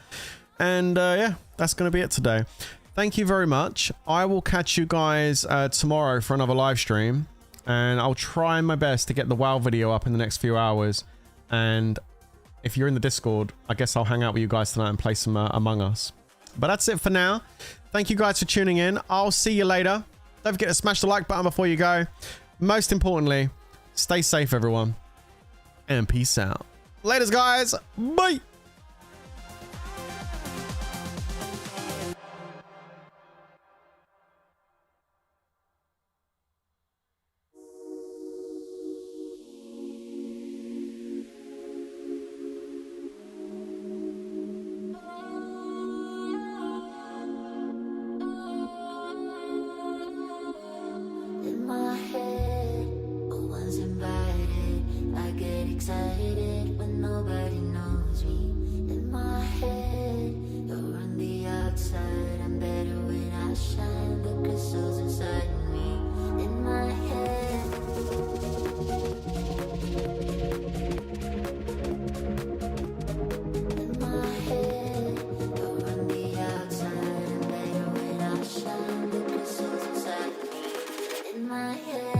A: And yeah, that's going to be it today. Thank you very much. I will catch you guys tomorrow for another live stream. And I'll try my best to get the WoW video up in the next few hours. And if you're in the Discord, I guess I'll hang out with you guys tonight and play some Among Us. But that's it for now. Thank you guys for tuning in. I'll see you later. Don't forget to smash the like button before you go. Most importantly, stay safe, everyone, and peace out. Laters, guys. Bye.
B: In my head, I was invited. I get excited when nobody knows me. In my head, you're on the outside. I'm better when I shine. The crystals inside me. In my head. In my head, you're on the outside. I'm better when I shine. The crystals inside me. In my head.